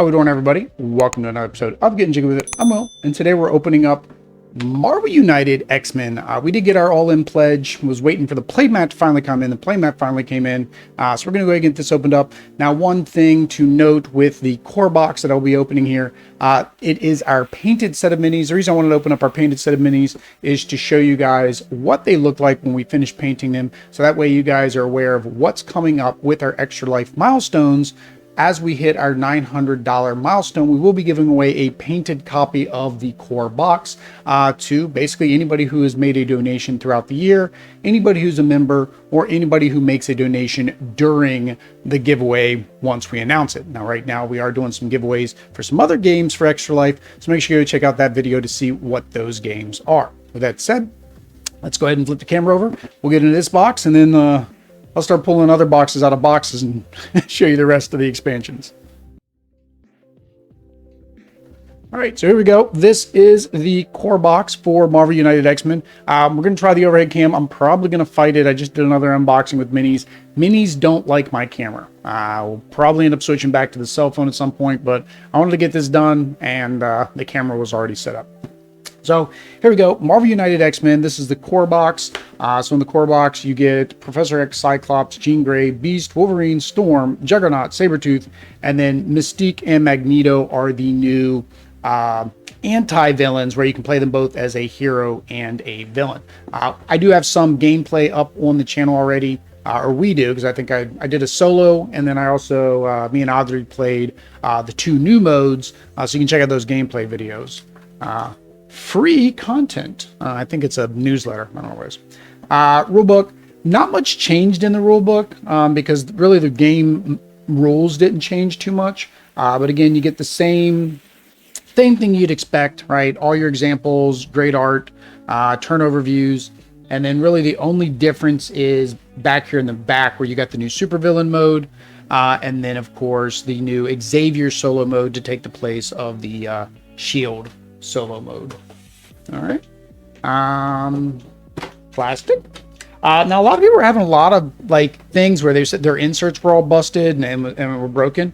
How we doing, everybody? Welcome to another episode of Getting Jiggy With It. I'm Will, and today we're opening up Marvel United X-Men. We did get our all-in pledge. Was waiting for the playmat to finally come in. The playmat finally came in, so we're going to go ahead and get this opened up. Now, one thing to note with the core box that I'll be opening here, it is our painted set of minis. The reason I wanted to open up our painted set of minis is to show you guys what they look like when we finish painting them, so that way you guys are aware of what's coming up with our Extra Life milestones. As we hit our $900 milestone, we will be giving away a painted copy of the core box to basically anybody who has made a donation throughout the year, anybody who's a member, or anybody who makes a donation during the giveaway once we announce it. Now, right now, we are doing some giveaways for some other games for Extra Life, so make sure you go check out that video to see what those games are. With that said, let's go ahead and flip the camera over. We'll get into this box, and then I'll start pulling other boxes out of boxes and show you the rest of the expansions. All right, so here we go. This is the core box for Marvel United X-Men. We're going to try the overhead cam. I'm probably going to fight it. I just did another unboxing with minis. Minis don't like my camera. We'll probably end up switching back to the cell phone at some point, but I wanted to get this done, and the camera was already set up. So here we go, Marvel United X-Men. This is the core box. So in the core box, you get Professor X, Cyclops, Jean Grey, Beast, Wolverine, Storm, Juggernaut, Sabretooth, and then Mystique and Magneto are the new anti-villains, where you can play them both as a hero and a villain. I do have some gameplay up on the channel already, or we do, because I think I did a solo, and then I also, me and Audrey played the two new modes, so you can check out those gameplay videos. Free content. I think it's a newsletter. I don't know what it is. Rulebook. Not much changed in the rulebook because really the game rules didn't change too much. But again, you get the same thing you'd expect, right? All your examples, great art, turnover views, and then really the only difference is back here in the back where you got the new supervillain mode, and then of course the new Xavier solo mode to take the place of the Shield solo mode. All right. Plastic. Now a lot of people were having a lot of like things where they said their inserts were all busted and were broken.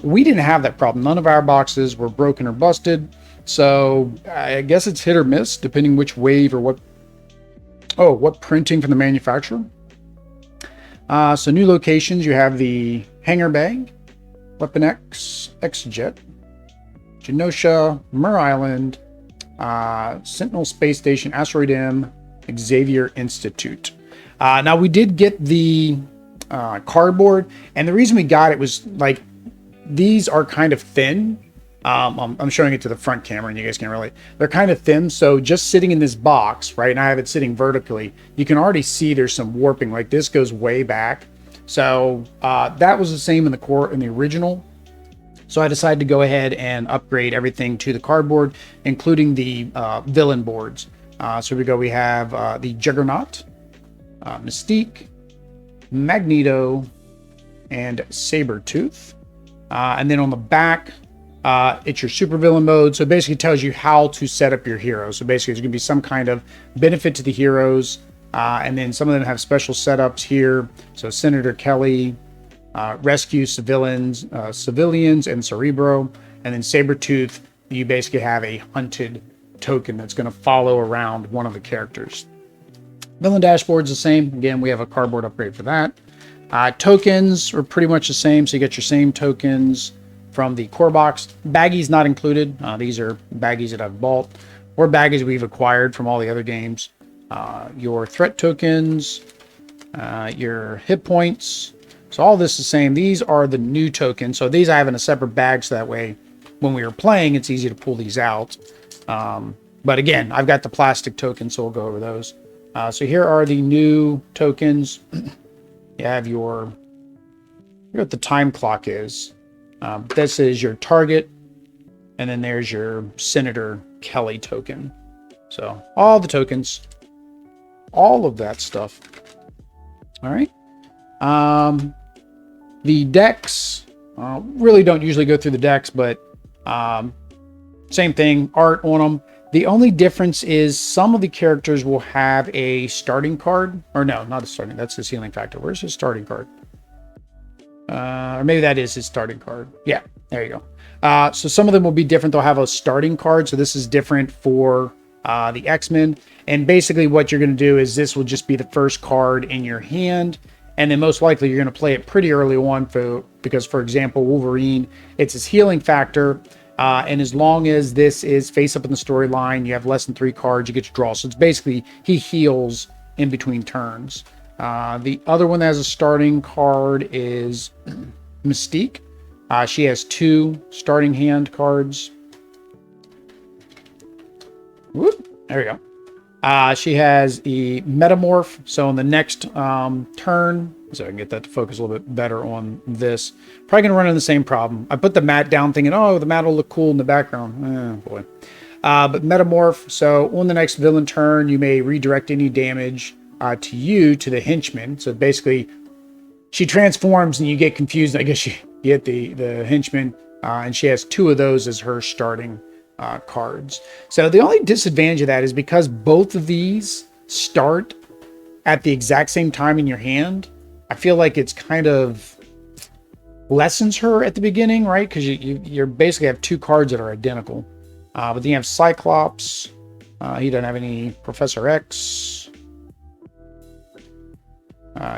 We didn't have that problem. None of our boxes were broken or busted. So I guess it's hit or miss depending which wave or what printing from the manufacturer. So new locations, you have the Hangar Bay, Weapon X, X-Jet, Genosha, Mur Island, Sentinel Space Station, Asteroid M, Xavier Institute. Now we did get the cardboard, and the reason we got it was like these are kind of thin. I'm showing it to the front camera, and you guys can't really. They're kind of thin, so just sitting in this box, right, and I have it sitting vertically, you can already see there's some warping. Like this goes way back, so that was the same in the original. So I decided to go ahead and upgrade everything to the cardboard, including the villain boards. So here we go. We have the Juggernaut, Mystique, Magneto, and Sabretooth. And then on the back, it's your supervillain mode. So it basically tells you how to set up your heroes. So basically, there's going to be some kind of benefit to the heroes. And then some of them have special setups here. So Senator Kelly, rescue civilians and Cerebro, and then Sabretooth, you basically have a hunted token that's going to follow around one of the characters. Villain dashboard's the same. Again, we have a cardboard upgrade for that. Tokens are pretty much the same, so you get your same tokens from the core box. Baggies not included. These are baggies that I've bought, or baggies we've acquired from all the other games. Your threat tokens, your hit points. So all this is the same. These are the new tokens. So these I have in a separate bag, so that way when we are playing, it's easy to pull these out. But again, I've got the plastic tokens, so we'll go over those. So here are the new tokens. You have what the time clock is. This is your target. And then there's your Senator Kelly token. So all the tokens, all of that stuff. All right. The decks, really don't usually go through the decks, but same thing, art on them. The only difference is some of the characters will have a starting card, or no, not a starting, that's the ceiling factor. Where's the starting card? Or maybe that is his starting card. Yeah, there you go. So some of them will be different. They'll have a starting card. So this is different for the X-Men. And basically what you're going to do is this will just be the first card in your hand. And then most likely you're going to play it pretty early on because, for example, Wolverine, it's his healing factor. And as long as this is face up in the storyline, you have less than 3 cards, you get to draw. So it's basically he heals in between turns. The other one that has a starting card is Mystique. She has 2 starting hand cards. Whoop, there we go. She has a Metamorph. So in the next turn, so I can get that to focus a little bit better on this. Probably going to run into the same problem. I put the mat down thinking, oh, the mat will look cool in the background. Oh, boy. But Metamorph, so on the next villain turn, you may redirect any damage to the henchman. So basically, she transforms and you get confused. I guess you get the henchman, and she has 2 of those as her starting cards. So the only disadvantage of that is because both of these start at the exact same time in your hand, I feel like it's kind of lessens her at the beginning, right? Because you basically have 2 cards that are identical. But then you have Cyclops. He doesn't have any Professor X.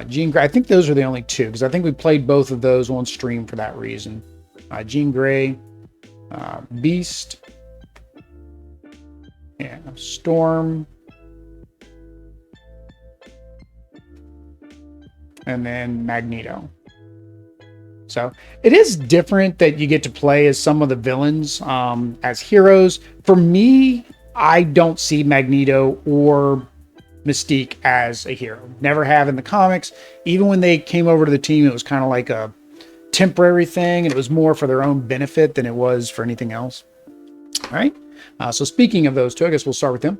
Jean Grey. I think those are the only 2 because I think we played both of those on stream for that reason. Jean Grey, Beast, yeah, Storm, and then Magneto. So it is different that you get to play as some of the villains as heroes. For me, I don't see Magneto or Mystique as a hero. Never have in the comics. Even when they came over to the team, it was kind of like a temporary thing, and it was more for their own benefit than it was for anything else. All right. So speaking of those 2, I guess we'll start with them.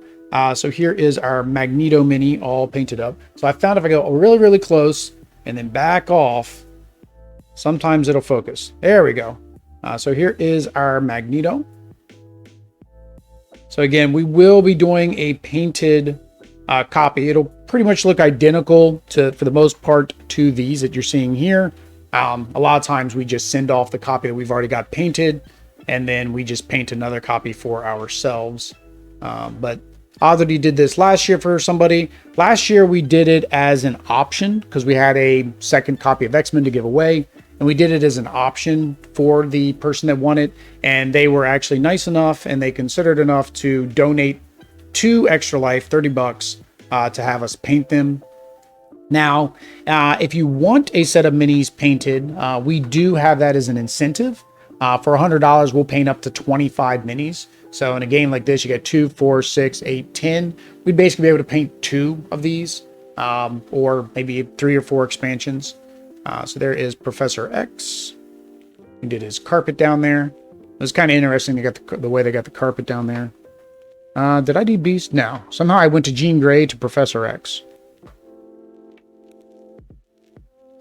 So here is our Magneto mini all painted up. So I found if I go really, really close and then back off, sometimes it'll focus. There we go. So here is our Magneto. So again, we will be doing a painted copy. It'll pretty much look identical for the most part to these that you're seeing here. A lot of times we just send off the copy that we've already got painted, and then we just paint another copy for ourselves. But Oddity did this last year for somebody. Last year we did it as an option because we had a second copy of X-Men to give away, and we did it as an option for the person that won it, and they were actually nice enough and they considered enough to donate to Extra Life $30 to have us paint them. Now, if you want a set of minis painted, we do have that as an incentive. For $100, we'll paint up to 25 minis. So in a game like this, you get 2, 4, 6, 8, 10. We'd basically be able to paint 2 of these, or maybe 3 or 4 expansions. So there is Professor X. He did his carpet down there. It was kind of interesting to get the way they got the carpet down there. Did I do Beast? No. Somehow I went to Jean Grey to Professor X.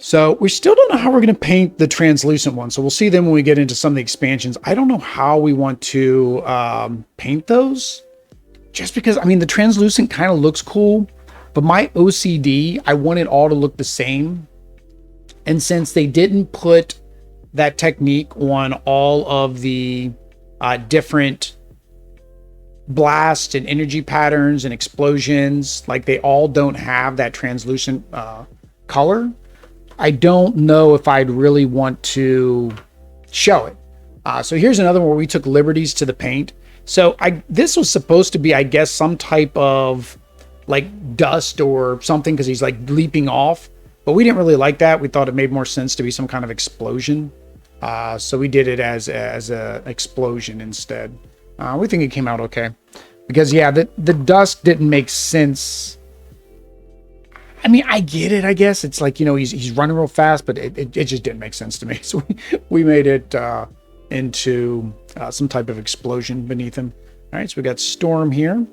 So we still don't know how we're going to paint the translucent one. So we'll see them when we get into some of the expansions. I don't know how we want to paint those. Just because, I mean, the translucent kind of looks cool. But my OCD, I want it all to look the same. And since they didn't put that technique on all of the different blast and energy patterns and explosions, like they all don't have that translucent color, I don't know if I'd really want to show it. So here's another one where we took liberties to the paint. So this was supposed to be, I guess, some type of like dust or something because he's like leaping off. But we didn't really like that. We thought it made more sense to be some kind of explosion. So we did it as a explosion instead. We think it came out okay. Because, yeah, the dust didn't make sense. I mean, I get it, I guess. It's like, you know, he's running real fast, but it just didn't make sense to me. So we made it into some type of explosion beneath him. All right, so we got Storm here.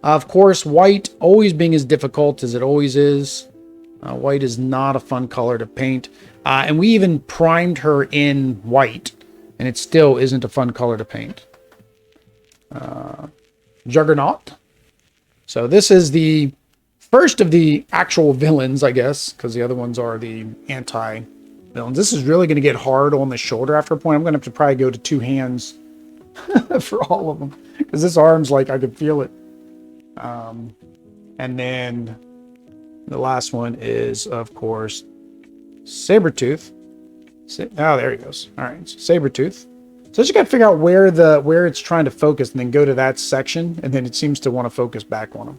Of course, white always being as difficult as it always is. White is not a fun color to paint. And we even primed her in white, and it still isn't a fun color to paint. Juggernaut. So this is the first of the actual villains, I guess, because the other ones are the anti-villains. This is really going to get hard on the shoulder after a point. I'm going to have to probably go to 2 hands for all of them, because this arm's like, I could feel it. And then the last one is, of course, Sabretooth. Oh, there he goes. All right, so Sabretooth. So you got to figure out where it's trying to focus, and then go to that section, and then it seems to want to focus back on them.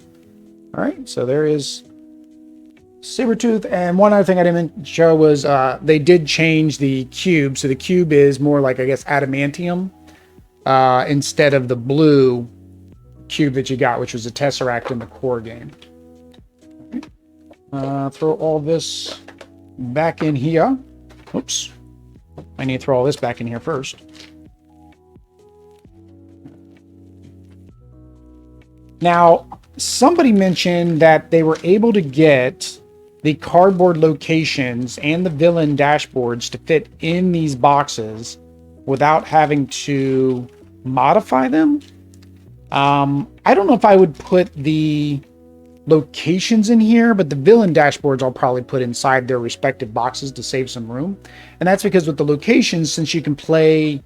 All right, so there is Sabretooth. And one other thing I didn't show was they did change the cube. So the cube is more like, I guess, adamantium instead of the blue cube that you got, which was a Tesseract in the core game. Throw all this back in here. Oops. I need to throw all this back in here first. Now, somebody mentioned that they were able to get the cardboard locations and the villain dashboards to fit in these boxes without having to modify them. I don't know if I would put the locations in here, but the villain dashboards I'll probably put inside their respective boxes to save some room. And that's because with the locations, since you can play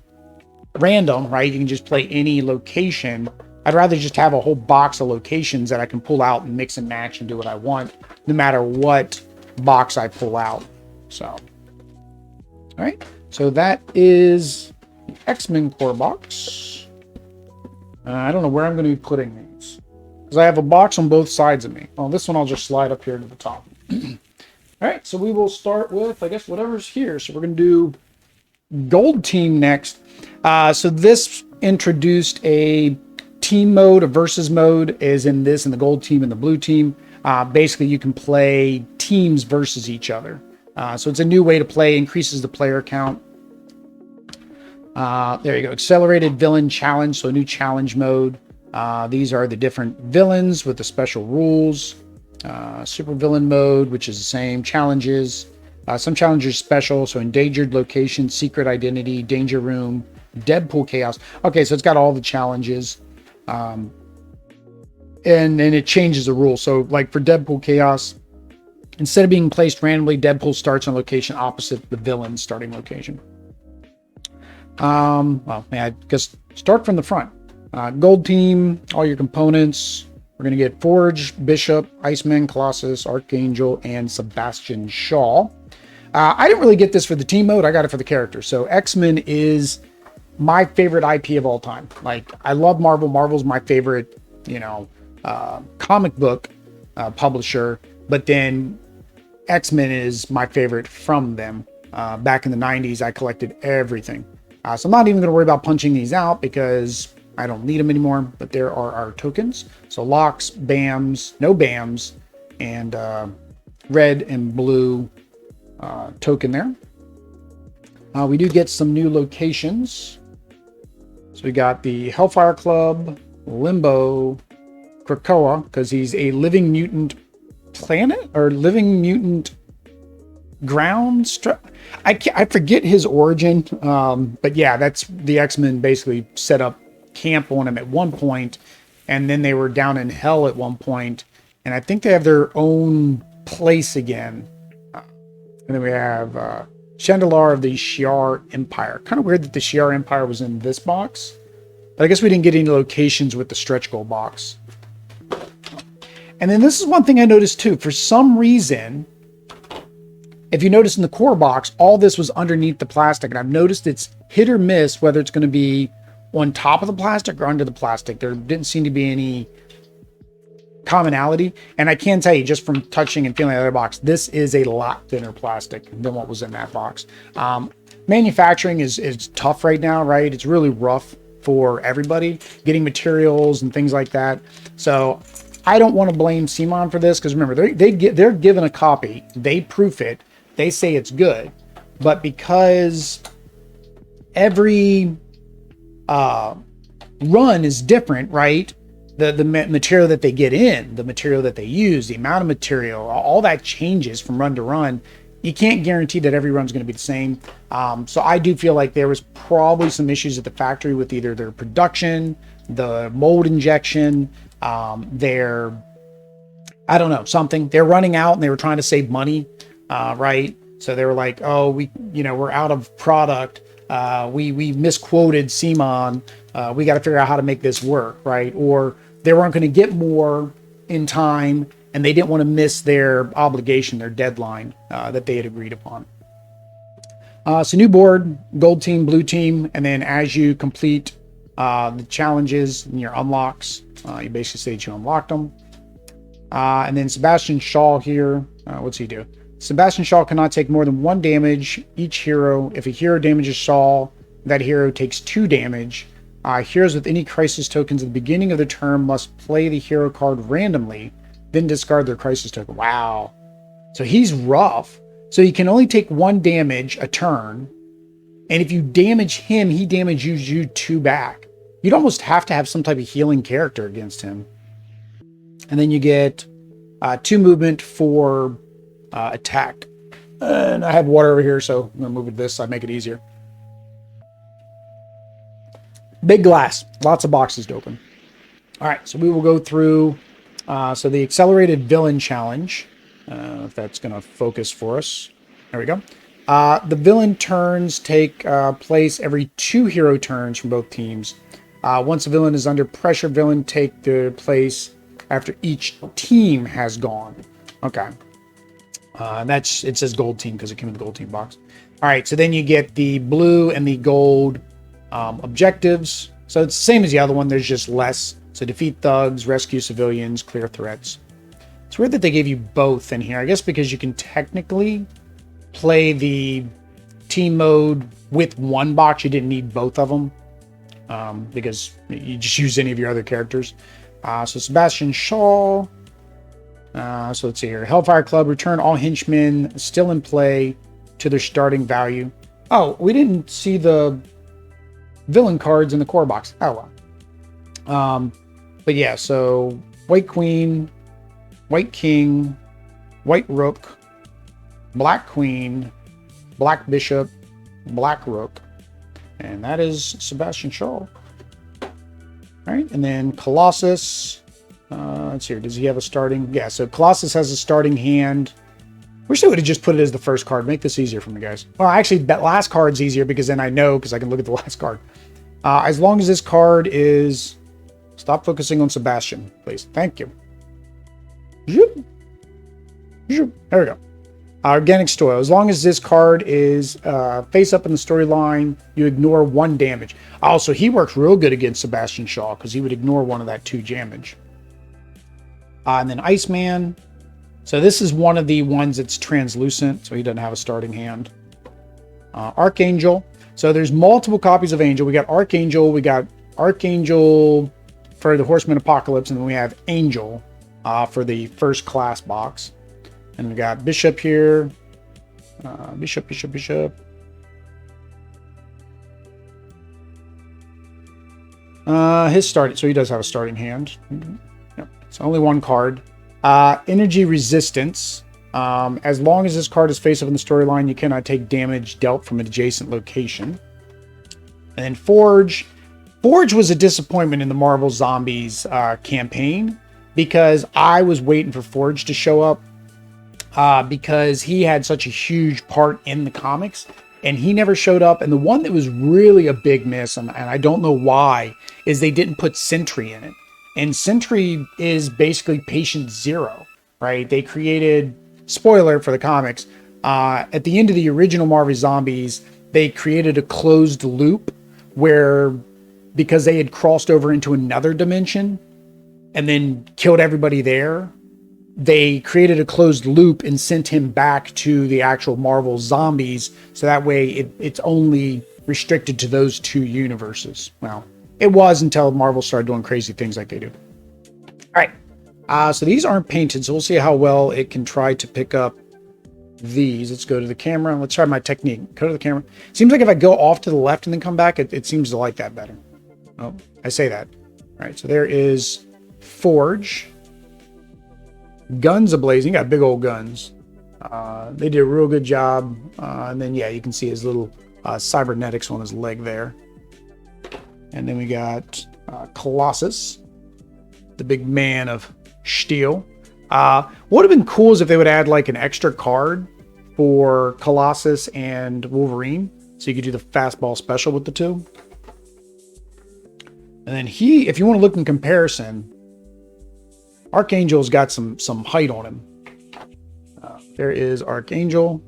random, right? You can just play any location. I'd rather just have a whole box of locations that I can pull out and mix and match and do what I want, no matter what box I pull out. So, all right. So that is the X-Men core box. I don't know where I'm going to be putting these, because I have a box on both sides of me. Well, this one I'll just slide up here to the top. All right. So we will start with, I guess, whatever's here. So we're going to do Gold Team next. So this introduced a team mode, a versus mode, is in this, in the gold team and the blue team. Basically, you can play teams versus each other. So it's a new way to play, increases the player count. There you go. Accelerated villain challenge, so a new challenge mode. These are the different villains with the special rules. Super villain mode, which is the same. Challenges. Some challenges special, so endangered location, secret identity, danger room, Deadpool chaos. Okay, so it's got all the challenges. And it changes the rules. So like for Deadpool chaos, instead of being placed randomly, Deadpool starts on location opposite the villain's starting location. Well, I guess start from the front. Gold team, all your components. We're going to get Forge, Bishop, Iceman, Colossus, Archangel, and Sebastian Shaw. I didn't really get this for the team mode. I got it for the character. So X-Men is my favorite IP of all time. Like, I love Marvel. Marvel's my favorite, comic book publisher. But then X-Men is my favorite from them. Back in the 90s, I collected everything. So I'm not even going to worry about punching these out because I don't need them anymore. But there are our tokens. So locks, BAMs, no BAMs, and red and blue token there. We do get some new locations. So we got the Hellfire Club, Limbo, Krakoa, because he's a living mutant planet or living mutant ground. I forget his origin, but yeah, that's the X-Men basically set up camp on him at one point, and then they were down in hell at one point, and I think they have their own place again. And then we have Chandelar of the Shi'ar Empire. Kind of weird that the Shi'ar Empire was in this box. But I guess we didn't get any locations with the stretch goal box. And then this is one thing I noticed too. For some reason, if you notice in the core box, all this was underneath the plastic. And I've noticed it's hit or miss whether it's going to be on top of the plastic or under the plastic. There didn't seem to be any commonality. And I can tell you, just from touching and feeling the other box, this is a lot thinner plastic than what was in that box. Manufacturing is tough right now, right? It's really rough for everybody, getting materials and things like that. So I don't want to blame CMON for this, because remember, they're given a copy, they proof it, they say it's good, but because every run is different, right? The material that they get in, the material that they use, the amount of material, all that changes from run to run. You can't guarantee that every run's going to be the same. So I do feel like there was probably some issues at the factory with either their production, the mold injection, their I don't know, something. They're running out and they were trying to save money, right? So they were like, oh, we're out of product. We misquoted CMON. We got to figure out how to make this work, right? Or they weren't going to get more in time and they didn't want to miss their obligation, their deadline that they had agreed upon. So new board, gold team, blue team, and then as you complete the challenges and your unlocks, you basically say that you unlocked them. And then Sebastian Shaw here, what's he do? Sebastian Shaw cannot take more than 1 damage each hero. If a hero damages Shaw, that hero takes 2 damage. Heroes with any crisis tokens at the beginning of the turn must play the hero card randomly, then discard their crisis token. Wow. So he's rough. So he can only take 1 damage a turn. And if you damage him, he damages you 2 back. You'd almost have to have some type of healing character against him. And then you get 2 movement for attack. And I have water over here, so I'm going to move it to this so I make it easier. Big glass. Lots of boxes to open. All right, so we will go through so the accelerated villain challenge. If that's going to focus for us. There we go. The villain turns take place every 2 hero turns from both teams. Once a villain is under pressure, villain take their place after each team has gone. Okay. It says gold team because it came in the gold team box. All right, so then you get the blue and the gold objectives. So it's the same as the other one. There's just less. So defeat thugs, rescue civilians, clear threats. It's weird that they gave you both in here. I guess because you can technically play the team mode with 1 box. You didn't need both of them because you just use any of your other characters. So Sebastian Shaw. So let's see here. Hellfire Club, return all henchmen still in play to their starting value. Oh, we didn't see the villain cards in the core box. Oh, well. But yeah, so White Queen, White King, White Rook, Black Queen, Black Bishop, Black Rook. And that is Sebastian Shaw. All right, and then Colossus. Let's see, does he have a starting? Yeah, so Colossus has a starting hand. Wish they would have just put it as the first card. Make this easier for me, guys. Well, actually, that last card's easier because then I know because I can look at the last card. As long as this card is... Stop focusing on Sebastian, please. Thank you. There we go. Organic Stoil. As long as this card is face up in the storyline, you ignore 1 damage. Also, he works real good against Sebastian Shaw because he would ignore 1 of that 2 damage. And then Iceman. So this is one of the ones that's translucent, so he doesn't have a starting hand. Archangel. So there's multiple copies of Angel. We got Archangel for the Horsemen Apocalypse, and then we have Angel for the first class box. And we got Bishop here. Bishop. His starting, so he does have a starting hand. Yep. It's only 1 card. Energy Resistance. As long as this card is face up in the storyline, you cannot take damage dealt from an adjacent location. And then Forge. Forge was a disappointment in the Marvel Zombies campaign because I was waiting for Forge to show up because he had such a huge part in the comics and he never showed up. And the one that was really a big miss, and I don't know why, is they didn't put Sentry in it. And Sentry is basically patient 0, right? They created, spoiler for the comics, at the end of the original Marvel Zombies, they created a closed loop where, because they had crossed over into another dimension and then killed everybody there, they created a closed loop and sent him back to the actual Marvel Zombies. So that way it's only restricted to those 2 universes. Well, it was until Marvel started doing crazy things like they do. All right. So these aren't painted, so we'll see how well it can try to pick up these. Let's go to the camera. Let's try my technique. Go to the camera. Seems like if I go off to the left and then come back, it seems to like that better. Oh, I say that. All right, so there is Forge. Guns a-blazing. Got big old guns. They did a real good job. And then, yeah, you can see his little cybernetics on his leg there. And then we got Colossus, the big man of steel. Would have been cool is if they would add like an extra card for Colossus and Wolverine, so you could do the fastball special with the two. And then if you want to look in comparison, Archangel's got some height on him. There is Archangel.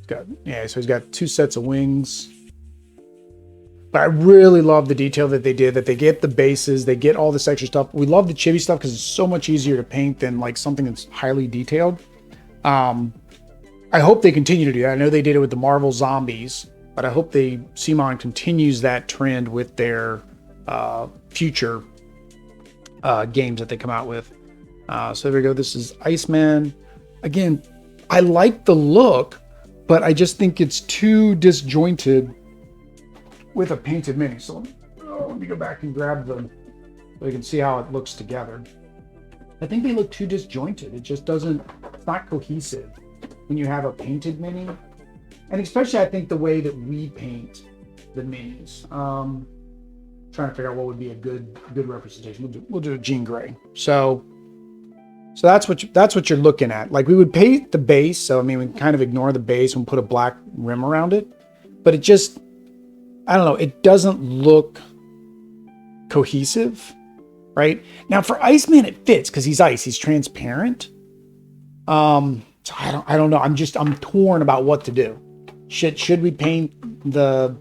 So he's got 2 sets of wings. But I really love the detail that they did, that they get the bases, they get all this extra stuff. We love the chibi stuff because it's so much easier to paint than like something that's highly detailed. I hope they continue to do that. I know they did it with the Marvel Zombies, but I hope CMON continues that trend with their future games that they come out with. So there we go. This is Iceman. Again, I like the look, but I just think it's too disjointed with a painted mini. So let me go back and grab them so you can see how it looks together. I think they look too disjointed. It just doesn't, it's not cohesive when you have a painted mini. And especially I think the way that we paint the minis. Trying to figure out what would be a good representation. We'll do a Jean Grey. So that's what you're looking at. Like we would paint the base. So I mean, we kind of ignore the base and put a black rim around it, but it just, I don't know, it doesn't look cohesive, right? Now for Iceman, it fits because he's ice, he's transparent. So I don't know. I'm torn about what to do. Should we paint the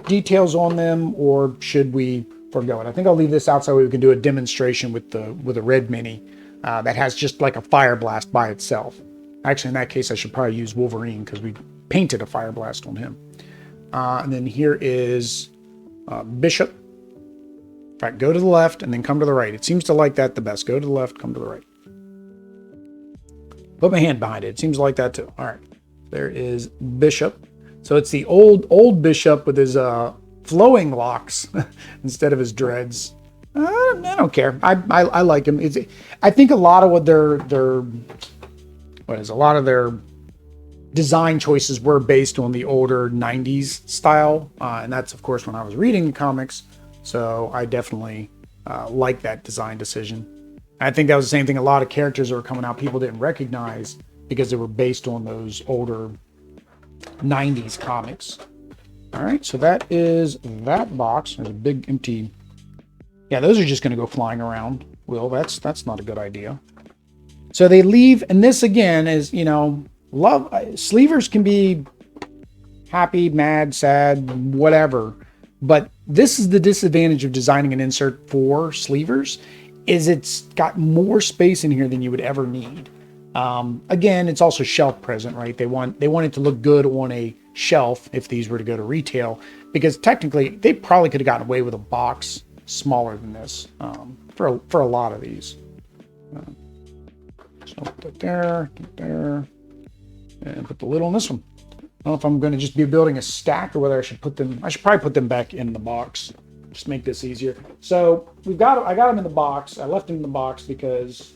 details on them or should we forego it? I think I'll leave this out so we can do a demonstration with a red mini that has just like a fire blast by itself. Actually, in that case, I should probably use Wolverine because we painted a fire blast on him. And then here is Bishop. In fact, go to the left and then come to the right. It seems to like that the best. Go to the left, come to the right. Put my hand behind it. It seems to like that too. All right. There is Bishop. So it's the old Bishop with his flowing locks instead of his dreads. I don't care. I like him. I think a lot of what a lot of their design choices were based on the older 90s style. And that's, of course, when I was reading the comics. So I definitely like that design decision. I think that was the same thing. A lot of characters that were coming out, people didn't recognize because they were based on those older 90s comics. All right, so that is that box. There's a big empty. Yeah, those are just going to go flying around. Will, that's not a good idea. So they leave, and this again is, love. Sleevers can be happy, mad, sad, whatever. But this is the disadvantage of designing an insert for sleevers, is it's got more space in here than you would ever need. Again, it's also shelf present, right? They want it to look good on a shelf if these were to go to retail, because technically they probably could have gotten away with a box smaller than this for a lot of these. So put that there, and put the lid on this one. I don't know if I'm going to just be building a stack or whether I should probably put them back in the box. Just make this easier. So I got them in the box. I left them in the box because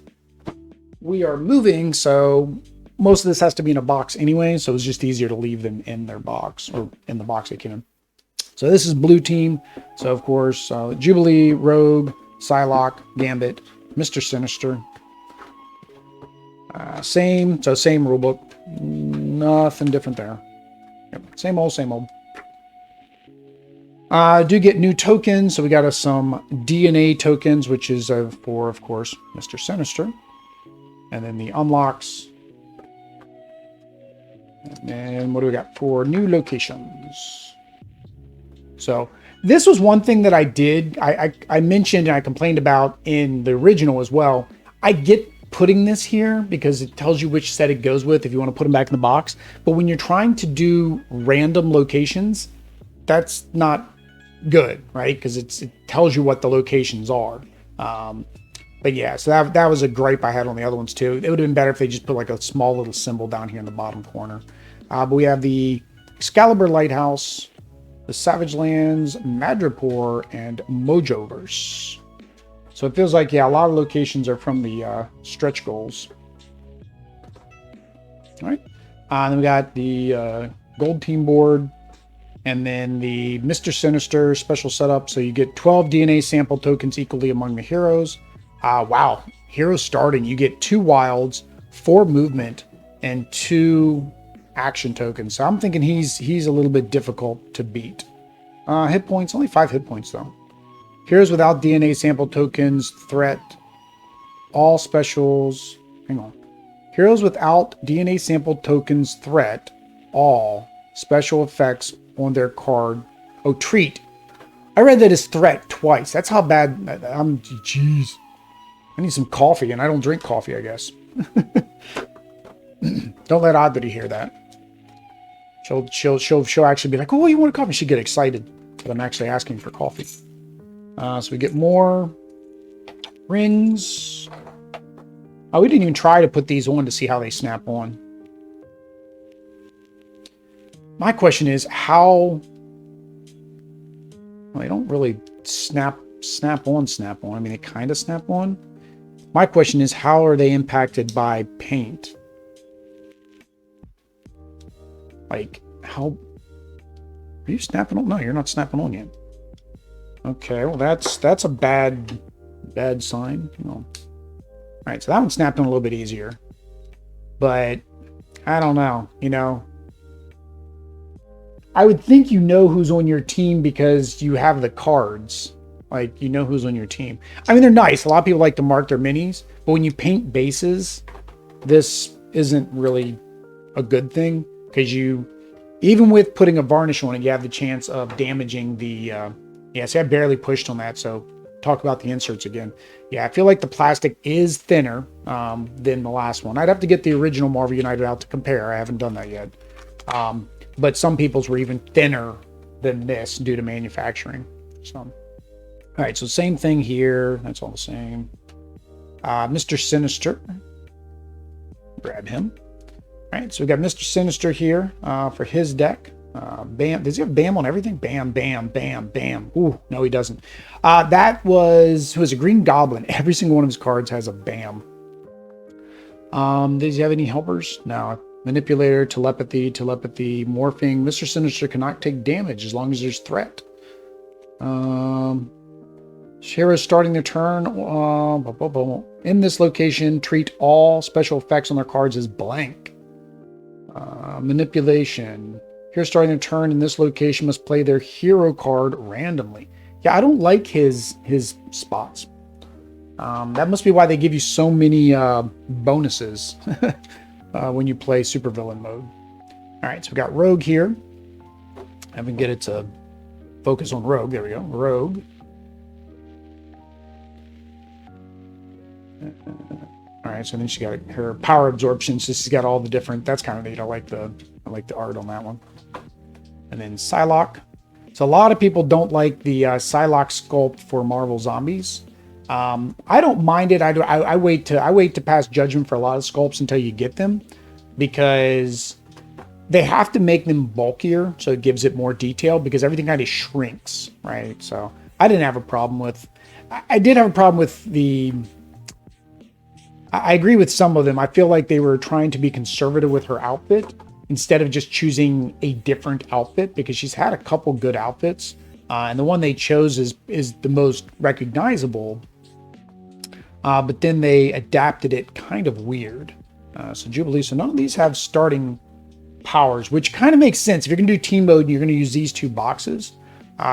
we are moving. So most of this has to be in a box anyway. So it's just easier to leave them in their box, or in the box they came in. So this is Blue Team. So of course, Jubilee, Rogue, Psylocke, Gambit, Mr. Sinister. Same rulebook. Nothing different there. Yep. Same old, same old. Do get new tokens. So we got us some DNA tokens, which is for, of course, Mr. Sinister. And then the unlocks. And then what do we got for new locations? So this was one thing that I did. I mentioned and I complained about in the original as well. I get putting this here because it tells you which set it goes with if you want to put them back in the box. But when you're trying to do random locations, that's not good, right? Because it tells you what the locations are. But yeah, so that was a gripe I had on the other ones too. It would have been better if they just put like a small little symbol down here in the bottom corner. But we have the Excalibur Lighthouse, the Savage Lands, Madripoor, and Mojoverse. So it feels like, yeah, a lot of locations are from the stretch goals. All right. Then we got the Gold Team board, and then the Mr. Sinister special setup. So you get 12 DNA sample tokens equally among the heroes. Wow. Hero starting, you get 2 wilds, 4 movement, and 2 action tokens. So I'm thinking he's a little bit difficult to beat. Hit points, only 5 hit points though. Heroes without DNA sample tokens, threat, all specials. Hang on. Heroes without DNA sample tokens, threat, all special effects on their card. Oh, treat. I read that as threat twice. That's how bad I'm. Jeez. I need some coffee, and I don't drink coffee, I guess. Don't let Oddity hear that. She'll actually be like, oh, you want a coffee? She'll get excited that I'm actually asking for coffee. So we get more rings. Oh, we didn't even try to put these on to see how they snap on. My question is how... Well, they don't really snap on. I mean, they kind of snap on. My question is, how are they impacted by paint? Like, how... Are you snapping on? No, you're not snapping on yet. Okay, well, that's a bad sign. You know. All right, so that one snapped on a little bit easier. But, I don't know, you know. I would think you know who's on your team because you have the cards. Like, you know who's on your team. I mean, they're nice. A lot of people like to mark their minis. But when you paint bases, this isn't really a good thing. Because you, even with putting a varnish on it, you have the chance of damaging the... yeah, see, I barely pushed on that. So, talk about the inserts again. Yeah, I feel like the plastic is thinner than the last one. I'd have to get the original Marvel United out to compare. I haven't done that yet. But some people's were even thinner than this due to manufacturing. So, all right, so same thing here. That's all the same. Mr. Sinister. Grab him. All right, so we got Mr. Sinister here for his deck. Bam. Does he have bam on everything? Bam, bam, bam, bam. Ooh, no, he doesn't. That was, who was a Green Goblin. Every single one of his cards has a bam. Does he have any helpers? No. Manipulator, telepathy, morphing. Mr. Sinister cannot take damage as long as there's threat. Heroes starting their turn. In this location, treat all special effects on their cards as blank. Manipulation. Heroes starting their turn in this location must play their hero card randomly. Yeah, I don't like his spots. That must be why they give you so many bonuses. When you play supervillain mode. All right, so we got Rogue here. I haven't get it to focus on Rogue. There we go, Rogue. All right, so then she got her power absorption. So she's got all the different. That's kind of neat. I like the art on that one. And then Psylocke. So a lot of people don't like the Psylocke sculpt for Marvel Zombies. I don't mind it. I wait to pass judgment for a lot of sculpts until you get them, because they have to make them bulkier so it gives it more detail, because everything kind of shrinks, right? So I didn't have a problem with. I did have a problem with the. I agree with some of them. I feel like they were trying to be conservative with her outfit instead of just choosing a different outfit, because she's had a couple good outfits, and the one they chose is the most recognizable. But then they adapted it kind of weird. So Jubilee, so none of these have starting powers, which kind of makes sense. If you're going to do team mode and you're going to use these 2 boxes,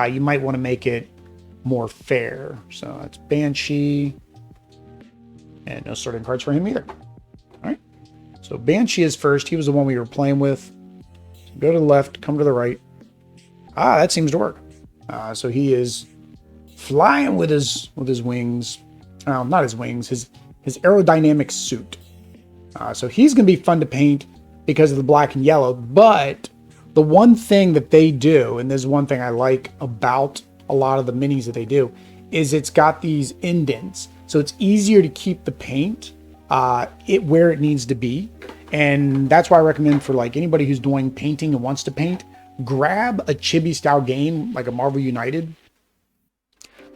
you might want to make it more fair. So it's Banshee. And no starting cards for him either. All right. So Banshee is first. He was the one we were playing with. So go to the left, come to the right. That seems to work. So he is flying with his wings. Not his wings, his aerodynamic suit. So he's going to be fun to paint because of the black and yellow. But the one thing that they do, and there's one thing I like about a lot of the minis that they do, is it's got these indents. So it's easier to keep the paint where it needs to be. And that's why I recommend for like anybody who's doing painting and wants to paint, grab a chibi style game like a Marvel United.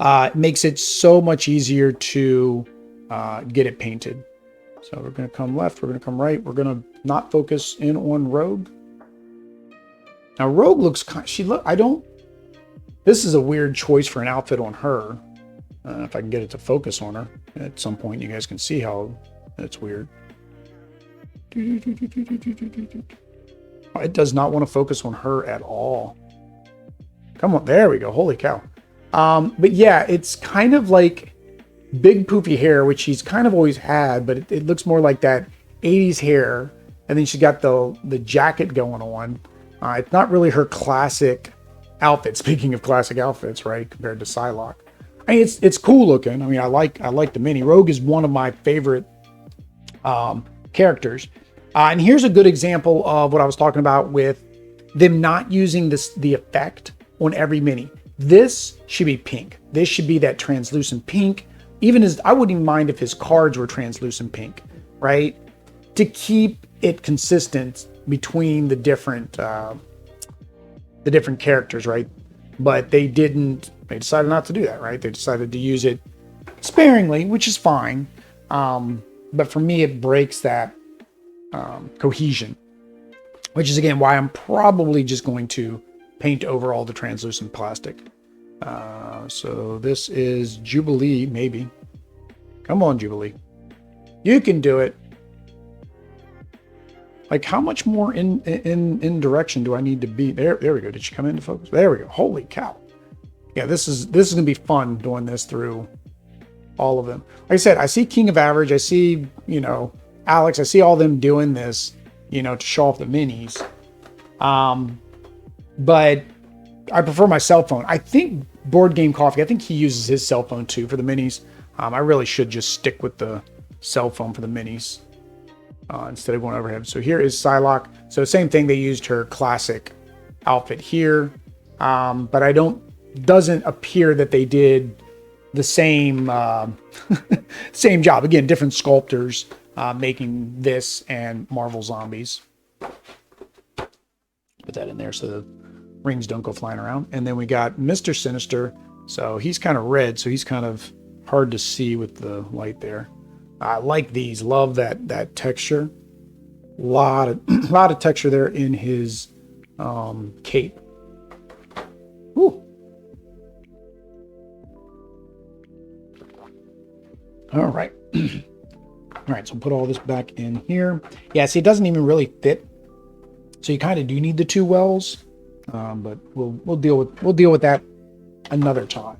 It makes it so much easier to get it painted. So we're going to come left, we're going to come right, we're going to not focus in on Rogue. Now Rogue looks kind, this is a weird choice for an outfit on her. If I can get it to focus on her at some point, you guys can see how that's weird. Oh, it does not want to focus on her at all. Come on, there we go. Holy cow. But yeah, it's kind of like big poofy hair, which she's kind of always had, but it looks more like that 80s hair. And then she's got the jacket going on. It's not really her classic outfit. Speaking of classic outfits, right, compared to Psylocke. I mean, it's cool looking. I mean, I like the mini. Rogue is one of my favorite characters. And here's a good example of what I was talking about with them not using the effect on every mini. This should be pink. This should be that translucent pink. Even as I wouldn't even mind if his cards were translucent pink, right? To keep it consistent between the different characters, right? But they decided not to do that, right? They decided to use it sparingly, which is fine. But for me, it breaks that cohesion, which is again why I'm probably just going to paint over all the translucent plastic. So this is Jubilee, maybe. Come on, Jubilee. You can do it. Like, how much more in direction do I need to be? There we go. Did she come into focus? There we go. Holy cow. Yeah, this is gonna be fun doing this through all of them. Like I said, I see King of Average, I see, Alex, I see all them doing this, to show off the minis. But I prefer my cell phone. I think Board Game Coffee, I think he uses his cell phone too for the minis. I really should just stick with the cell phone for the minis instead of going overhead. So here is Psylocke. So same thing, they used her classic outfit here. But doesn't appear that they did the same same job. Again, different sculptors making this and Marvel Zombies. Put that in there so the rings don't go flying around. And then we got Mr. Sinister. So he's kind of red, so he's kind of hard to see with the light there. I like these. Love that texture. Lot of texture there in his cape. Woo. All right. All right, so put all this back in here. Yeah, see, it doesn't even really fit. So you kind of do need the two wells, but we'll deal with that another time.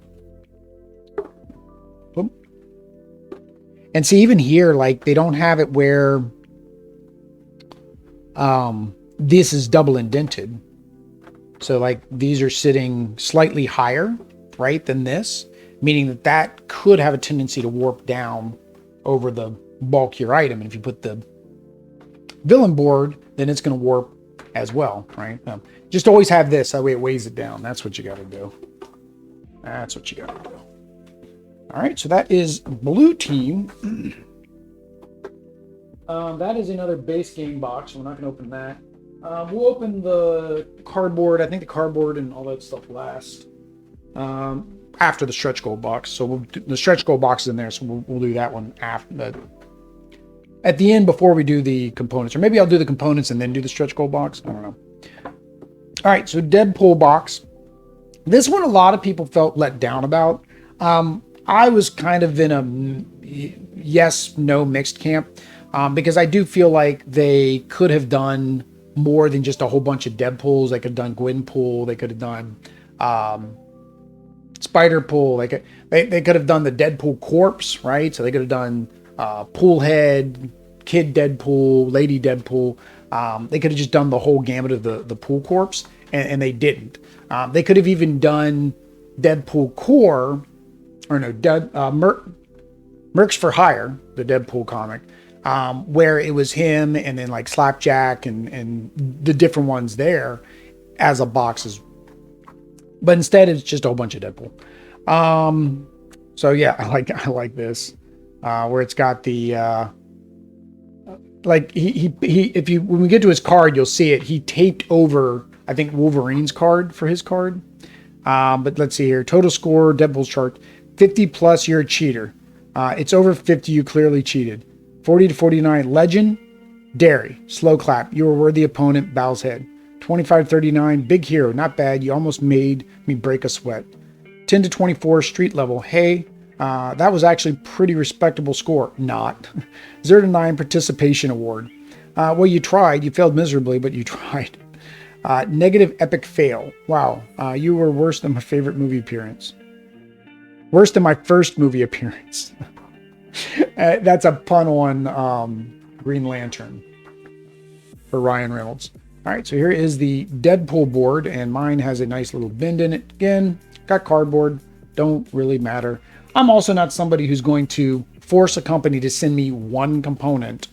Boom. And see, even here, like, they don't have it where this is double indented. So like these are sitting slightly higher, right, than this, meaning that could have a tendency to warp down over the bulkier item. And if you put the villain board, then it's going to warp as well, right? Just always have this, that way it weighs it down. That's what you got to do. That's what you got to do. All right, so that is blue team. That is another base game box. So we're not going to open that. We'll open the cardboard. I think the cardboard and all that stuff last. After the stretch goal box. So the stretch goal box is in there, so we'll do that one after. At the end, before we do the components. Or maybe I'll do the components and then do the stretch goal box. I don't know. All right, so Deadpool box. This one a lot of people felt let down about. I was kind of in a yes, no mixed camp. Because I do feel like they could have done more than just a whole bunch of Deadpools. They could have done Gwenpool. They could have done Spiderpool. They could have done the Deadpool corpse, right? So they could have done Poolhead, Kid Deadpool, Lady Deadpool. They could have just done the whole gamut of the Pool corpse, and they didn't. They could have even done Deadpool Core, or no, Mercs for Hire, the Deadpool comic. Where it was him and then like Slapjack and the different ones there as a boxes. But instead it's just a whole bunch of Deadpool. So yeah, I like this. Where it's got the like when we get to his card, you'll see it. He taped over, I think, Wolverine's card for his card. But let's see here. Total score, Deadpool's chart. 50 plus, you're a cheater. It's over 50, you clearly cheated. 40 to 49, Legend, Dairy, Slow Clap, you were a worthy opponent, Bow's Head. 25 to 39, Big Hero, not bad, you almost made me break a sweat. 10 to 24, Street Level, Hey, That was actually pretty respectable score. Not 0 to 9 participation award. Well, you tried. You failed miserably, but you tried. Negative epic fail. Wow, you were worse than my favorite movie appearance. Worse than my first movie appearance. That's a pun on Green Lantern for Ryan Reynolds. All right, so here is the Deadpool board, and mine has a nice little bend in it. Again, got cardboard. Don't really matter. I'm also not somebody who's going to force a company to send me one component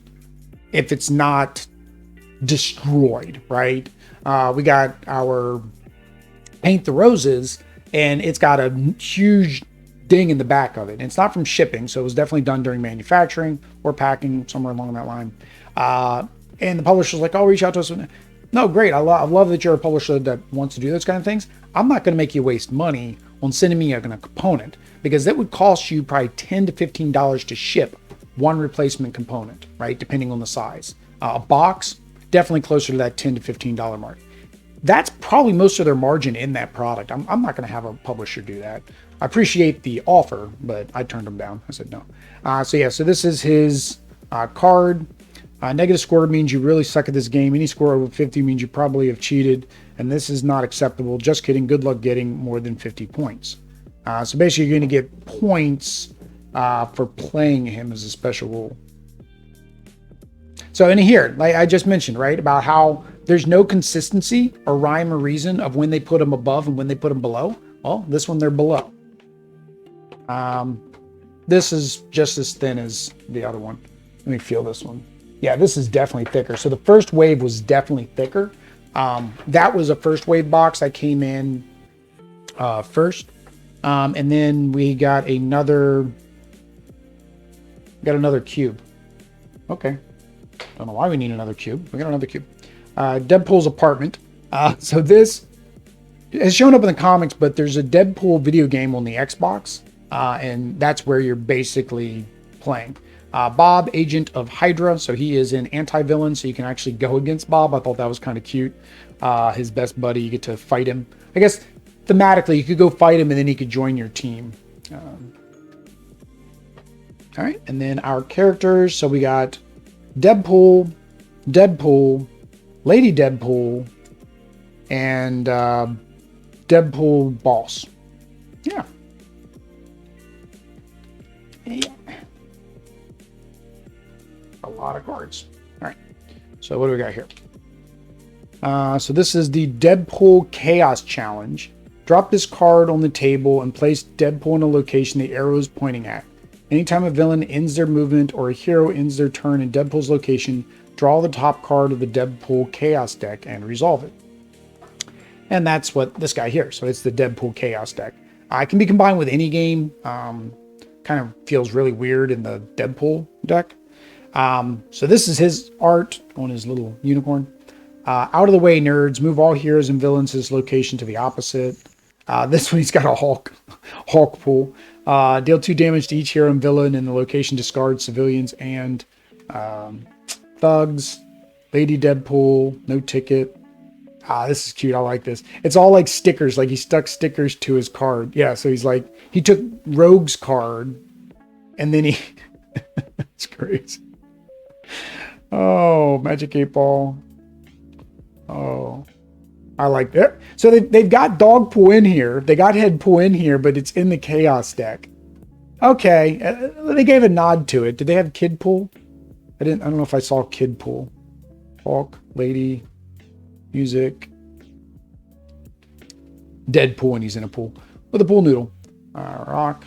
if it's not destroyed, right? We got our Paint the Roses, and it's got a huge ding in the back of it. And it's not from shipping, so it was definitely done during manufacturing or packing, somewhere along that line. And the publisher's like, "Oh, reach out to us." No, great. I love that you're a publisher that wants to do those kind of things. I'm not going to make you waste money on sending me a component, because that would cost you probably $10 to $15 to ship one replacement component, right? Depending on the size. A box, definitely closer to that $10 to $15 mark. That's probably most of their margin in that product. I'm not going to have a publisher do that. I appreciate the offer, but I turned them down. I said no. So this is his card. Negative score means you really suck at this game. Any score over 50 means you probably have cheated, and this is not acceptable. Just kidding. Good luck getting more than 50 points. So basically, you're going to get points for playing him as a special rule. So in here, like I just mentioned, right, about how there's no consistency or rhyme or reason of when they put them above and when they put them below. Well, this one, they're below. This is just as thin as the other one. Let me feel this one. Yeah, this is definitely thicker. So the first wave was definitely thicker. That was a first wave box that came in first. And then we got another cube. Okay. Don't know why we need another cube. We got another cube. Deadpool's apartment. So this has shown up in the comics, but there's a Deadpool video game on the Xbox. And that's where you're basically playing. Bob, agent of Hydra. So he is an anti-villain, so you can actually go against Bob. I thought that was kind of cute. His best buddy, you get to fight him. I guess thematically, you could go fight him and then he could join your team. All right, and then our characters. So we got Deadpool, Lady Deadpool, and Deadpool Boss. Yeah. A lot of cards. All right. So what do we got here? So this is the Deadpool Chaos Challenge. Drop this card on the table and place Deadpool in a location the arrow is pointing at. Anytime a villain ends their movement or a hero ends their turn in Deadpool's location, draw the top card of the Deadpool Chaos deck and resolve it. And that's what this guy here. So it's the Deadpool Chaos deck. It can be combined with any game. Kind of feels really weird in the Deadpool deck. So this is his art on his little unicorn. Out of the way, nerds. Move all heroes and villains to this location to the opposite. This one, he's got a Hulk pool. Deal 2 damage to each hero and villain in the location. Discard civilians and thugs. Lady Deadpool. No ticket. This is cute. I like this. It's all like stickers. Like he stuck stickers to his card. Yeah, so he's like, he took Rogue's card and then he... It's crazy. Oh, Magic 8 Ball. Oh, I like that. So they've got Dogpool in here. They got Headpool in here, but it's in the Chaos deck. Okay. They gave a nod to it. Did they have Kidpool? I don't know if I saw Kidpool. Hulk, Lady, Music. Deadpool, and he's in a pool. With a pool noodle. Rock.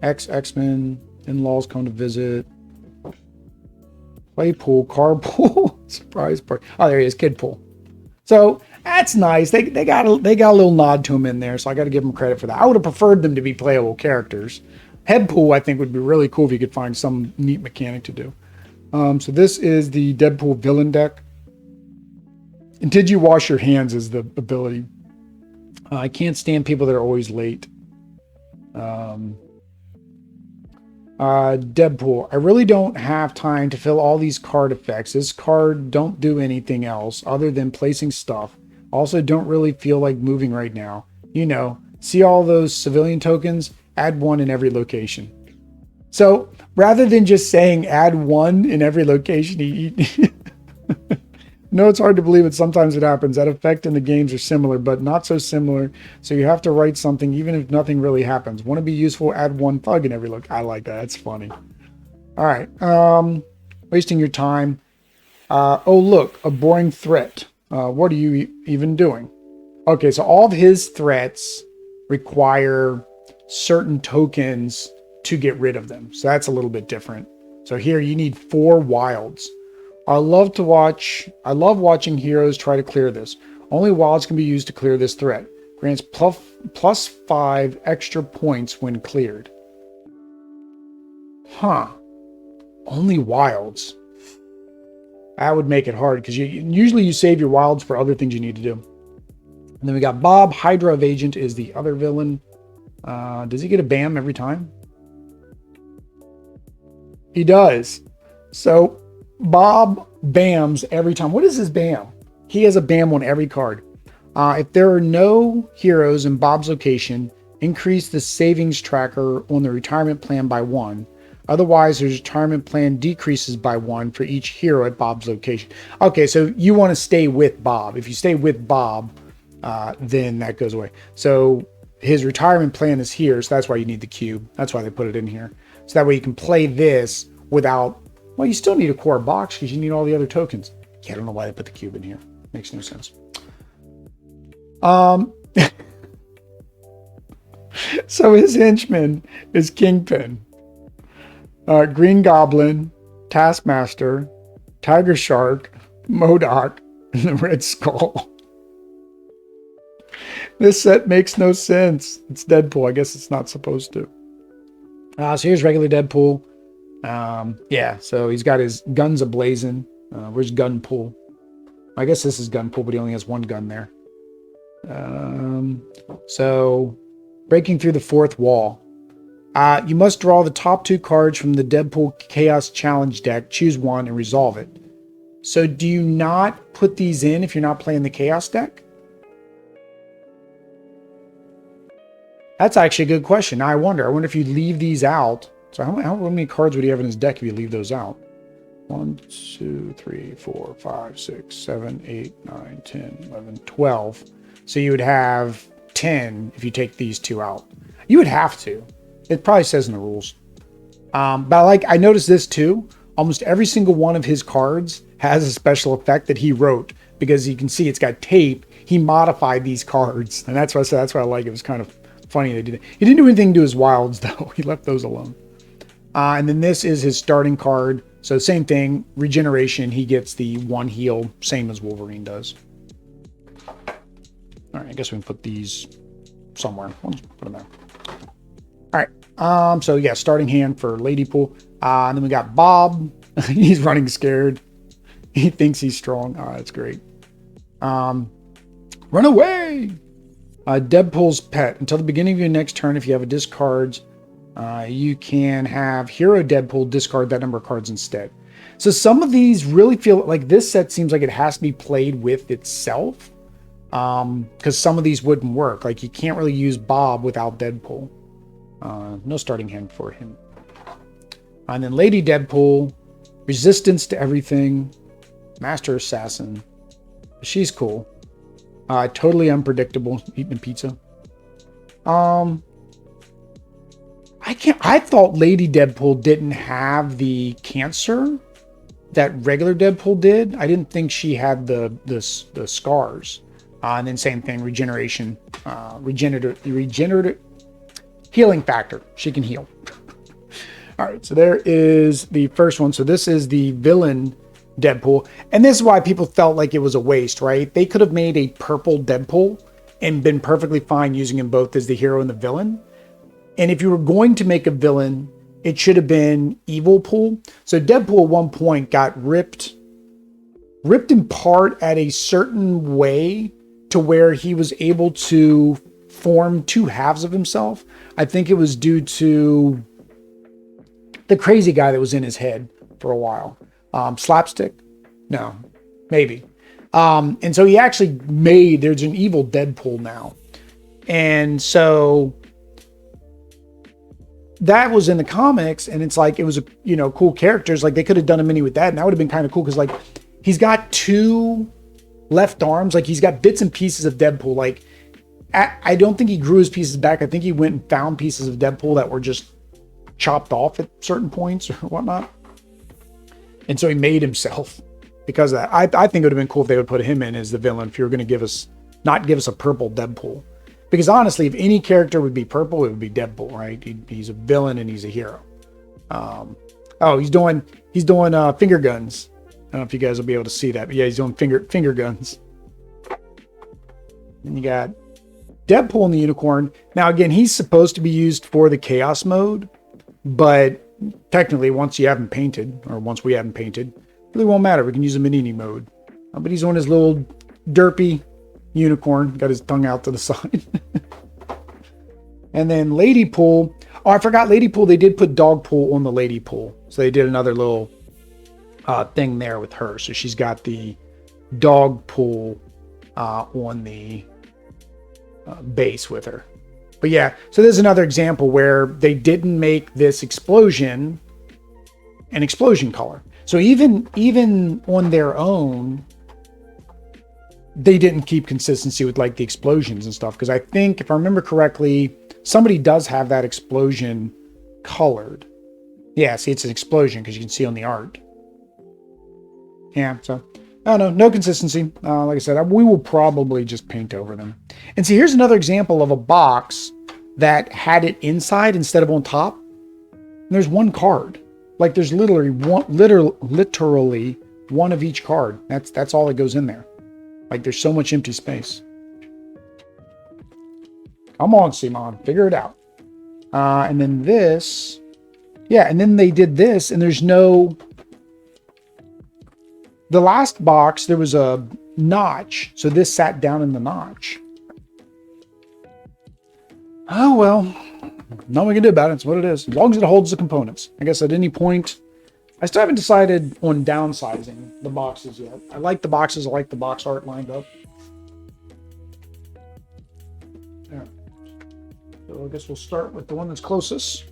X-Men. In-laws come to visit. Playpool, carpool, surprise party. Oh, there he is, Kidpool. So that's nice. They got a little nod to him in there, so I got to give them credit for that. I would have preferred them to be playable characters. Headpool, I think, would be really cool if you could find some neat mechanic to do. So this is the Deadpool villain deck. And did you wash your hands is the ability. I can't stand people that are always late. Deadpool. I really don't have time to fill all these card effects. This card don't do anything else other than placing stuff. Also don't really feel like moving right now. You know, See all those civilian tokens? Add one in every location. So rather than just saying add one in every location, no, it's hard to believe it. Sometimes it happens. That effect in the games are similar, but not so similar. So you have to write something even if nothing really happens. Want to be useful? Add one thug in every look. I like that. That's funny. All right. Wasting your time. Oh, look, a boring threat. What are you even doing? Okay, so all of his threats require certain tokens to get rid of them. So that's a little bit different. So here you need 4 wilds. I love watching heroes try to clear this. Only wilds can be used to clear this threat. Grants plus 5 extra points when cleared. Huh. Only wilds. That would make it hard because usually you save your wilds for other things you need to do. And then we got Bob. Hydra of Agent is the other villain. Does he get a BAM every time? He does. So Bob BAMs every time. What is his BAM? He has a BAM on every card. If there are no heroes in Bob's location, increase the savings tracker on the retirement plan by 1. Otherwise, his retirement plan decreases by 1 for each hero at Bob's location. Okay, so you want to stay with Bob. If you stay with Bob, then that goes away. So his retirement plan is here, so that's why you need the cube. That's why they put it in here. So that way you can play this without, well, you still need a core box because you need all the other tokens. Yeah, I don't know why they put the cube in here. Makes no sense. So his henchman is Kingpin, Green Goblin, Taskmaster, Tiger Shark, MODOK, and the Red Skull. This set makes no sense. It's Deadpool. I guess it's not supposed to. So here's regular Deadpool. Yeah, so he's got his guns ablazing. Where's Gunpool? I guess this is Gunpool, but he only has 1 gun there. So breaking through the 4th wall. You must draw the top 2 cards from the Deadpool Chaos Challenge deck. Choose one and resolve it. So do you not put these in if you're not playing the Chaos deck? That's actually a good question. Now I wonder if you leave these out. So how many cards would he have in his deck if you leave those out? 1, 2, 3, 4, 5, 6, 7, 8, 9, 10, 11, 12. So you would have 10 if you take these 2 out. You would have to. It probably says in the rules. But I noticed this too. Almost every single one of his cards has a special effect that he wrote because you can see it's got tape. He modified these cards, and that's why I said that's why I like it. It was kind of funny they did it. He didn't do anything to his wilds though. He left those alone. And then this is his starting card. So same thing, regeneration. He gets the 1 heal, same as Wolverine does. All right, I guess we can put these somewhere. We'll just put them there. All right. So yeah, starting hand for Ladypool. And then we got Bob. He's running scared. He thinks he's strong. Oh, that's great. Run away. Deadpool's pet. Until the beginning of your next turn, if you have a discard, you can have Hero Deadpool discard that number of cards instead. So some of these really feel like this set seems like it has to be played with itself. Because some of these wouldn't work. Like you can't really use Bob without Deadpool. No starting hand for him. And then Lady Deadpool, resistance to everything, Master Assassin. She's cool. Totally unpredictable, eating a pizza. I thought Lady Deadpool didn't have the cancer that regular Deadpool did. I didn't think she had the scars. And then same thing, regeneration, regenerative healing factor. She can heal. All right, so there is the first one. So this is the villain Deadpool. And this is why people felt like it was a waste, right? They could have made a purple Deadpool and been perfectly fine using them both as the hero and the villain. And if you were going to make a villain, it should have been Evil Pool. So Deadpool at one point got ripped in part at a certain way to where he was able to form 2 halves of himself. I think it was due to the crazy guy that was in his head for a while. Slapstick? No, maybe. And so he actually there's an evil Deadpool now. And so that was in the comics, and it's like, it was, you know, cool characters. Like they could have done a mini with that, and that would have been kind of cool, because like he's got 2 left arms. Like he's got bits and pieces of Deadpool. Like I don't think he grew his pieces back. I think he went and found pieces of Deadpool that were just chopped off at certain points or whatnot. And so he made himself because of that. I think it would have been cool if they would put him in as the villain, if you were going to not give us a purple Deadpool. Because honestly, if any character would be purple, it would be Deadpool, right? He's a villain and he's a hero. Oh, he's doing finger guns. I don't know if you guys will be able to see that, but yeah, he's doing finger guns. And you got Deadpool and the unicorn. Now again, he's supposed to be used for the chaos mode, but technically once we have him painted, it really won't matter. We can use him in any mode. But he's on his little derpy unicorn, got his tongue out to the side. And then Lady Pool. Oh, I forgot Lady Pool. They did put Dog Pool on the Lady Pool. So they did another little thing there with her. So she's got the Dog Pool on the base with her. But yeah, so there's another example where they didn't make this explosion an explosion color. So even on their own, they didn't keep consistency with like the explosions and stuff. Because I think, if I remember correctly, somebody does have that explosion colored. Yeah, see, it's an explosion because you can see on the art. Yeah, so I don't know, no consistency. Like I said, we will probably just paint over them. And see, here's another example of a box that had it inside instead of on top. And there's one card. Like there's literally one of each card. That's all that goes in there. Like there's so much empty space. Come on, CMON, figure it out. And then this, yeah, and then they did this, and there's no. The last box, there was a notch, so this sat down in the notch. Oh, well, nothing we can do about it. It's what it is. As long as it holds the components. I guess at any point, I still haven't decided on downsizing the boxes yet. I like the boxes. I like the box art lined up. There. So I guess we'll start with the one that's closest.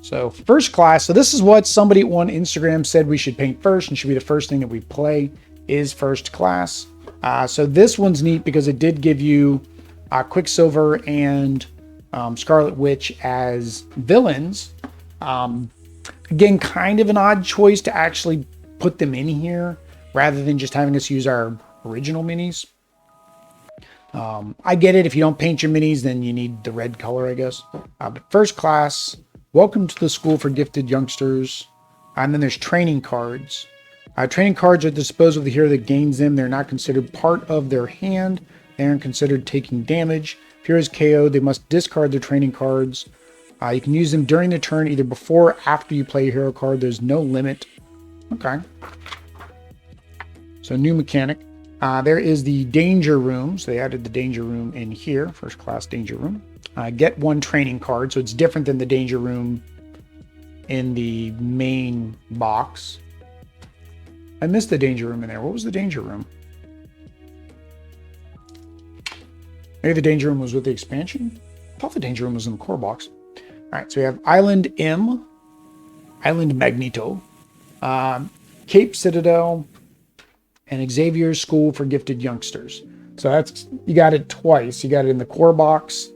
So first class. So this is what somebody on Instagram said we should paint first and should be the first thing that we play is first class. So this one's neat because it did give you Quicksilver and Scarlet Witch as villains. Again, kind of an odd choice to actually put them in here rather than just having us use our original minis. I get it. If you don't paint your minis, then you need the red color, I guess. But first class, welcome to the school for gifted youngsters. And then there's training cards. Training cards are at the disposal of the hero that gains them. They're not considered part of their hand. They aren't considered taking damage. If heroes KO'd, they must discard their training cards. You can use them during the turn, either before or after you play a hero card. There's no limit. Okay. So new mechanic. There is the danger room. So they added the danger room in here. First class danger room. Get one training card. So it's different than the danger room in the main box. I missed the danger room in there. What was the danger room? Maybe the danger room was with the expansion? I thought the danger room was in the core box. All right, so we have Island M, Island Magneto, Cape Citadel, and Xavier's School for Gifted Youngsters. So that's, you got it twice. You got it in the core box,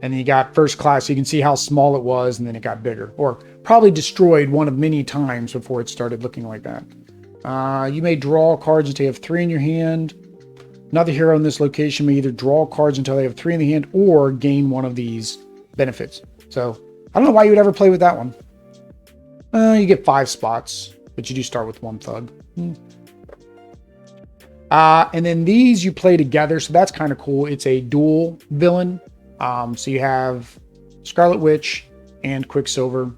and then you got first class. So you can see how small it was, and then it got bigger. Or probably destroyed one of many times before it started looking like that. You may draw cards until you have 3 in your hand. Another hero in this location may either draw cards until they have 3 in the hand or gain one of these benefits. So I don't know why you would ever play with that one. You get 5 spots, but you do start with 1 thug. And then these you play together, so that's kind of cool. It's a dual villain. So you have Scarlet Witch and Quicksilver.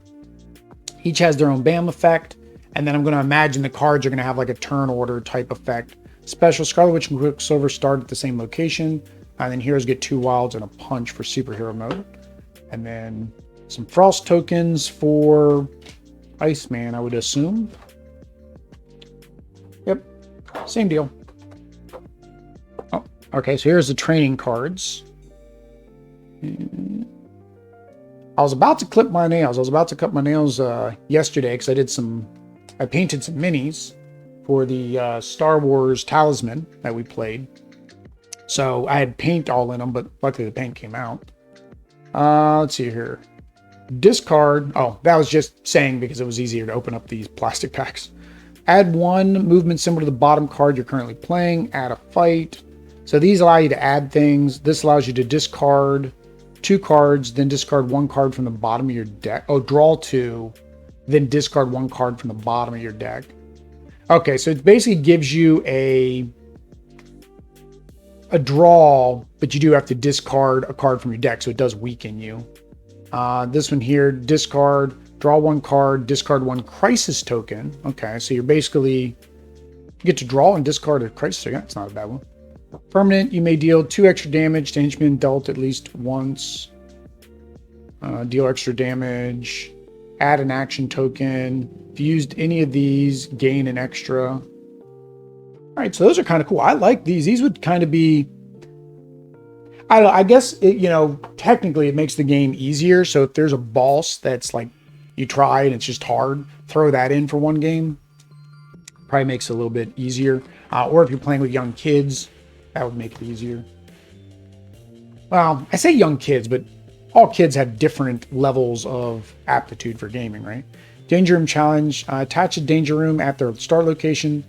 Each has their own BAM effect. And then I'm going to imagine the cards are going to have like a turn order type effect. Special Scarlet Witch and Quicksilver start at the same location. And then heroes get 2 wilds and a punch for superhero mode. And then some frost tokens for Iceman, I would assume. Yep, same deal. Oh, okay, so here's the training cards. I was about to clip my nails. I was about to cut my nails yesterday because I painted some minis for the Star Wars Talisman that we played. So I had paint all in them, but luckily the paint came out. Let's see here. Discard. Oh, that was just saying because it was easier to open up these plastic packs. Add one movement symbol to the bottom card you're currently playing. Add a fight. So these allow you to add things. This allows you to discard 2 cards, then discard 1 card from the bottom of your deck. Oh, draw 2, then discard 1 card from the bottom of your deck. Okay, so it basically gives you a draw, but you do have to discard a card from your deck, so it does weaken you. This one here, discard, draw 1 card, discard 1 crisis token. Okay, so you're basically, you get to draw and discard a crisis token. That's not a bad one. Permanent, you may deal 2 extra damage to henchmen dealt at least once. Deal extra damage. Add an action token. If you used any of these, gain an extra. All right, so those are kind of cool. I like these. These would kind of be, I don't know, I guess, technically it makes the game easier. So if there's a boss that's like, you try and it's just hard, throw that in for one game. Probably makes it a little bit easier. Or if you're playing with young kids, that would make it easier. Well, I say young kids, but all kids have different levels of aptitude for gaming, right? Danger Room Challenge. Attach a danger room at their start location.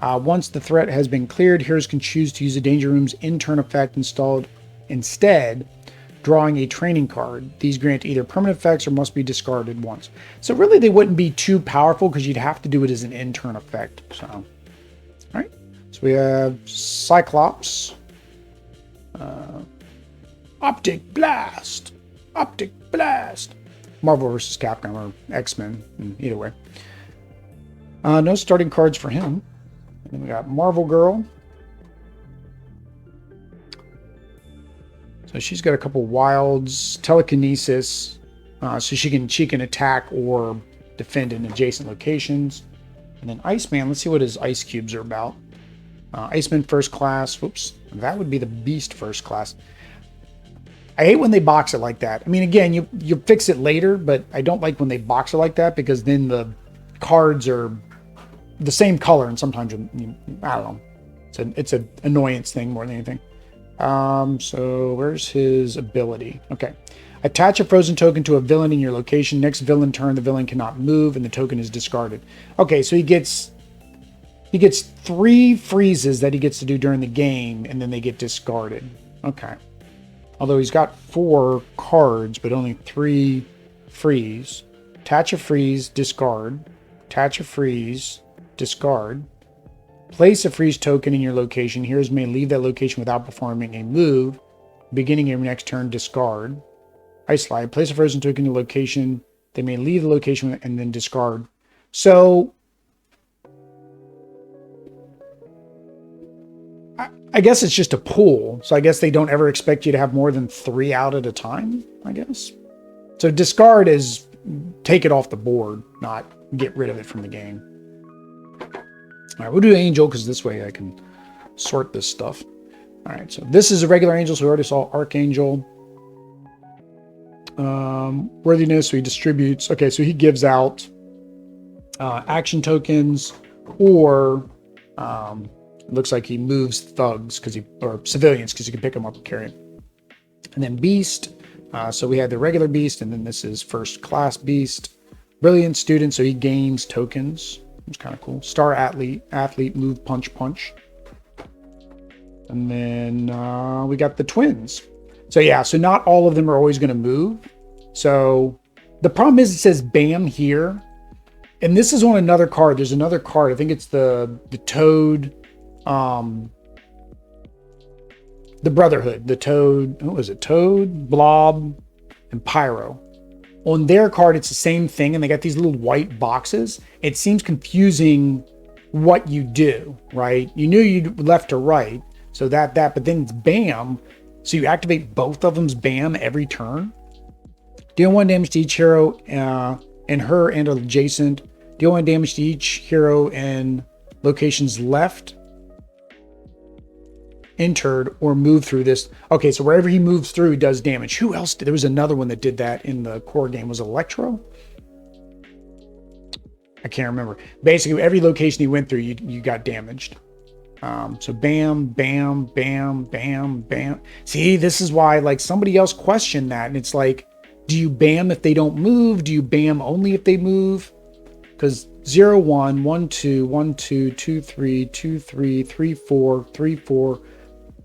Once the threat has been cleared, heroes can choose to use the danger room's in-turn effect installed instead, drawing a training card. These grant either permanent effects or must be discarded once. So really they wouldn't be too powerful because you'd have to do it as an in-turn effect. So, all right. So we have Cyclops, Optic Blast, Marvel vs. Capcom or X-Men, either way. No starting cards for him. And then we got Marvel Girl. So she's got a couple wilds, telekinesis, so she can attack or defend in adjacent locations. And then Iceman, let's see what his ice cubes are about. Iceman first class. Whoops, that would be the Beast first class. I hate when they box it like that. I mean, again, you fix it later, but I don't like when they box it like that because then the cards are the same color and sometimes I don't know. It's an annoyance thing more than anything. So where's his ability? Okay. Attach a frozen token to a villain in your location. Next villain turn, the villain cannot move and the token is discarded. Okay, so he gets 3 freezes that he gets to do during the game and then they get discarded. Okay. Although he's got 4 cards, but only 3 freeze. Attach a freeze, discard. Attach a freeze, discard. Place a freeze token in your location. Heroes may leave that location without performing a move. Beginning of your next turn, discard. Ice Slide. Place a frozen token in your location. They may leave the location and then discard. So I guess it's just a pool. So I guess they don't ever expect you to have more than 3 out at a time, I guess. So discard is take it off the board, not get rid of it from the game. All right, we'll do Angel because this way I can sort this stuff. All right, so this is a regular Angel, so we already saw Archangel. Worthiness, so he distributes. Okay, so he gives out action tokens, or it looks like he moves thugs or civilians because you can pick them up and carry them. And then Beast. So we had the regular Beast, and then this is first class Beast. Brilliant Student, so he gains tokens. It's kind of cool. Star Athlete, move, punch. And then we got the twins. So yeah, so not all of them are always going to move. So the problem is it says BAM here. And this is on another card. There's another card. I think it's the Toad, the Brotherhood. The Toad, what was it? Toad, Blob, and Pyro. On their card, it's the same thing, and they got these little white boxes. It seems confusing what you do, right? You knew you left to right, so that, but then it's BAM. So you activate both of them's BAM every turn. Deal 1 damage to each hero and her and adjacent. Deal 1 damage to each hero and locations left. entered or moved through this. Okay, so wherever he moves through, he does damage. Who else did? There was another one that did that in the core game. Was it Electro? I can't remember. Basically, every location he went through, you got damaged. So bam, bam, bam, bam, bam. See, this is why like somebody else questioned that. And it's like, do you bam if they don't move? Do you bam only if they move? Because 0, 1, 1, 2, 1, 2, 2, 3, 2, 3, 3, 4, 3, 4,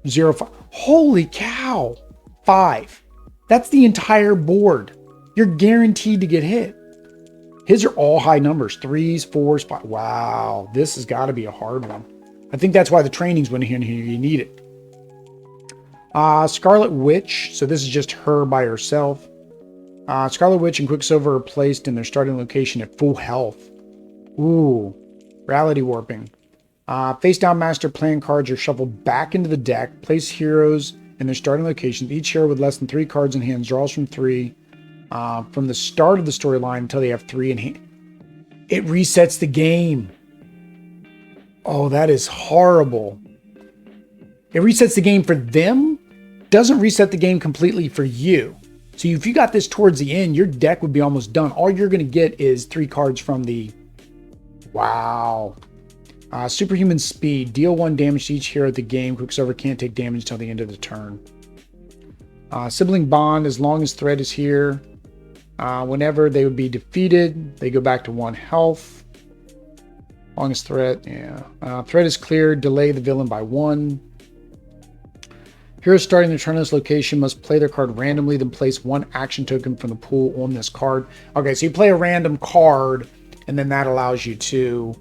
0, 5. Holy cow. 5. That's the entire board. You're guaranteed to get hit. His are all high numbers. 3s, 4s, 5. Wow. This has got to be a hard one. I think that's why the training's went in here. You need it. Scarlet Witch. So this is just her by herself. Scarlet Witch and Quicksilver are placed in their starting location at full health. Ooh. Reality warping. Face down master plan cards are shuffled back into the deck. Place heroes in their starting locations. Each hero with less than 3 cards in hand draws from 3 from the start of the storyline until they have 3 in hand. It resets the game. Oh, that is horrible. It resets the game for them, doesn't reset the game completely for you. So if you got this towards the end, your deck would be almost done. All you're going to get is 3 cards from the... Wow. Superhuman speed. Deal 1 damage to each hero at the game. Quicksilver can't take damage until the end of the turn. Sibling bond. As long as threat is here, whenever they would be defeated, they go back to 1 health. Longest threat, yeah. Threat is cleared. Delay the villain by 1. Heroes starting their turn on this location must play their card randomly, then place 1 action token from the pool on this card. Okay, so you play a random card, and then that allows you to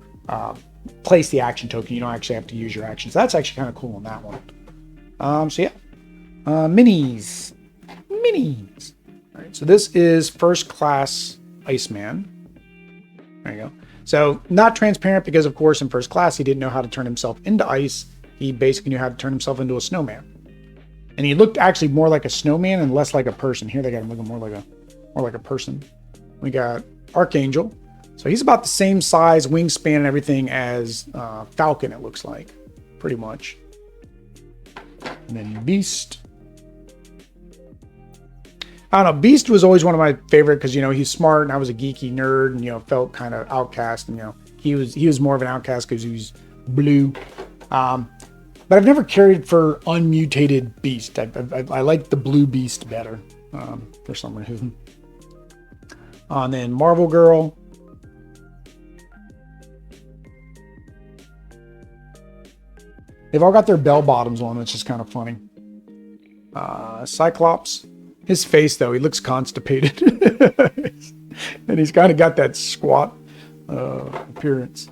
place the action token. You don't actually have to use your actions. That's actually kind of cool on that one. So yeah. Minis. Minis. All right, so this is First Class Iceman. There you go. So not transparent because, of course, in First Class, he didn't know how to turn himself into ice. He basically knew how to turn himself into a snowman. And he looked actually more like a snowman and less like a person. Here they got him looking more like a person. We got Archangel. So he's about the same size, wingspan, and everything as Falcon, it looks like. Pretty much. And then Beast. I don't know. Beast was always one of my favorite because, you know, he's smart and I was a geeky nerd and, you know, felt kind of outcast. And, you know, he was more of an outcast because he was blue. But I've never carried for unmutated Beast. I like the blue Beast better for some reason. And then Marvel Girl. They've all got their bell bottoms on, which is kind of funny. Cyclops. His face, though, he looks constipated. And he's kind of got that squat appearance.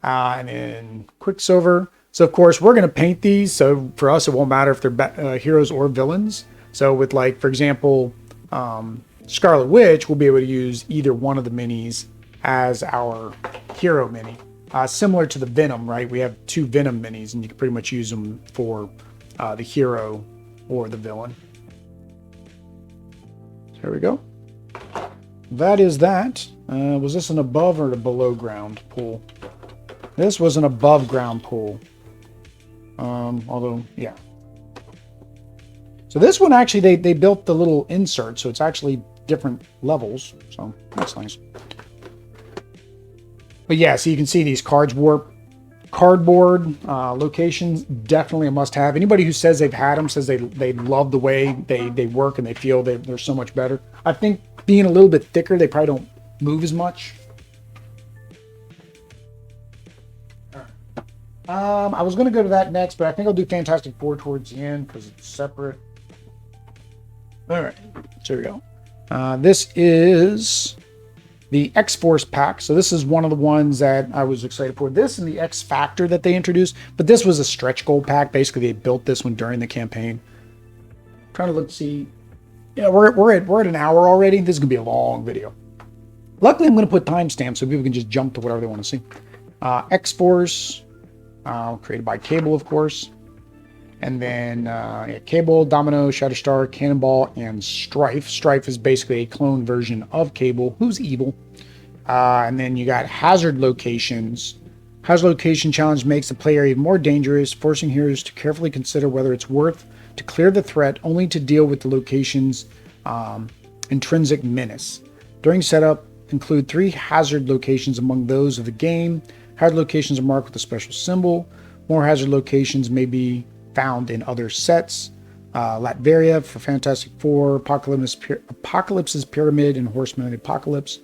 And then Quicksilver. So, of course, we're going to paint these. So, for us, it won't matter if they're heroes or villains. So, with, like, for example, Scarlet Witch, we'll be able to use either one of the minis as our hero mini. Similar to the Venom, right? We have 2 Venom minis, and you can pretty much use them for the hero or the villain. There we go. That is that. Was this an above or a below ground pool? This was an above ground pool. Although, yeah. So this one actually, they built the little insert, so it's actually different levels. So that's nice. But yeah, so you can see these cards warp. Cardboard locations, definitely a must-have. Anybody who says they've had them says they love the way they work and they feel they're so much better. I think being a little bit thicker, they probably don't move as much. I was going to go to that next, but I think I'll do Fantastic Four towards the end because it's separate. All right, so here we go. This is the X-Force pack. So this is one of the ones that I was excited for. This and the X Factor that they introduced, but this was a stretch goal pack. Basically, they built this one during the campaign. Trying to look, see. Yeah, we're at an hour already. This is gonna be a long video. Luckily, I'm gonna put timestamps so people can just jump to whatever they want to see. X-Force, created by Cable, of course. And then Cable, Domino, Shatterstar, Cannonball, and Strife. Strife is basically a clone version of Cable, who's evil. And then you got hazard locations. Hazard location challenge makes the play area even more dangerous, forcing heroes to carefully consider whether it's worth to clear the threat only to deal with the location's intrinsic menace. During setup, include 3 hazard locations among those of the game. Hazard locations are marked with a special symbol. More hazard locations may be found in other sets. Latveria for Fantastic Four, Apocalypse's Pyramid, and Horsemen of the Apocalypse.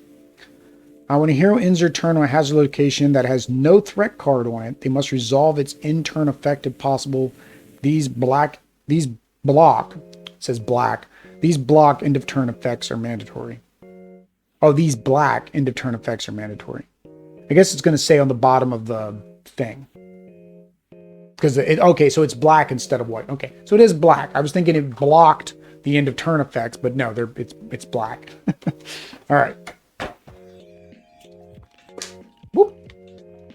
When a hero ends their turn on a hazard location that has no threat card on it, they must resolve its in-turn effect if possible. These block end of turn effects are mandatory. Oh, these black end of turn effects are mandatory. I guess it's going to say on the bottom of the thing. Because okay, so it's black instead of white. Okay, so it is black. I was thinking it blocked the end of turn effects, but no, it's black. All right. Whoop.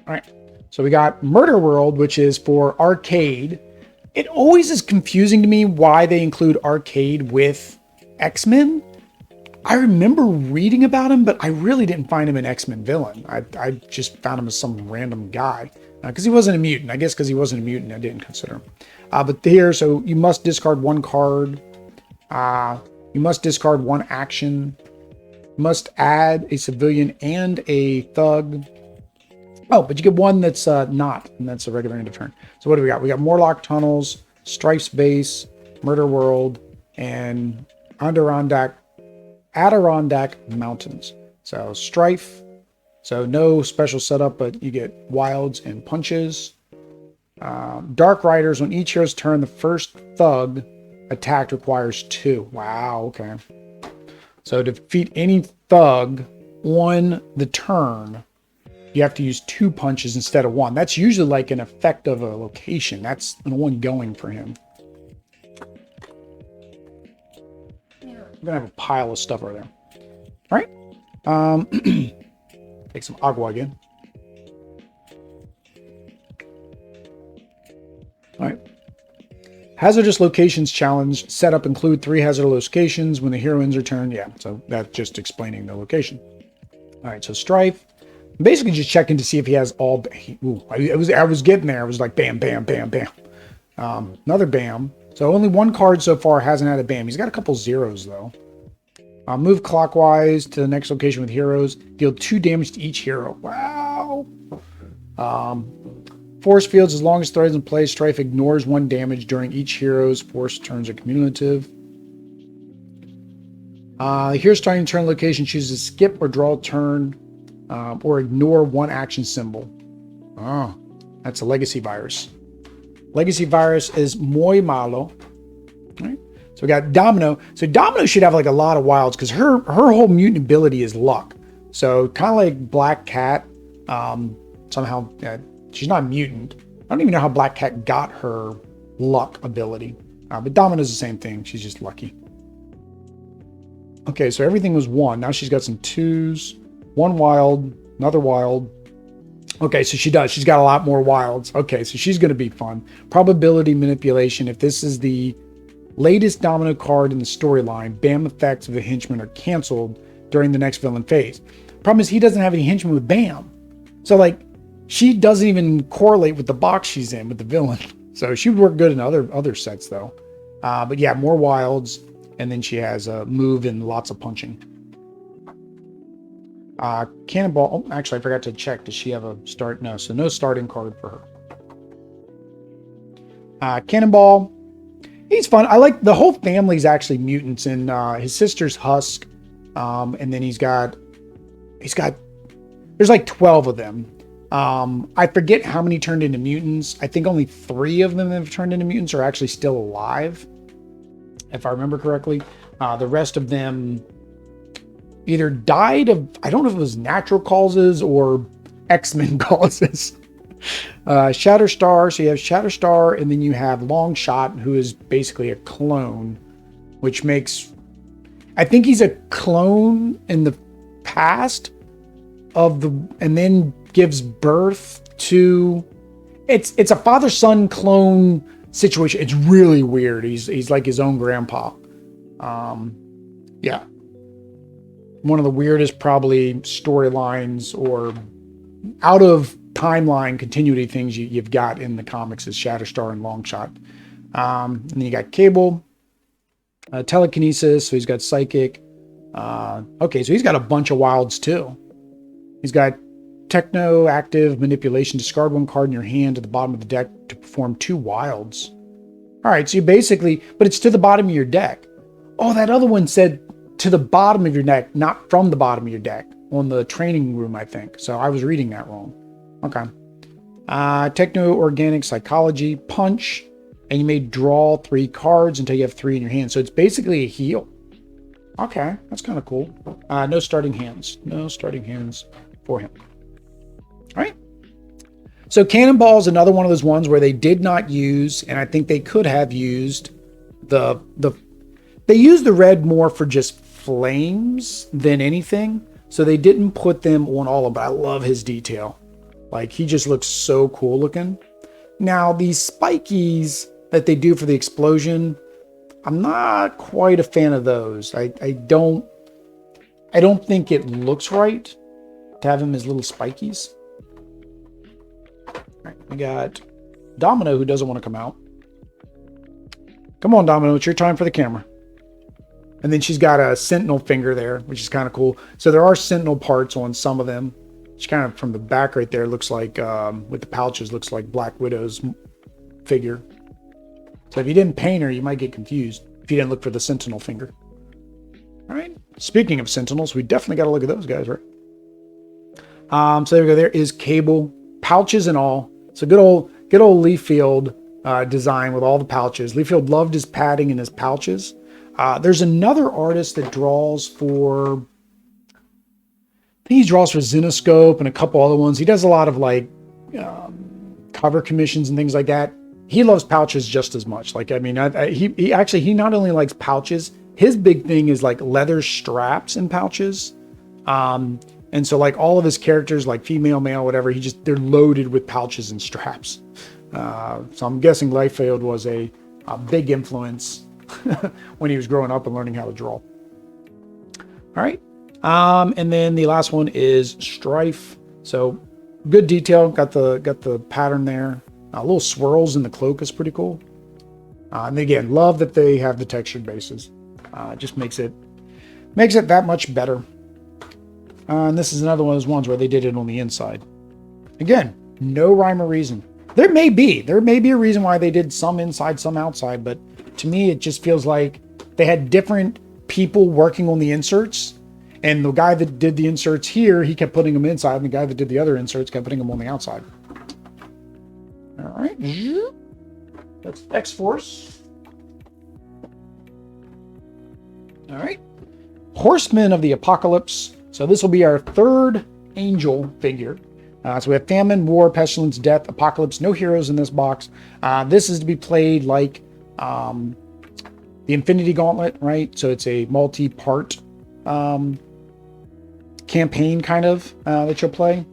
All right. So we got Murder World, which is for arcade. It always is confusing to me why they include arcade with X-Men. I remember reading about him, but I really didn't find him an X-Men villain. I just found him as some random guy. Because he wasn't a mutant. I guess because he wasn't a mutant, I didn't consider him. But here, so you must discard 1 card. You must discard 1 action. You must add a civilian and a thug. Oh, but you get 1 that's not, and that's a regular end of turn. So what do we got? We got Morlock Tunnels, Strife's Base, Murder World, and Adirondack Mountains. So Strife. So no special setup, but you get wilds and punches. Dark Riders, on each hero's turn, the first thug attack requires 2. Wow, okay. So to defeat any thug on the turn, you have to use 2 punches instead of 1. That's usually like an effect of a location. That's an ongoing for him. I'm gonna have a pile of stuff over there. All right. Take some agua again. All right. Hazardous locations challenge. Setup include 3 hazardous locations when the hero ends their turn. Yeah, so that's just explaining the location. All right, so Strife. I'm basically just checking to see if he has all. Ooh, I was getting there. I was like bam, bam, bam, bam. Another bam. So only 1 card so far hasn't had a bam. He's got a couple zeros though. Move clockwise to the next location with heroes. Deal 2 damage to each hero. Wow. Force fields, as long as threat is in play, Strife ignores 1 damage during each hero's force turns are cumulative. Here's starting turn location. Chooses skip or draw a turn or ignore 1 action symbol. Oh, that's a legacy virus. Legacy virus is muy malo. All right. So we got Domino. So Domino should have like a lot of wilds because her whole mutant ability is luck. So kind of like Black Cat. Somehow she's not a mutant. I don't even know how Black Cat got her luck ability. But Domino's the same thing. She's just lucky. Okay, so everything was 1. Now she's got some 2s. 1 wild. Another wild. Okay, so she does. She's got a lot more wilds. Okay, so she's going to be fun. Probability manipulation. If this is the latest Domino card in the storyline, BAM effects of the henchman are canceled during the next villain phase. Problem is he doesn't have any henchmen with BAM. So like she doesn't even correlate with the box she's in with the villain. So she would work good in other sets though. But yeah, more wilds. And then she has a move and lots of punching. Cannonball. Oh, actually I forgot to check. Does she have a start? No, so no starting card for her. Cannonball. He's fun. I like the whole family's actually mutants, and his sister's Husk. And then he's got there's like 12 of them. I forget how many turned into mutants. I think only 3 of them that have turned into mutants are actually still alive, if I remember correctly. The rest of them either died of, I don't know if it was natural causes or X-Men causes. Shatterstar, so you have Shatterstar, and then you have Longshot, who is basically a clone, which makes, I think he's a clone in the past of the, and then gives birth to, it's a father-son clone situation. It's really weird. He's like his own grandpa. Yeah. One of the weirdest probably storylines or out of timeline continuity things you've got in the comics is Shatterstar and Longshot. And then you got Cable, telekinesis, so he's got psychic. Okay, so he's got a bunch of wilds too. He's got techno, active, manipulation. Discard one card in your hand to the bottom of the deck to perform 2 wilds. All right, so you basically, but it's to the bottom of your deck. Oh, that other one said to the bottom of your deck, not from the bottom of your deck on the training room, I think. So I was reading that wrong. Okay. Techno, organic, psychology, punch, and you may draw 3 cards until you have 3 in your hand. So it's basically a heal. Okay, that's kind of cool. No starting hands. No starting hands for him. All right. So Cannonball is another one of those ones where they did not use, and I think they could have used they used the red more for just flames than anything. So they didn't put them on all of them, but I love his detail. Like, he just looks so cool looking. Now, these spikies that they do for the explosion, I'm not quite a fan of those. I don't think it looks right to have him as little spikies. All right, we got Domino, who doesn't want to come out. Come on, Domino, it's your time for the camera. And then she's got a sentinel finger there, which is kind of cool. So there are sentinel parts on some of them. Which kind of from the back right there looks like, with the pouches, looks like Black Widow's figure. So if you didn't paint her, you might get confused if you didn't look for the sentinel finger. All right. Speaking of sentinels, we definitely got to look at those guys, right? So there we go. There is Cable, pouches and all. So good old Leafield design with all the pouches. Leafield loved his padding and his pouches. There's another artist that draws for, I think he draws for Zenoscope and a couple other ones. He does a lot of like cover commissions and things like that. He loves pouches just as much. Like, I mean, he not only likes pouches, his big thing is like leather straps and pouches. And so like all of his characters, like female, male, whatever, they're loaded with pouches and straps. So I'm guessing Liefeld was a big influence when he was growing up and learning how to draw. All right. And then the last one is Strife. So good detail. Got the pattern there. Little swirls in the cloak is pretty cool. And again, love that they have the textured bases. Just makes it that much better. And this is another one of those ones where they did it on the inside. Again, no rhyme or reason. There may be a reason why they did some inside, some outside, but to me, it just feels like they had different people working on the inserts. And the guy that did the inserts here, he kept putting them inside, and the guy that did the other inserts kept putting them on the outside. All right. That's X-Force. All right. Horsemen of the Apocalypse. So this will be our third angel figure. So we have Famine, War, Pestilence, Death, Apocalypse. No heroes in this box. This is to be played like the Infinity Gauntlet, right? So it's a multi-part campaign kind of that you'll play.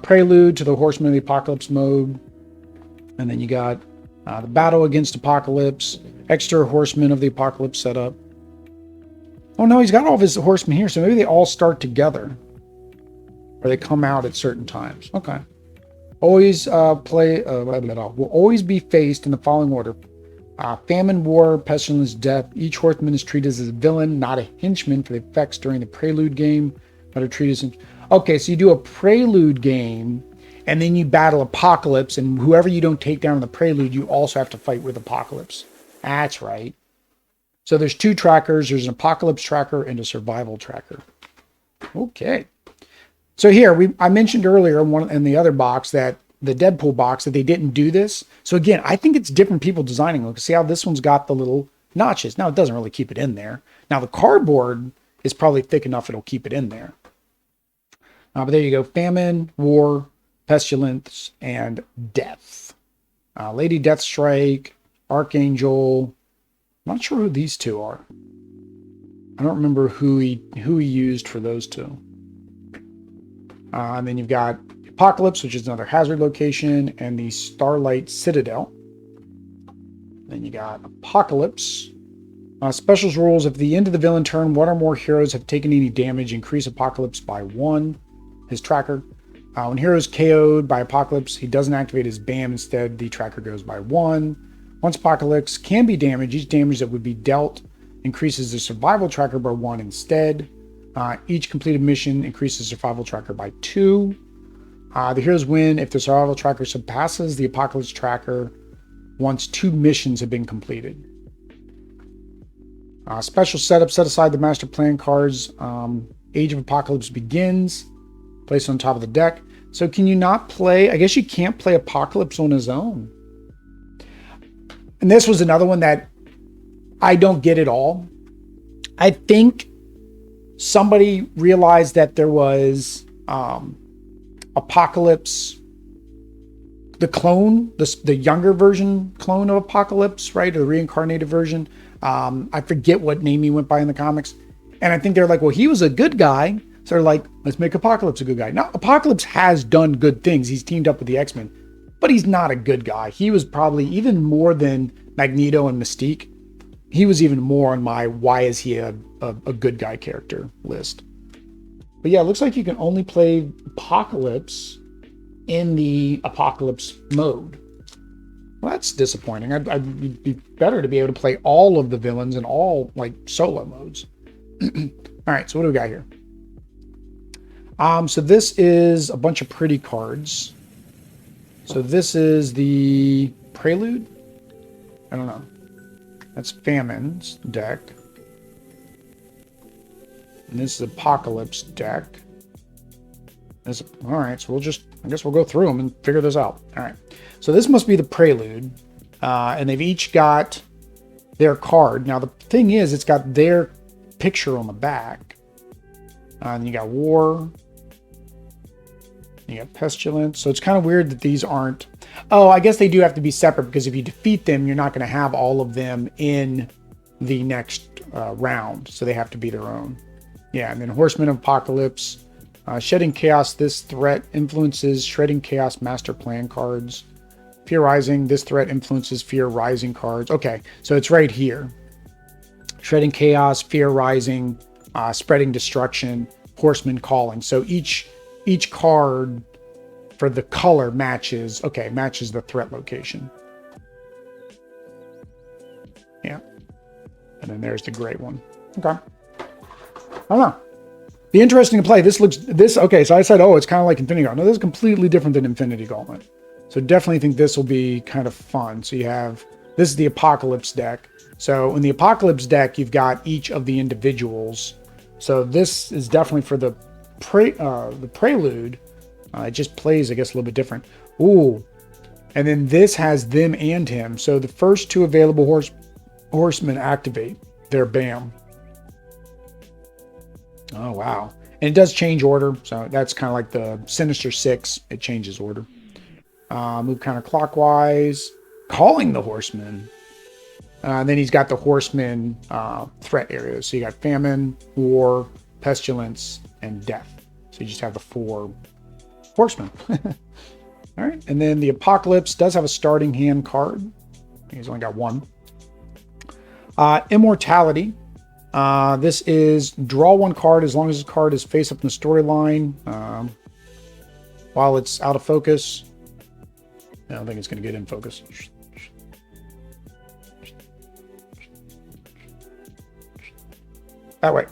Prelude to the Horsemen of the Apocalypse mode. And then you got the Battle Against Apocalypse, extra Horsemen of the Apocalypse setup. Oh no, he's got all of his horsemen here, so maybe they all start together. Or they come out at certain times. Okay. Always will always be faced in the following order. Famine, War, Pestilence, Death. Each horseman is treated as a villain, not a henchman for the effects during the prelude game. But are treated as... Okay, so you do a prelude game, and then you battle Apocalypse, and whoever you don't take down in the prelude, you also have to fight with Apocalypse. That's right. So there's 2 trackers. There's an Apocalypse tracker and a survival tracker. Okay. So here, I mentioned earlier in the other box that the Deadpool box that they didn't do this. So again, I think it's different people designing them. See how this one's got the little notches. Now, it doesn't really keep it in there. Now, the cardboard is probably thick enough it'll keep it in there. But there you go. Famine, War, Pestilence, and Death. Lady Deathstrike, Archangel. I'm not sure who these 2 are. I don't remember who he used for those 2. And then you've got Apocalypse, which is another hazard location, and the Starlight Citadel. Then you got Apocalypse. Specials rules: if at the end of the villain turn, 1 or more heroes have taken any damage, increase Apocalypse by 1. His tracker. When hero is KO'd by Apocalypse, he doesn't activate his BAM. Instead, the tracker goes by 1. Once Apocalypse can be damaged, each damage that would be dealt increases the survival tracker by 1 instead. Each completed mission increases survival tracker by 2. The heroes win if the survival tracker surpasses the Apocalypse tracker once 2 missions have been completed. Special setup, set aside the master plan cards. Age of Apocalypse begins. Place on top of the deck. So can you not play? I guess you can't play Apocalypse on his own. And this was another one that I don't get at all. I think somebody realized that there was Apocalypse, the clone, the younger version clone of Apocalypse, right? Or the reincarnated version. I forget what name he went by in the comics. And I think they're like, well, he was a good guy. So they're like, let's make Apocalypse a good guy. Now, Apocalypse has done good things. He's teamed up with the X-Men, but he's not a good guy. He was probably even more than Magneto and Mystique. He was even more on my why is he a good guy character list. But yeah, it looks like you can only play Apocalypse in the Apocalypse mode. Well, that's disappointing. I'd be better to be able to play all of the villains in all like solo modes. All right, so what do we got here? So this is a bunch of pretty cards. So this is the Prelude. I don't know. That's Famine's deck. And this is Apocalypse deck. All right, so I guess we'll go through them and figure this out. All right. So this must be the Prelude. And they've each got their card. Now, the thing is, it's got their picture on the back. And you got War. You got Pestilence. So it's kind of weird that these aren't... Oh, I guess they do have to be separate because if you defeat them, you're not going to have all of them in the next round. So they have to be their own. Yeah, and then Horsemen of Apocalypse. Shedding Chaos. This threat influences Shredding Chaos Master Plan cards. Fear Rising. This threat influences Fear Rising cards. Okay, so it's right here. Shredding Chaos, Fear Rising, Spreading Destruction, Horseman Calling. So each card for the color matches the threat location. Yeah. And then there's the gray one. Okay. I don't know. Be interesting to play. Okay, so I said, oh, it's kind of like Infinity Gauntlet. No, this is completely different than Infinity Gauntlet. So definitely think this will be kind of fun. So this is the Apocalypse deck. So in the Apocalypse deck, you've got each of the individuals. So this is definitely for the Prelude. It just plays, I guess, a little bit different. Ooh. And then this has them and him. So the first 2 available horsemen activate their BAM. Oh, wow. And it does change order. So that's kind of like the Sinister Six. It changes order. Move counterclockwise. Calling the horsemen. And then he's got the horsemen threat areas. So you got Famine, War, Pestilence, and Death. So you just have the 4 horsemen. All right. And then the Apocalypse does have a starting hand card. He's only got 1. Immortality. This is draw 1 card as long as the card is face up in the storyline. While it's out of focus. I don't think it's going to get in focus. That way.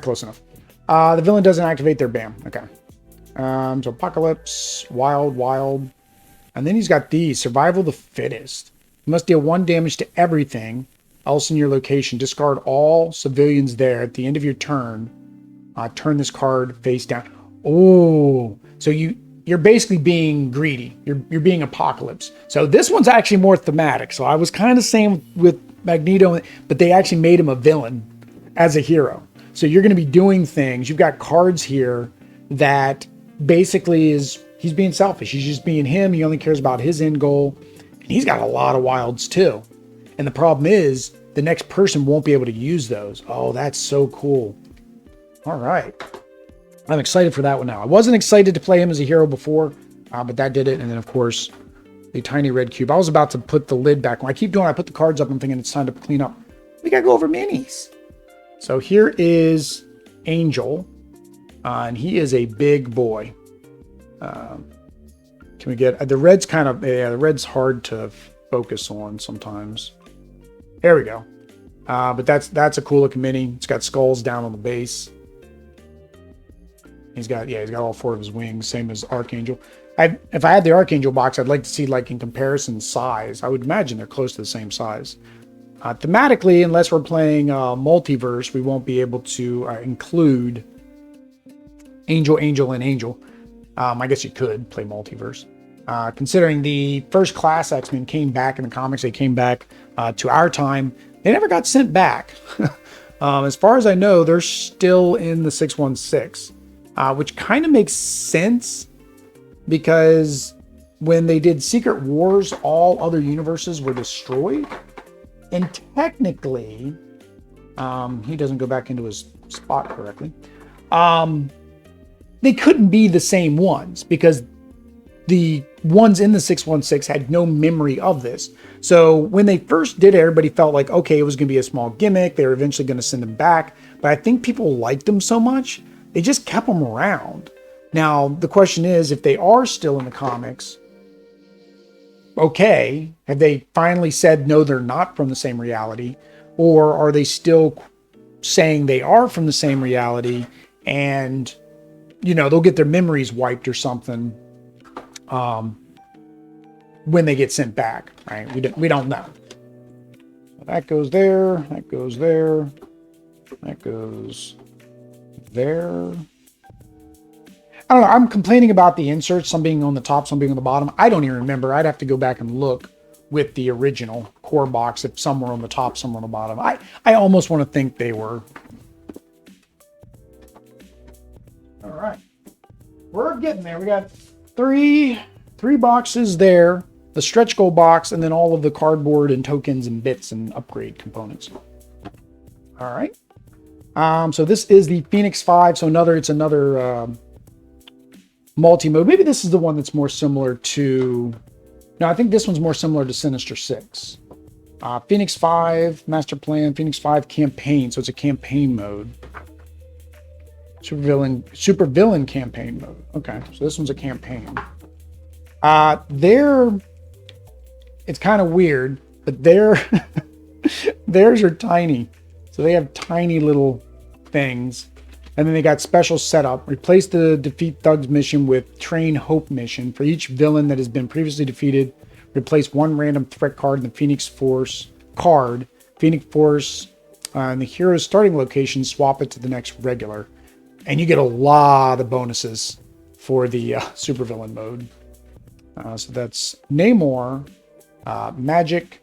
Close enough. The villain doesn't activate their BAM. Okay. So Apocalypse, Wild. And then he's got these. Survival of the Fittest. You must deal 1 damage to everything else in your location. Discard all civilians there. At the end of your turn, turn this card face down. Oh, so you're basically being greedy. You're being Apocalypse. So this one's actually more thematic. So I was kind of saying with Magneto, but they actually made him a villain as a hero. So you're going to be doing things. You've got cards here that basically he's being selfish. He's just being him. He only cares about his end goal. And he's got a lot of wilds too. And the problem is the next person won't be able to use those. Oh, that's so cool. All right. I'm excited for that one now. I wasn't excited to play him as a hero before, but that did it. And then, of course, The tiny red cube. I was about to put the lid back. When I keep doing it, I put the cards up. I'm thinking it's time to clean up. We got to go over minis. So here is Angel. And he is a big boy. Can we get... The red's kind of... Yeah, the red's hard to focus on sometimes. There we go. But that's a cool looking mini. It's got skulls down on the base. He's got all 4 of his wings, same as Archangel. If I had the Archangel box, I'd like to see, like, in comparison size. I would imagine they're close to the same size. Thematically, unless we're playing multiverse, we won't be able to include Angel, and Angel. I guess you could play multiverse. Considering the first class X-Men came back in the comics, they came back to our time. They never got sent back. As far as I know, they're still in the 616. Which kind of makes sense because when they did Secret Wars, all other universes were destroyed. And technically, he doesn't go back into his spot correctly. They couldn't be the same ones because the ones in the 616 had no memory of this. So when they first did it, everybody felt like, okay, it was going to be a small gimmick. They were eventually going to send them back. But I think people liked them so much, they just kept them around. Now, the question is, if they are still in the comics, okay, have they finally said, no, they're not from the same reality? Or are they still saying they are from the same reality and, you know, they'll get their memories wiped or something when they get sent back, right? We don't know. That goes there, that goes there, that goes there. I don't know. I'm complaining about the inserts, some being on the top, some being on the bottom. I don't even remember. I'd have to go back and look with the original core box if some were on the top, some were on the bottom. I almost want to think they were. All right. We're getting there. We got three boxes there. The stretch goal box, and then all of the cardboard and tokens and bits and upgrade components. All right. So this is the Phoenix 5. So it's another multi-mode. Maybe this is the one that's more similar to... No, I think this one's more similar to Sinister 6. Phoenix 5, Master Plan, Phoenix 5 Campaign. So it's a campaign mode. Super villain campaign mode. Okay, so this one's a campaign. It's kind of weird, but theirs are tiny. So they have tiny little things. And then they got special setup. Replace the Defeat Thugs mission with Train Hope mission. For each villain that has been previously defeated, replace one random threat card in the Phoenix Force card. Phoenix Force and the hero's starting location, swap it to the next regular. And you get a lot of bonuses for the supervillain mode. So that's Namor, Magic,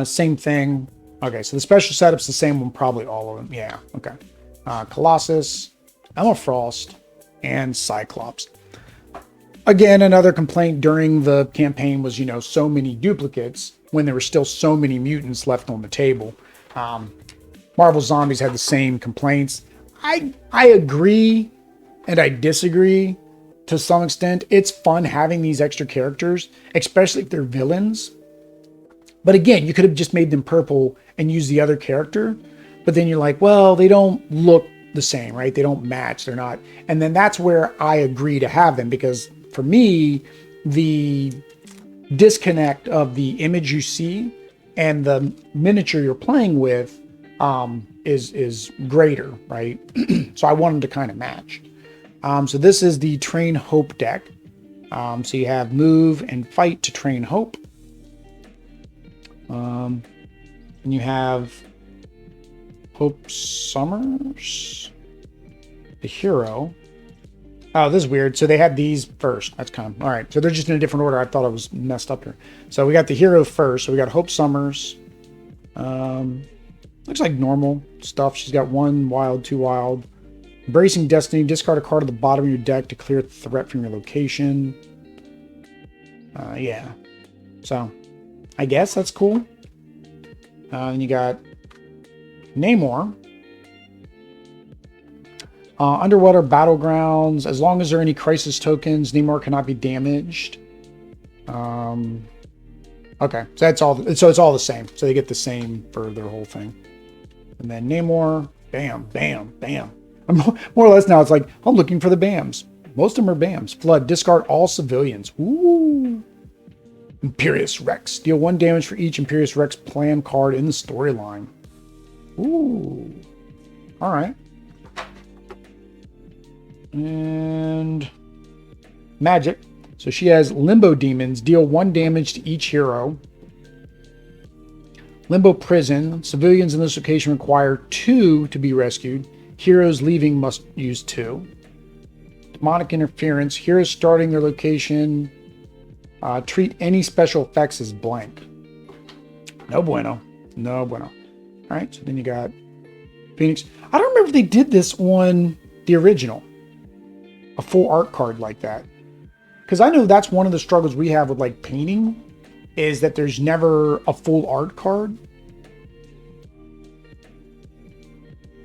same thing. Okay, so the special setup's the same one, probably all of them. Yeah, okay. Colossus, Emma Frost, and Cyclops. Again, another complaint during the campaign was, so many duplicates when there were still so many mutants left on the table. Marvel Zombies had the same complaints. I agree and I disagree to some extent. It's fun having these extra characters, especially if they're villains. But again, you could have just made them purple and used the other character. But then you're like, well, they don't look the same, right? They don't match. They're not. And then that's where I agree to have them, because for me, the disconnect of the image you see and the miniature you're playing with is greater, right? So I want them to kind of match. So this is the Train Hope deck. So you have move and fight to train hope. And you have Hope Summers, the hero. Oh, this is weird. So they had these first. That's kind of... All right. So they're just in a different order. I thought I was messed up here. So we got the hero first. So we got Hope Summers. Looks like normal stuff. She's got 1 wild, 2 wild. Embracing Destiny. Discard a card at the bottom of your deck to clear a threat from your location. Yeah. So I guess that's cool. And you got Namor. Underwater Battlegrounds. As long as there are any crisis tokens, Namor cannot be damaged. Okay, so that's all. So it's all the same. So they get the same for their whole thing. And then Namor, bam, bam, bam. More or less now, it's like, I'm looking for the BAMs. Most of them are BAMs. Flood, discard all civilians. Ooh. Imperious Rex. Deal 1 damage for each Imperious Rex plan card in the storyline. Ooh. All right. And magic. So she has Limbo Demons. Deal 1 damage to each hero. Limbo Prison. Civilians in this location require 2 to be rescued. Heroes leaving must use 2. Demonic Interference. Heroes starting their location. Treat any special effects as blank. No bueno. No bueno. All right, so then you got Phoenix. I don't remember if they did this on the original. A full art card like that. Because I know that's one of the struggles we have with like painting, is that there's never a full art card.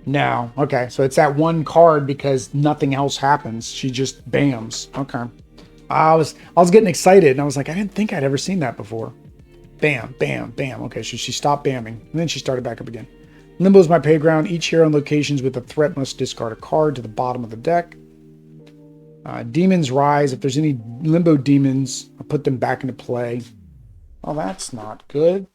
No. Okay, so it's that one card because nothing else happens. She just bams. Okay. I was getting excited and I was like, I didn't think I'd ever seen that before. Bam, bam, bam. Okay, so she stopped bamming and then she started back up again. Limbo is my playground. Each hero in locations with a threat must discard a card to the bottom of the deck. Demons Rise. If there's any Limbo demons, I'll put them back into play. Oh, that's not good.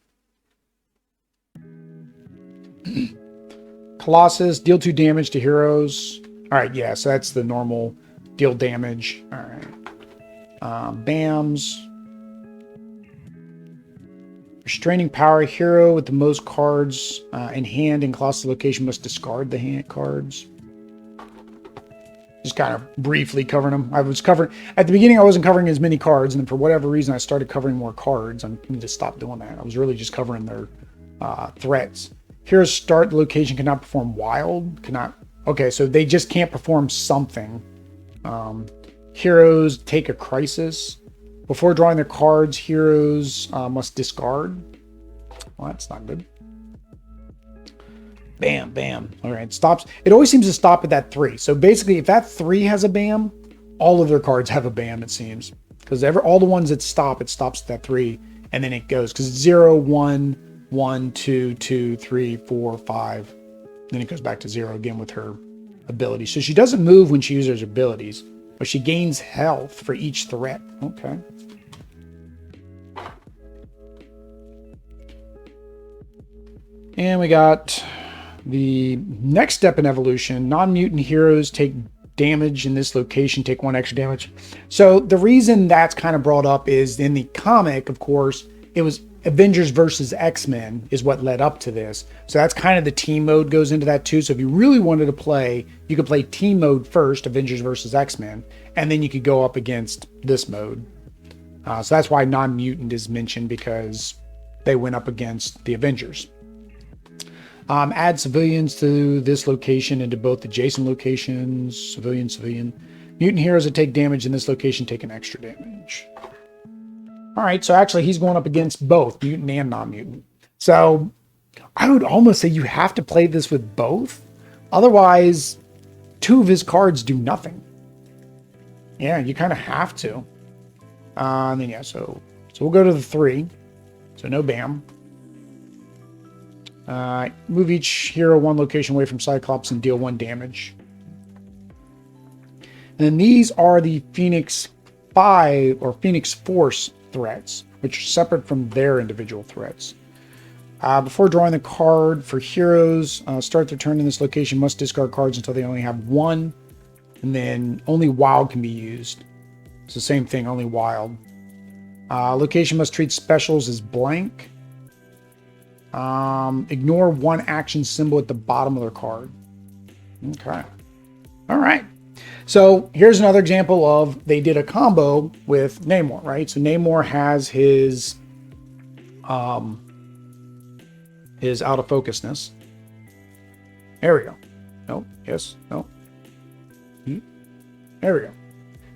Colossus. Deal 2 damage to heroes. All right, yeah, so that's the normal deal damage. All right. BAMs. Restraining Power. Hero with the most cards in hand in Colossus location must discard the hand cards. Just kind of briefly covering them. I was covering at the beginning. I wasn't covering as many cards, and then for whatever reason, I started covering more cards. I need to stop doing that. I was really just covering their threats. Heroes start the location cannot perform wild. Cannot. Okay, so they just can't perform something. Heroes take a crisis. Before drawing their cards, heroes must discard. Well, that's not good. Bam, bam. All right, stops. It always seems to stop at that 3. So basically, if that 3 has a BAM, all of their cards have a BAM, it seems. Because all the ones that stop, it stops at that 3, and then it goes. Because 0, 1, 1, 2, 2, 3, 4, 5. Then it goes back to 0 again with her ability. So she doesn't move when she uses her abilities, but she gains health for each threat. Okay. And we got the next step in evolution. Non-mutant heroes take damage in this location, take 1 extra damage. So the reason that's kind of brought up is in the comic, of course, it was Avengers versus X-Men is what led up to this. So that's kind of the team mode goes into that too. So if you really wanted to play, you could play team mode first, Avengers versus X-Men, and then you could go up against this mode. So that's why non-mutant is mentioned, because they went up against the Avengers. Add civilians to this location and to both adjacent locations. Civilian. Mutant heroes that take damage in this location take an extra damage. All right, so actually he's going up against both mutant and non-mutant. So I would almost say you have to play this with both. Otherwise, 2 of his cards do nothing. Yeah, you kind of have to. And then yeah, so we'll go to the 3. So no BAM. Move each hero 1 location away from Cyclops and deal 1 damage. And then these are the Phoenix 5 or Phoenix Force threats, which are separate from their individual threats. Before drawing the card for heroes, start their turn in this location, must discard cards until they only have 1. And then only wild can be used. It's the same thing, only wild. Location must treat specials as blank. Ignore 1 action symbol at the bottom of their card. Okay. All right. So here's another example of they did a combo with Namor, right? So Namor has his out of focusness. There we go. No, yes, no. There we go.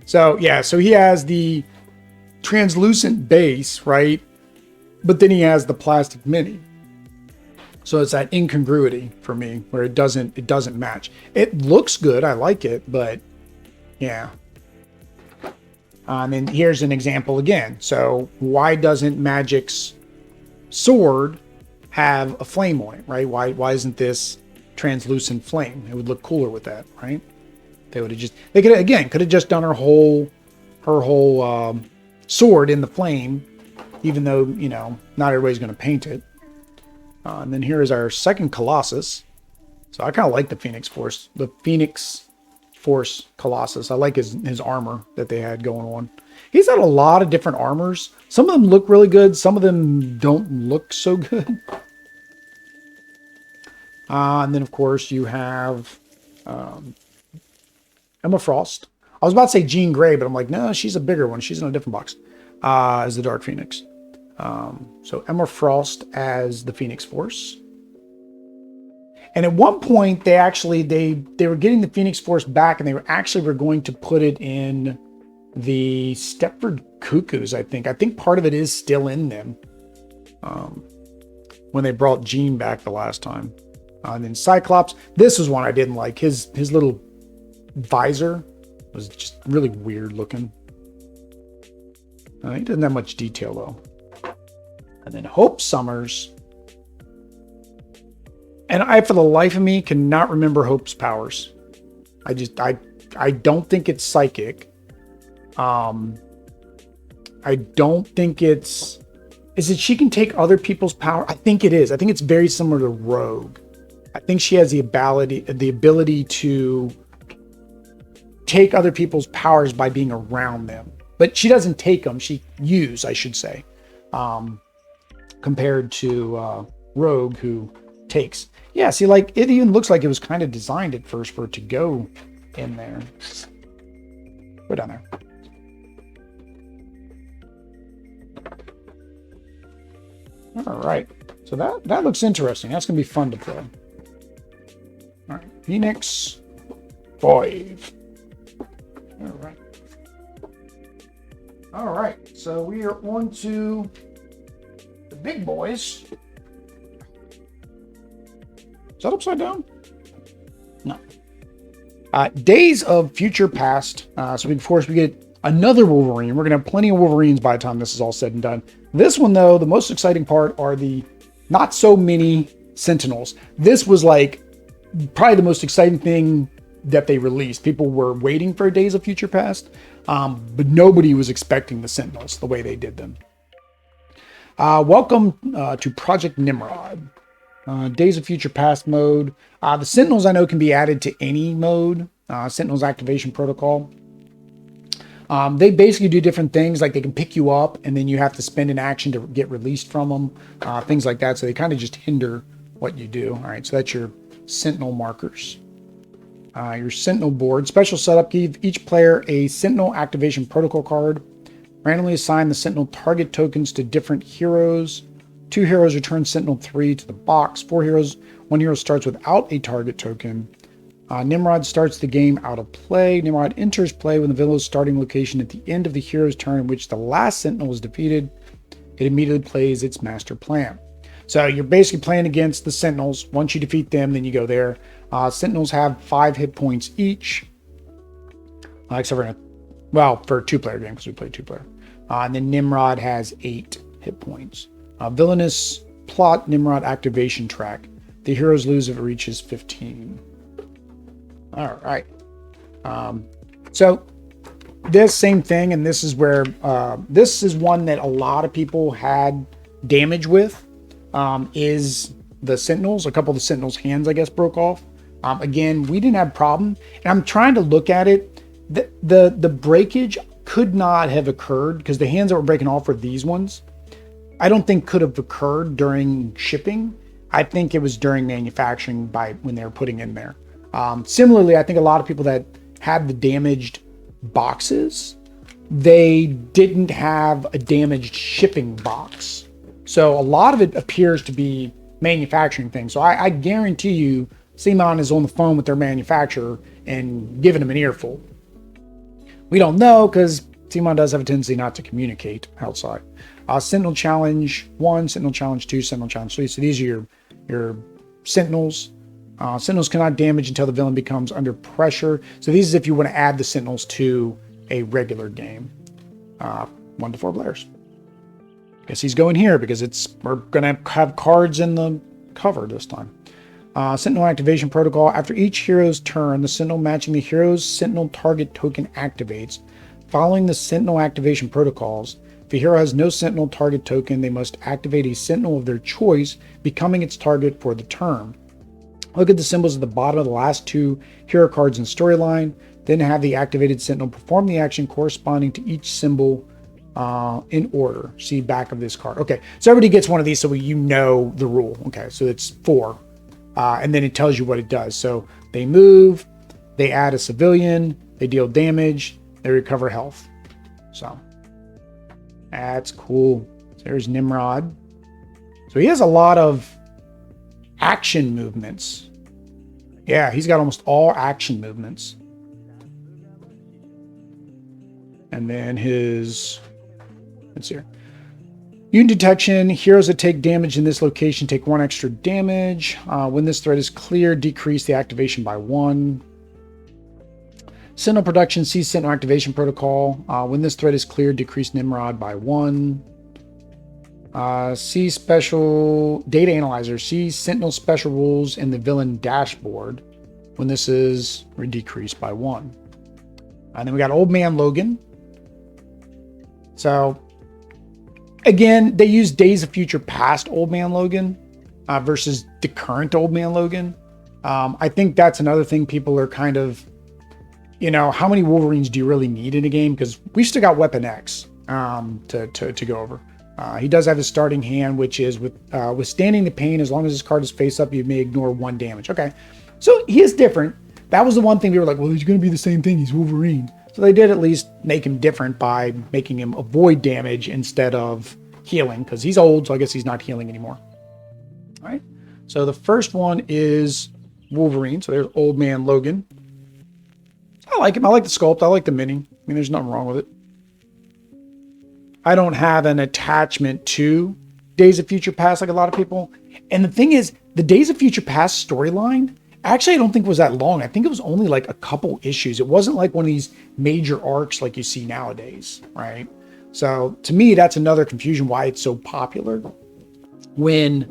So yeah, so he has the translucent base, right? But then he has the plastic mini. So it's that incongruity for me where it doesn't match. It looks good, I like it, but yeah. And then here's an example again. So why doesn't Magic's sword have a flame on it, right? Why isn't this translucent flame? It would look cooler with that, right? They would have just, they could have just done her whole sword in the flame, even though, you know, not everybody's going to paint it. And then here is our second Colossus. So I kind of like the Phoenix Force Colossus. I like his armor that they had going on. He's had a lot of different armors. Some of them look really good. Some of them don't look so good. And then, of course, you have Emma Frost. I was about to say Jean Grey, but I'm like, no, she's a bigger one. She's in a different box as the Dark Phoenix. So Emma Frost as the Phoenix Force. And at one point, they were getting the Phoenix Force back, and they were going to put it in the Stepford Cuckoos, I think. I think part of it is still in them when they brought Jean back the last time. And then Cyclops. This was one I didn't like. His little visor was just really weird looking. He doesn't have much detail, though. And then Hope Summers. And I, for the life of me, cannot remember Hope's powers. I don't think it's psychic. I don't think it's... Is it she can take other people's power? I think it is. I think it's very similar to Rogue. I think she has the ability to take other people's powers by being around them. But she doesn't take them. She use, I should say. Compared to Rogue, who takes... Yeah, see, like, it even looks like it was kind of designed at first for it to go in there. Go down there. All right. So that looks interesting. That's going to be fun to play. All right. Phoenix 5. All right. All right. So we are on to the big boys. Is that upside down? No. Days of Future Past. So of course we get another Wolverine. We're going to have plenty of Wolverines by the time this is all said and done. This one, though, the most exciting part are the not so many Sentinels. This was like probably the most exciting thing that they released. People were waiting for Days of Future Past, but nobody was expecting the Sentinels the way they did them. Welcome to Project Nimrod. Days of Future Past mode. The Sentinels I know can be added to any mode. Sentinels Activation Protocol. They basically do different things, like they can pick you up and then you have to spend an action to get released from them. Things like that. So they kind of just hinder what you do. All right, so that's your Sentinel markers. Your Sentinel board. Special setup. Give each player a Sentinel Activation Protocol card. Randomly assign the Sentinel target tokens to different heroes. 2 heroes return Sentinel 3 to the box. 4 heroes. 1 hero starts without a target token. Nimrod starts the game out of play. Nimrod enters play when the villain's starting location at the end of the hero's turn in which the last Sentinel was defeated. It immediately plays its master plan. So you're basically playing against the Sentinels. Once you defeat them, then you go there. Sentinels have 5 hit points each. Except for, for a 2-player game, because we play 2-player. And then Nimrod has 8 hit points. Villainous plot Nimrod activation track. The heroes lose if it reaches 15. All right. So this same thing, and this is where this is one that a lot of people had damage with. Is the Sentinels. A couple of the Sentinels' hands, I guess, broke off. Again, we didn't have problem, and I'm trying to look at it. The breakage could not have occurred because the hands that were breaking off were these ones. I don't think could have occurred during shipping. I think it was during manufacturing by when they were putting in there. Similarly, I think a lot of people that had the damaged boxes, they didn't have a damaged shipping box. So a lot of it appears to be manufacturing things. So I guarantee you CMON is on the phone with their manufacturer and giving them an earful. We don't know because CMON does have a tendency not to communicate outside. Sentinel Challenge 1, Sentinel Challenge 2, Sentinel Challenge 3. So these are your Sentinels. Sentinels cannot damage until the villain becomes under pressure. So these is if you want to add the Sentinels to a regular game. 1 to 4 players. Guess he's going here because we're going to have cards in the cover this time. Sentinel activation protocol. After each hero's turn, the Sentinel matching the hero's Sentinel target token activates. Following the Sentinel activation protocols, if a hero has no Sentinel target token, they must activate a Sentinel of their choice, becoming its target for the turn. Look at the symbols at the bottom of the last 2 hero cards in storyline. Then have the activated Sentinel perform the action corresponding to each symbol in order. See back of this card. Okay, so everybody gets one of these so you know the rule. Okay, so it's 4. And then it tells you what it does. So they move, they add a civilian, they deal damage, they recover health. So that's cool. So there's Nimrod. So he has a lot of action movements. Yeah, he's got almost all action movements. And then his, let's see here. Unit detection, heroes that take damage in this location take 1 extra damage. When this threat is clear, decrease the activation by 1. Sentinel production, see Sentinel activation protocol. When this threat is clear, decrease Nimrod by 1. See special data analyzer, see Sentinel special rules in the villain dashboard. When this is decreased by 1. And then we got Old Man Logan. So again, they use Days of Future Past Old Man Logan versus the current Old Man Logan. I think that's another thing people are kind of, how many Wolverines do you really need in a game? Because we still got Weapon X to go over. He does have his starting hand, which is withstanding the pain. As long as his card is face up, you may ignore 1 damage. Okay, so he is different. That was the one thing we were like, well, he's going to be the same thing. He's Wolverine. So they did at least make him different by making him avoid damage instead of healing, because he's old, so I guess he's not healing anymore. All right. So the first one is Wolverine. So there's Old Man Logan. I like him. I like the sculpt. I like the mini. I mean, there's nothing wrong with it. I don't have an attachment to Days of Future Past like a lot of people. And the thing is, the Days of Future Past storyline, actually, I don't think it was that long. I think it was only like a couple issues. It wasn't like one of these major arcs like you see nowadays, right? So to me, that's another confusion why it's so popular when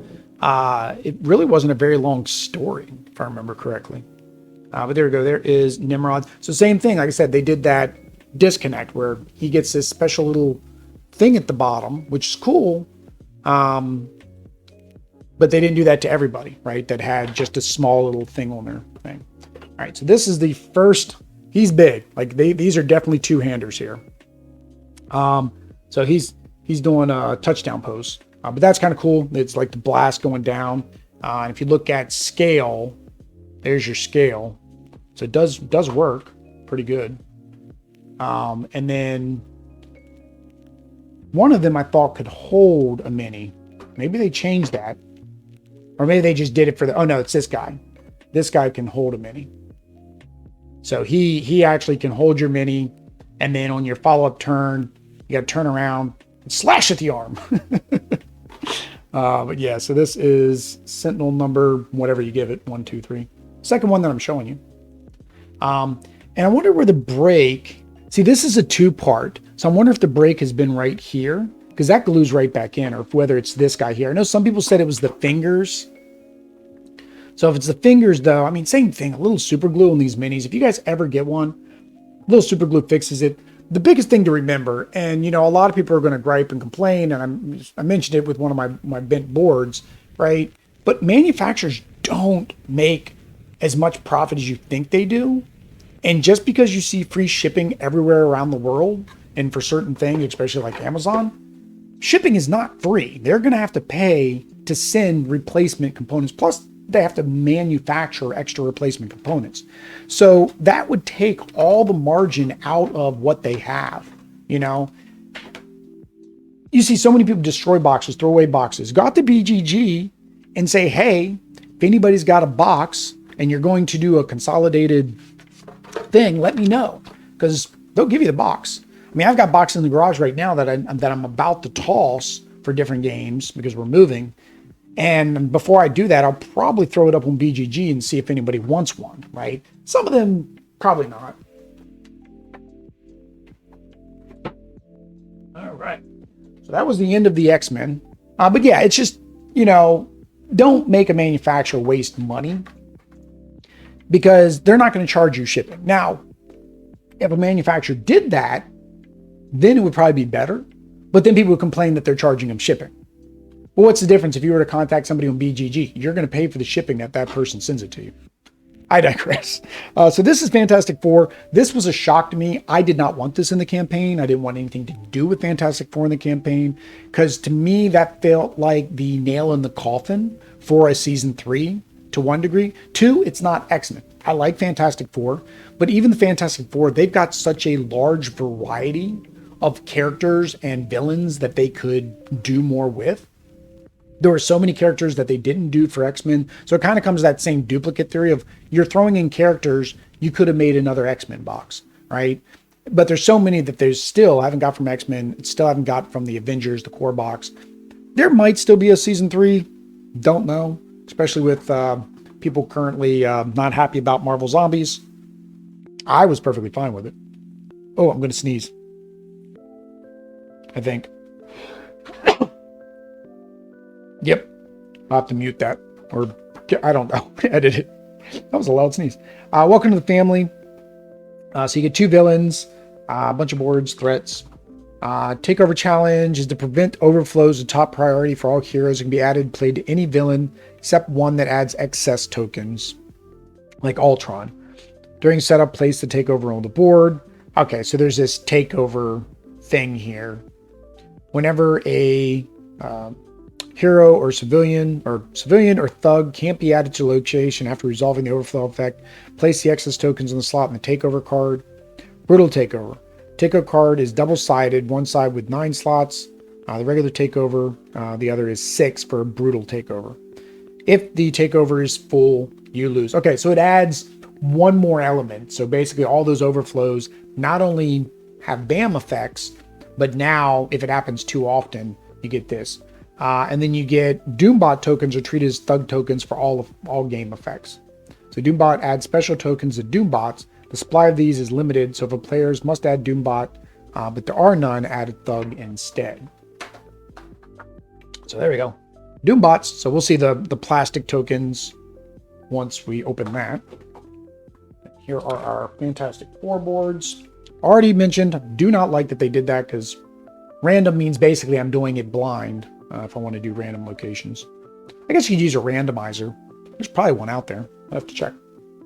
it really wasn't a very long story, if I remember correctly. But there we go. There is Nimrod. So same thing. Like I said, they did that disconnect where he gets this special little thing at the bottom, which is cool. But they didn't do that to everybody, right? That had just a small little thing on their thing. All right, so this is the first. He's big. Like these are definitely 2-handers here. So he's doing a touchdown pose, but that's kind of cool. It's like the blast going down. And if you look at scale, there's your scale. So it does work pretty good. And then one of them I thought could hold a mini. Maybe they changed that. Or maybe they just did it for the, oh no, it's this guy. This guy can hold a mini. So he actually can hold your mini, and then on your follow-up turn, you got to turn around and slash at the arm. But yeah, so this is Sentinel number, whatever you give it, 1, 2, 3. Second one that I'm showing you. And I wonder where the break, see, this is a 2-part. So I wonder if the break has been right here, because that glues right back in, or whether it's this guy here. I know some people said it was the fingers. So if it's the fingers, though, I mean, same thing, a little super glue on these minis. If you guys ever get one, a little super glue fixes it. The biggest thing to remember, and a lot of people are going to gripe and complain, and I mentioned it with one of my bent boards, right? But manufacturers don't make as much profit as you think they do. And just because you see free shipping everywhere around the world, and for certain things, especially like Amazon, shipping is not free. They're going to have to pay to send replacement components. Plus, they have to manufacture extra replacement components. So that would take all the margin out of what they have. You see so many people destroy boxes, throw away boxes. Go out to BGG and say, hey, if anybody's got a box and you're going to do a consolidated thing, let me know, because they'll give you the box. I mean, I've got boxes in the garage right now that I'm about to toss for different games because we're moving. And before I do that, I'll probably throw it up on BGG and see if anybody wants one, right? Some of them, probably not. right. So that was the end of the X-Men. But yeah, it's just, you know, don't make a manufacturer waste money because they're not going to charge you shipping. Now, if a manufacturer did that, then it would probably be better. But then people would complain that they're charging them shipping. Well, what's the difference if you were to contact somebody on BGG? You're going to pay for the shipping that person sends it to you. I digress. So this is Fantastic Four. This was a shock to me. I did not want this in the campaign. I didn't want anything to do with Fantastic Four in the campaign because to me that felt like the nail in the coffin for a season 3 to one degree. 2, it's not X-Men. I like Fantastic Four, but even the Fantastic Four, they've got such a large variety of characters and villains that they could do more with. There were so many characters that they didn't do for X-Men. So it kind of comes to that same duplicate theory of you're throwing in characters, you could have made another X-Men box, right? But there's so many that there's still haven't got from X-Men, still haven't got from the Avengers, the core box. There might still be a season 3. Don't know, especially with people currently not happy about Marvel Zombies. I was perfectly fine with it. Oh, I'm going to sneeze. I think. Yep. I'll have to mute that. Or, I don't know. Edit it. That was a loud sneeze. Welcome to the family. So you get 2 villains, a bunch of boards, threats. Takeover challenge is to prevent overflows of top priority for all heroes. It can be added, played to any villain, except one that adds excess tokens, like Ultron. During setup, place the takeover on the board. Okay, so there's this takeover thing here. Whenever a hero or civilian or thug can't be added to location after resolving the overflow effect, place the excess tokens in the slot in the takeover card. Brutal takeover. Takeover card is double-sided, one side with 9 slots. The regular takeover, the other is 6 for a brutal takeover. If the takeover is full, you lose. Okay, so it adds one more element. So basically all those overflows not only have BAM effects, but now if it happens too often, you get this. And then you get Doombot tokens are treated as thug tokens for all game effects. So Doombot adds special tokens to Doombots. The supply of these is limited, so if a players must add Doombot, but there are none, add a thug instead. So there we go. Doombots. So we'll see the plastic tokens once we open that. Here are our Fantastic Four boards. Already mentioned, do not like that they did that because random means basically I'm doing it blind if I want to do random locations. I guess you could use a randomizer. There's probably one out there. I'll have to check.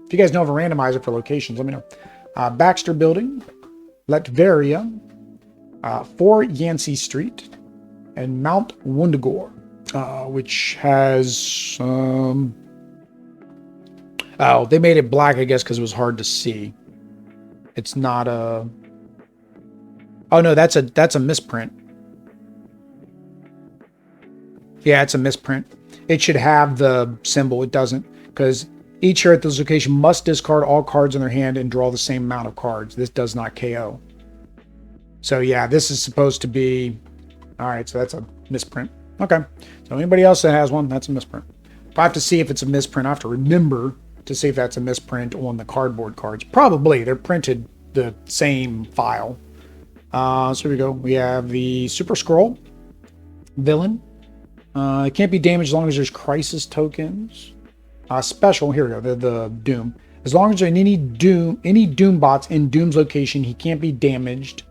If you guys know of a randomizer for locations, let me know. Baxter Building, Latveria, 4 Yancey Street, and Mount Wundagore, which has... oh, they made it black, I guess, because it was hard to see. It's not a... Oh, no, that's a misprint. Yeah, it's a misprint. It should have the symbol. It doesn't, because each hero at this location must discard all cards in their hand and draw the same amount of cards. This does not KO. So yeah, this is supposed to be... All right, so that's a misprint. Okay, so anybody else that has one, that's a misprint. If I have to see if it's a misprint, I have to remember to see if that's a misprint on the cardboard cards. Probably, they're printed the same file. So here we go. We have the Super Scroll villain. It can't be damaged as long as there's crisis tokens. Special, here we go, the Doom. As long as there are any Doom bots in Doom's location, he can't be damaged.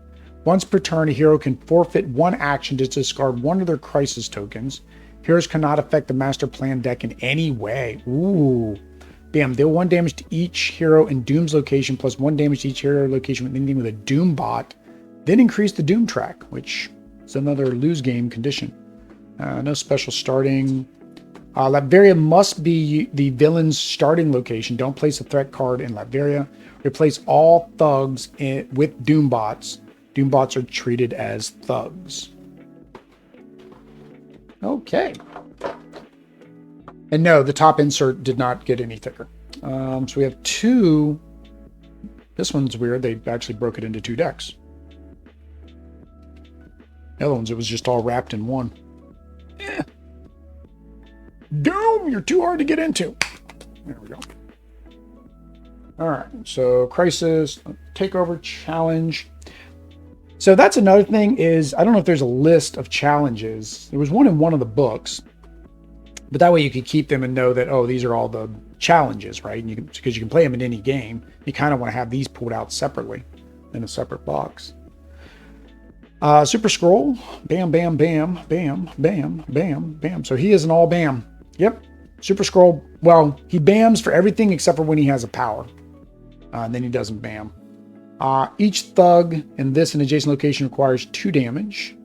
Once per turn, a hero can forfeit 1 action to discard 1 of their crisis tokens. Heroes cannot affect the master plan deck in any way. Ooh. Bam, deal 1 damage to each hero in Doom's location, plus 1 damage to each hero location with anything with a Doom bot. Then increase the Doom track, which is another lose game condition. No special starting. Latveria must be the villain's starting location. Don't place a threat card in Latveria. Replace all thugs with Doombots. Doombots are treated as thugs. Okay. And no, the top insert did not get any thicker. So we have 2. This one's weird. They actually broke it into 2 decks. The other ones, it was just all wrapped in one. Eh. Doom, you're too hard to get into. There we go. All right, so Crisis, Takeover Challenge. So that's another thing is, I don't know if there's a list of challenges. There was one in one of the books, but that way you could keep them and know that, oh, these are all the challenges, right? And you can, because you can play them in any game. You kind of want to have these pulled out separately in a separate box. Super Scroll, bam, bam, bam, bam, bam, bam, bam. So he is an all bam. Yep. Super Scroll, well, he bams for everything except for when he has a power. And then he doesn't bam. Each thug in this and adjacent location requires 2 damage.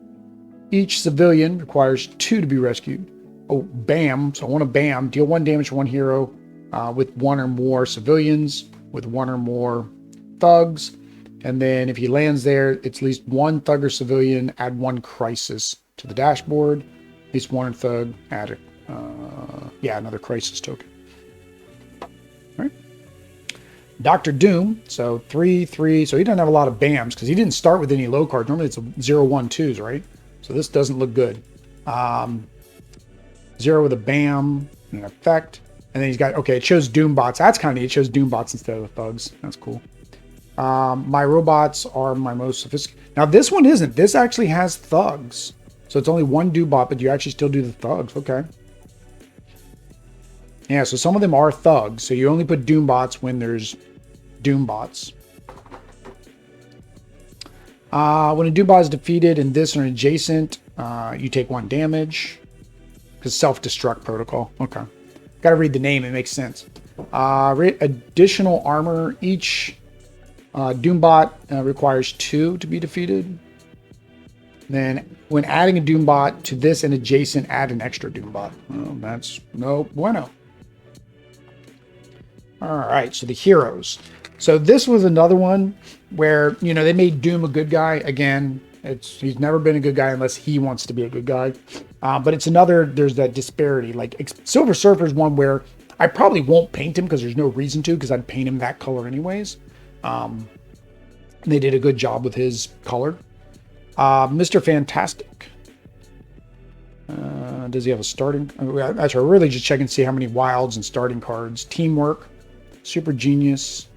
Each civilian requires 2 to be rescued. Oh, bam. So I want to bam. Deal 1 damage to 1 hero with 1 or more civilians, with 1 or more thugs. And then if he lands there, it's at least 1 thug or civilian, add 1 crisis to the dashboard. At least 1 thug, add another crisis token. All right. Dr. Doom, so 3, 3. So he doesn't have a lot of BAMs because he didn't start with any low cards. Normally it's a 0, 1, 2s, right? So this doesn't look good. 0 with a BAM and an effect. And then he's got, okay, it shows Doombots. That's kind of neat. It shows Doombots instead of the thugs. That's cool. My robots are my most sophisticated. Now this one isn't. This actually has thugs. So it's only 1 Doombot, but you actually still do the thugs. Okay. Yeah, so some of them are thugs. So you only put Doombots when there's Doombots. When a Doombot is defeated in this or adjacent, you take 1 damage. Because self-destruct protocol. Okay. Got to read the name. It makes sense. Additional armor. Each Doombot requires 2 to be defeated. Then when adding a Doombot to this and adjacent, add an extra Doombot. Well, that's no bueno. All right, so the heroes. So this was another one where, you know, they made Doom a good guy. Again, he's never been a good guy unless he wants to be a good guy. But it's another, there's that disparity. Like Silver Surfer is one where I probably won't paint him because there's no reason to, because I'd paint him that color anyways. They did a good job with his color. Mr. Fantastic. Does he have a starting? Actually, I'm really just checking to see how many wilds and starting cards. Teamwork. Super Genius.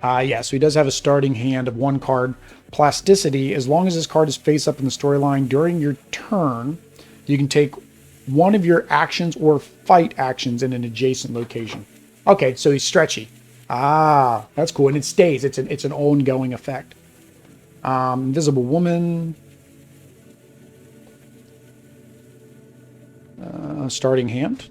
Yeah, so he does have a starting hand of 1 card. Plasticity. As long as this card is face up in the storyline during your turn, you can take 1 of your actions or fight actions in an adjacent location. Okay, so he's stretchy. Ah, that's cool. And it stays. It's an ongoing effect. Invisible Woman. Starting hand.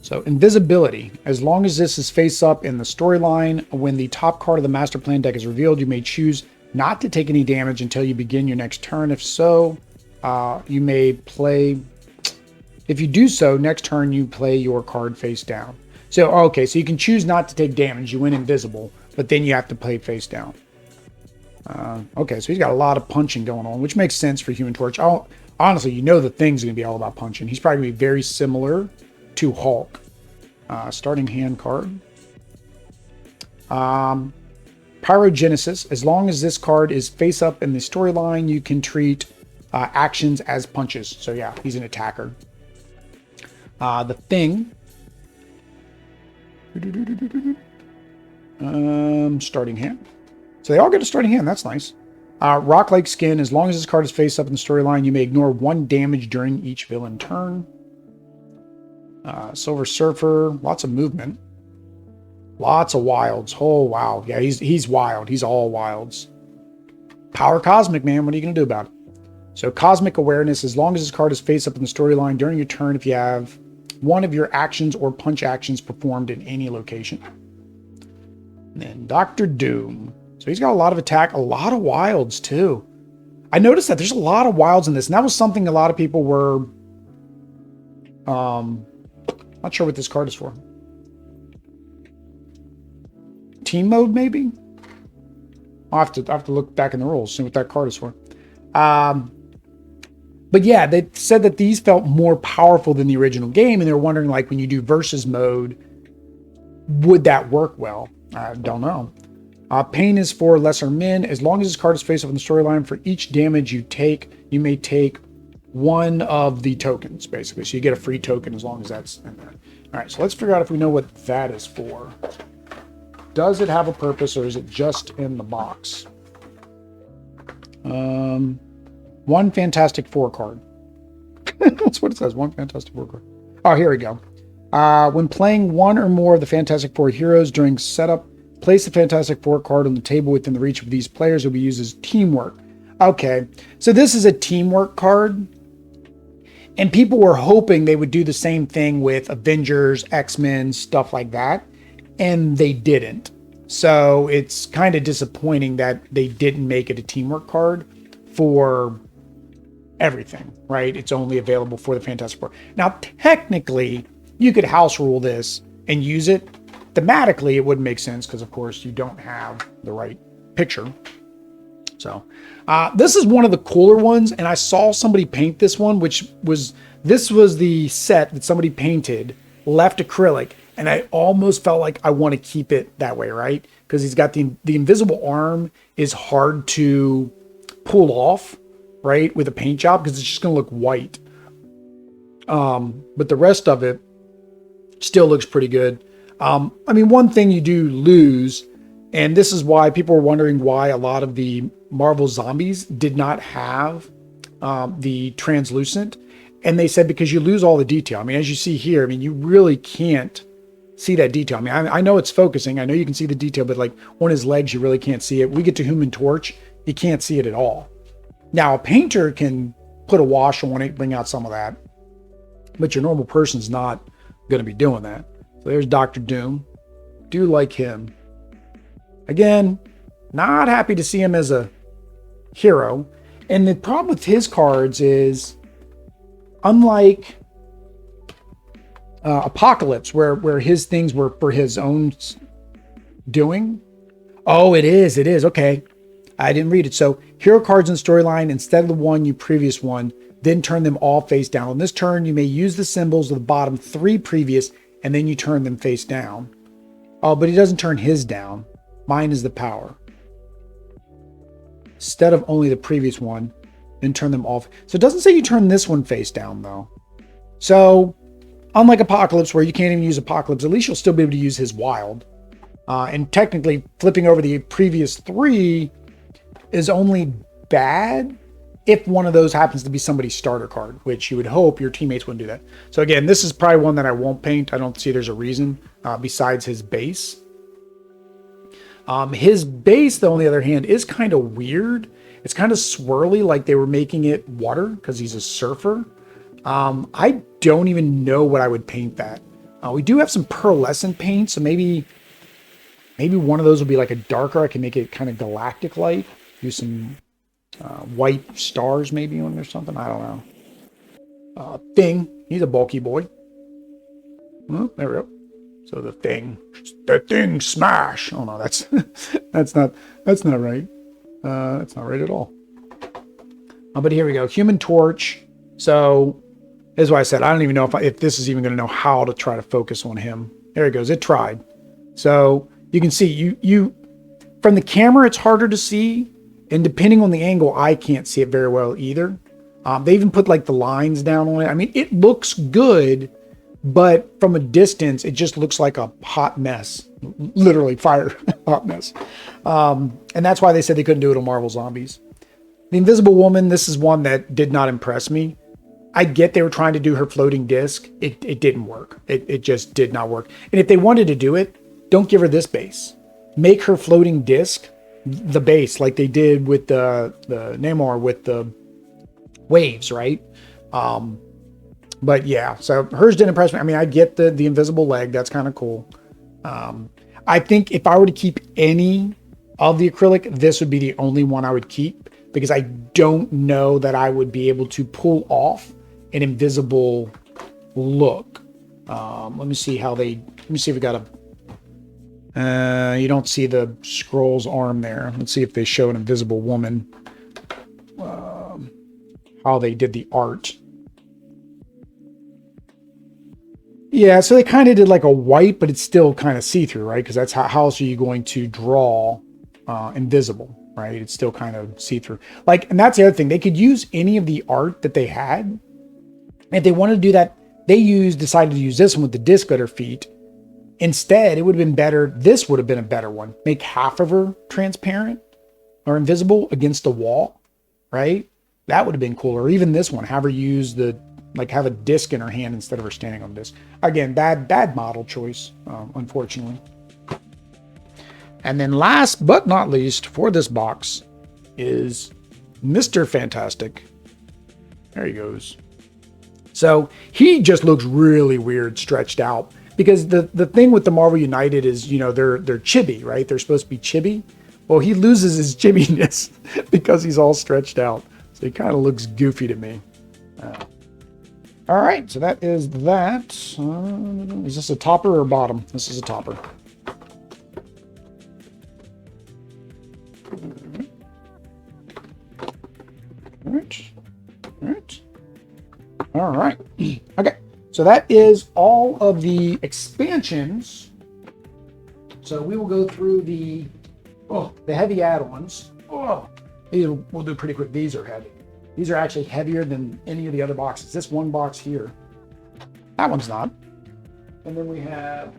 So invisibility. As long as this is face up in the storyline, when the top card of the master plan deck is revealed, you may choose not to take any damage until you begin your next turn. If so, you may play. If you do so, next turn you play your card face down. So, okay, so you can choose not to take damage. You win invisible, but then you have to play face down. Okay, so he's got a lot of punching going on, which makes sense for Human Torch. Honestly, you know the thing's going to be all about punching. He's probably going to be very similar to Hulk. Starting hand card. Pyrogenesis. As long as this card is face up in the storyline, you can treat actions as punches. So yeah, he's an attacker. The Thing. Starting hand. So they all get a starting hand. That's nice. Rock-like Skin. As long as this card is face up in the storyline, you may ignore 1 damage during each villain turn. Silver Surfer. Lots of movement. Lots of wilds. Oh, wow. Yeah, he's wild. He's all wilds. Power Cosmic, man. What are you going to do about it? So Cosmic Awareness. As long as this card is face up in the storyline during your turn, if you have 1 of your actions or punch actions performed in any location. And then Dr. Doom. So he's got a lot of attack, a lot of wilds too. I noticed that there's a lot of wilds in this, and that was something a lot of people were not sure what this card is for. Team mode, maybe? I'll have to look back in the rules, see what that card is for. But yeah, they said that these felt more powerful than the original game, and they were wondering, like, when you do versus mode, would that work well? I don't know. Pain is for lesser men. As long as this card is face up in the storyline, for each damage you take, you may take 1 of the tokens, basically. So you get a free token as long as that's in there. All right, so let's figure out if we know what that is for. Does it have a purpose, or is it just in the box? One Fantastic Four card. That's what it says. One Fantastic Four card. Oh, here we go. When playing one or more of the Fantastic Four heroes during setup, place the Fantastic Four card on the table within the reach of these players. It will be used as teamwork. Okay, so this is a teamwork card. And people were hoping they would do the same thing with Avengers, X-Men, stuff like that. And they didn't. So it's kind of disappointing that they didn't make it a teamwork card for everything, right? It's only available for the Fantastic Four. Now, technically, you could house rule this and use it. Thematically, it wouldn't make sense because, of course, you don't have the right picture. So this is one of the cooler ones, and I saw somebody paint this one, this was the set that somebody painted, left acrylic, and I almost felt like I want to keep it that way, right? Because he's got the invisible arm is hard to pull off, right, with a paint job because it's just going to look white. But the rest of it still looks pretty good. I mean, one thing you do lose, and this is why people were wondering why a lot of the Marvel Zombies did not have the translucent. And they said because you lose all the detail. I mean, as you see here, I mean, you really can't see that detail. I mean, I know it's focusing. I know you can see the detail, but like on his legs, you really can't see it. We get to Human Torch, you can't see it at all. Now, a painter can put a wash on it, bring out some of that. But your normal person's not going to be doing that. So there's Dr. Doom. Do like him. Again, not happy to see him as a hero. And the problem with his cards is, unlike Apocalypse, where his things were for his own doing. Oh, it is. Okay. I didn't read it. So hero cards in storyline, instead of the one you previous one, then turn them all face down. On this turn, you may use the symbols of the bottom 3 previous, and then you turn them face down. Oh, but he doesn't turn his down. Mine is the power. Instead of only the previous one, then turn them off. So it doesn't say you turn this one face down, though. So, unlike Apocalypse, where you can't even use Apocalypse, at least you'll still be able to use his wild. And technically, flipping over the previous 3 is only bad if one of those happens to be somebody's starter card, which you would hope your teammates wouldn't do that. So again, this is probably one that I won't paint. I don't see there's a reason besides his base. His base, though, on the other hand, is kind of weird. It's kind of swirly, like they were making it water because he's a surfer. I don't even know what I would paint that. We do have some pearlescent paint, so maybe one of those will be like a darker. I can make it kind of galactic-like. Use some white stars maybe on there or something. I don't know. Thing. He's a bulky boy. Oh, there we go. So the thing smash. Oh no, that's not right. That's not right at all. But here we go. Human Torch. So that's why I said I don't even know if this is even going to know how to try to focus on him. There it goes. It tried. So you can see you from the camera it's harder to see, and depending on the angle, I can't see it very well either. They even put like the lines down on it. I mean, it looks good. But from a distance, it just looks like a hot mess. Literally fire hot mess. And that's why they said they couldn't do it on Marvel Zombies. The Invisible Woman, this is one that did not impress me. I get they were trying to do her floating disc. It didn't work. It just did not work. And if they wanted to do it, don't give her this base. Make her floating disc the base like they did with the Namor with the waves, right? But yeah, so hers didn't impress me. I mean, I get the invisible leg. That's kind of cool. I think if I were to keep any of the acrylic, this would be the only one I would keep because I don't know that I would be able to pull off an invisible look. Let me see if we got you don't see the scroll's arm there. Let's see if they show an invisible woman. How they did the art. Yeah, so they kind of did like a white, but it's still kind of see-through, right? Because that's how else are you going to draw invisible, right? It's still kind of see-through. Like, and that's the other thing. They could use any of the art that they had. If they wanted to do that, decided to use this one with the disc at her feet. Instead, it would have been better. This would have been a better one. Make half of her transparent or invisible against the wall. right? That would have been cool. Or even this one, have her use the, like have a disc in her hand instead of her standing on disc. Again, bad model choice, unfortunately. And then last but not least for this box is Mr. Fantastic. There he goes. So he just looks really weird stretched out, because the thing with the Marvel United is, you know, they're chibi, right? They're supposed to be chibi. Well, he loses his chibbiness because he's all stretched out. So he kind of looks goofy to me. All right, so that is that. Is this a topper or bottom? This is a topper. All right. All right. All right. Okay. So that is all of the expansions. So we will go through the heavy add-ons. Oh, these we'll do pretty quick. These are heavy. These are actually heavier than any of the other boxes. This one box here, that one's not. And then we have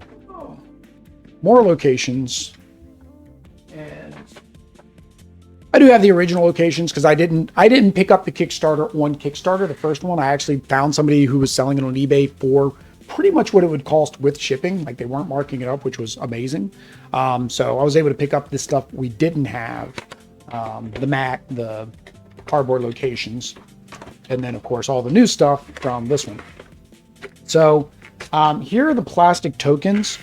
more locations. And I do have the original locations because I didn't pick up the Kickstarter on Kickstarter, the first one. I actually found somebody who was selling it on eBay for pretty much what it would cost with shipping. Like, they weren't marking it up, which was amazing. So I was able to pick up this stuff we didn't have, the cardboard locations, and then of course all the new stuff from this one. So here are the plastic tokens.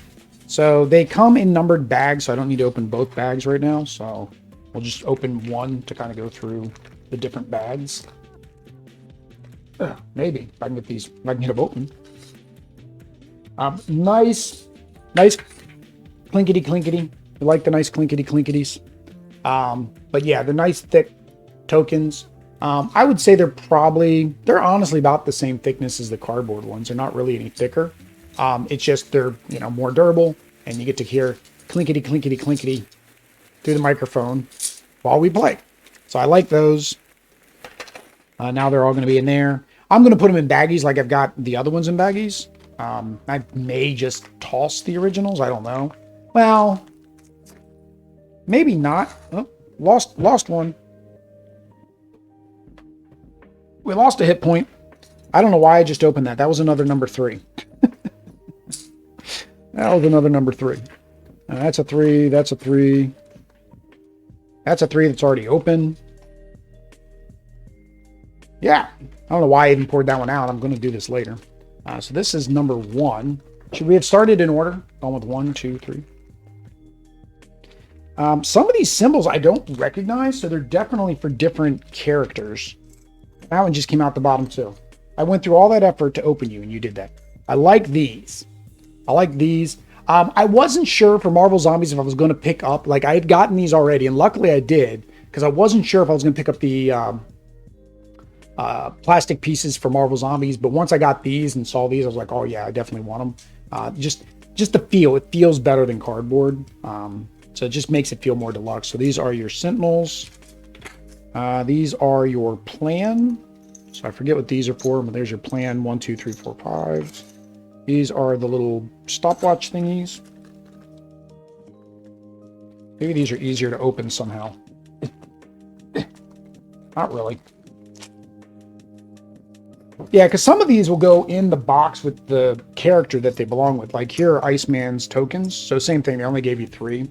So they come in numbered bags, so I don't need to open both bags right now. So we'll just open one to kind of go through the different bags. Maybe if I can get these, if I can get them open. Nice clinkety clinkety. I like the nice clinkety clinkities. But yeah, they're nice thick tokens. I would say they're honestly about the same thickness as the cardboard ones. They're not really any thicker. It's just they're, you know, more durable, and you get to hear clinkety clinkety clinkety through the microphone while we play. So I like those. Now they're all going to be in there. I'm going to put them in baggies like I've got the other ones in baggies. I may just toss the originals. I don't know. Well, maybe not. Oh, lost one. We lost a hit point. I don't know why I just opened that. That was another number 3. That was another number 3. That's a 3. That's a 3. That's a 3 that's already open. Yeah. I don't know why I even poured that one out. I'm going to do this later. So this is number 1. Should we have started in order? Going with 1, 2, 3. Some of these symbols I don't recognize, so they're definitely for different characters. That one just came out the bottom too. I went through all that effort to open you, and you did that. I like these. I like these. I wasn't sure for Marvel Zombies if I was going to pick up, like I had gotten these already, and luckily I did, because I wasn't sure if I was going to pick up the plastic pieces for Marvel Zombies, but once I got these and saw these, I was like, oh yeah, I definitely want them. Just the feel, it feels better than cardboard. So it just makes it feel more deluxe. So these are your Sentinels. These are your plan. So I forget what these are for, but there's your plan. 1, 2, 3, 4, 5. These are the little stopwatch thingies. Maybe these are easier to open somehow. Not really. Yeah, because some of these will go in the box with the character that they belong with. Like here are Iceman's tokens. So same thing, they only gave you 3.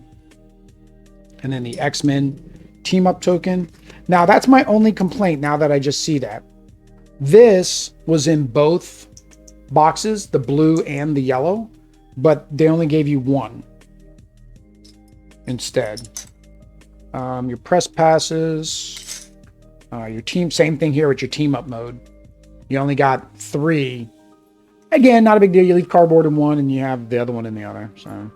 And then the X-Men team-up token. Now that's my only complaint now that I just see that. This was in both boxes, the blue and the yellow, but they only gave you 1 instead. Your press passes, your team, same thing here with your team-up mode. You only got 3. Again, not a big deal. You leave cardboard in one and you have the other one in the other. So,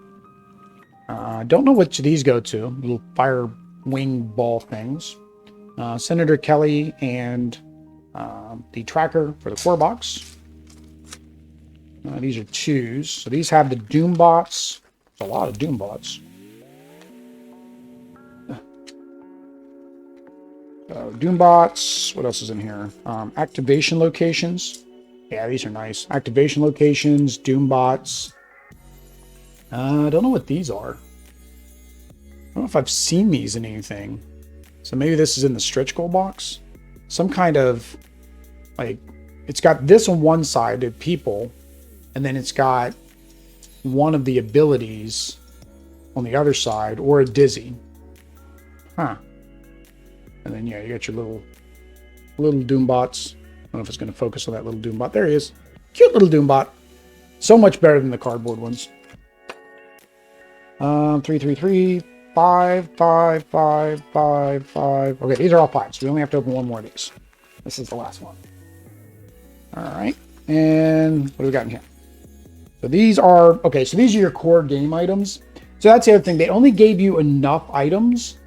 don't know which of these go to. Little fire wing ball things. Senator Kelly and the tracker for the core box. These are 2s. So these have the Doom bots. There's a lot of Doom bots. Doom bots. What else is in here? Activation locations. Yeah, these are nice. Activation locations, Doom bots. I don't know what these are. I don't know if I've seen these in anything. So maybe this is in the stretch goal box. some kind of like, it's got this on one side to people, and then it's got one of the abilities on the other side, or a dizzy. Huh. And then, yeah, you got your little Doombots. I don't know if it's going to focus on that little Doombot. There he is. Cute little Doombot. So much better than the cardboard ones. 3, 3, 3, 5, 5, 5, 5, 5. Okay, these are all 5, so we only have to open one more of these. This is the last one. All right, and what do we got in here? So these are, okay, so these are your core game items. So that's the other thing. They only gave you enough items